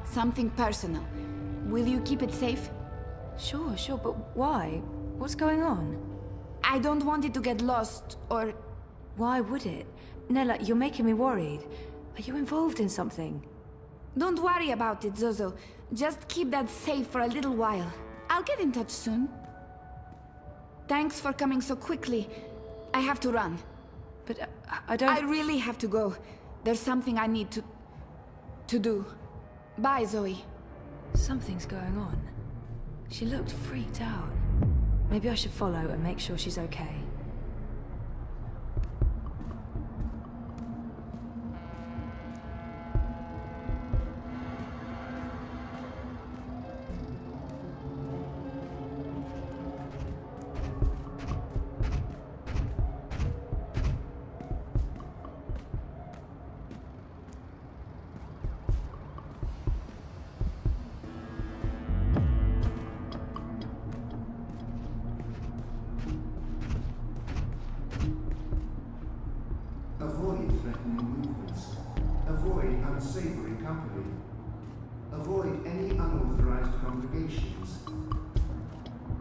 Something personal. Will you keep it safe? Sure, but why? What's going on? I don't want it to get lost, or... Why would it? Nella, you're making me worried. Are you involved in something? Don't worry about it, Zozo. Just keep that safe for a little while. I'll get in touch soon. Thanks for coming so quickly. I have to run. But I don't... I really have to go. There's something I need to do. Bye, Zoe. Something's going on. She looked freaked out. Maybe I should follow and make sure she's okay. Avoid threatening movements. Avoid unsavory company. Avoid any unauthorized congregations.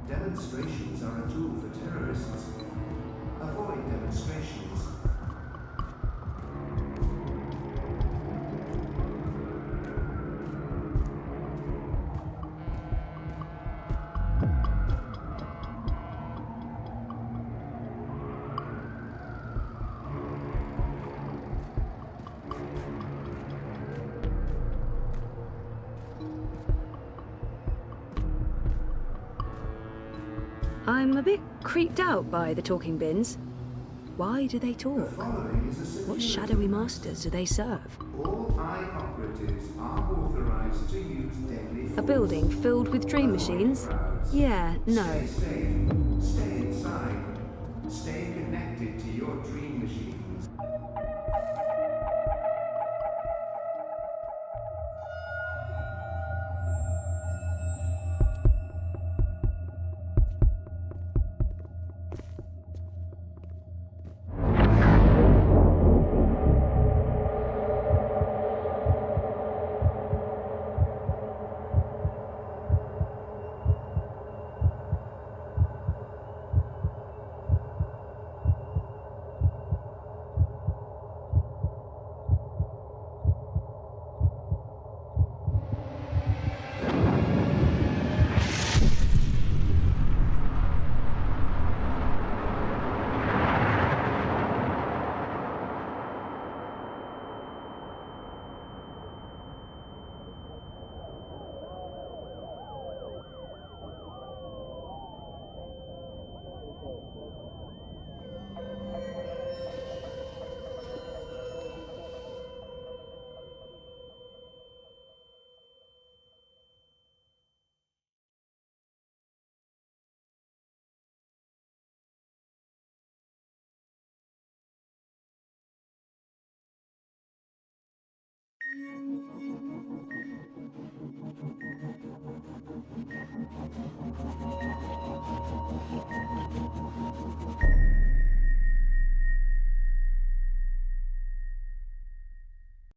Demonstrations are a tool for terrorists. Avoid demonstrations. I'm a bit creeped out by the talking bins. Why do they talk? What shadowy masters do they serve? All eye operatives are authorized to use deadly force. A building filled with dream machines? Yeah, no. Stay safe. Stay inside. Stay connected to your dream machines.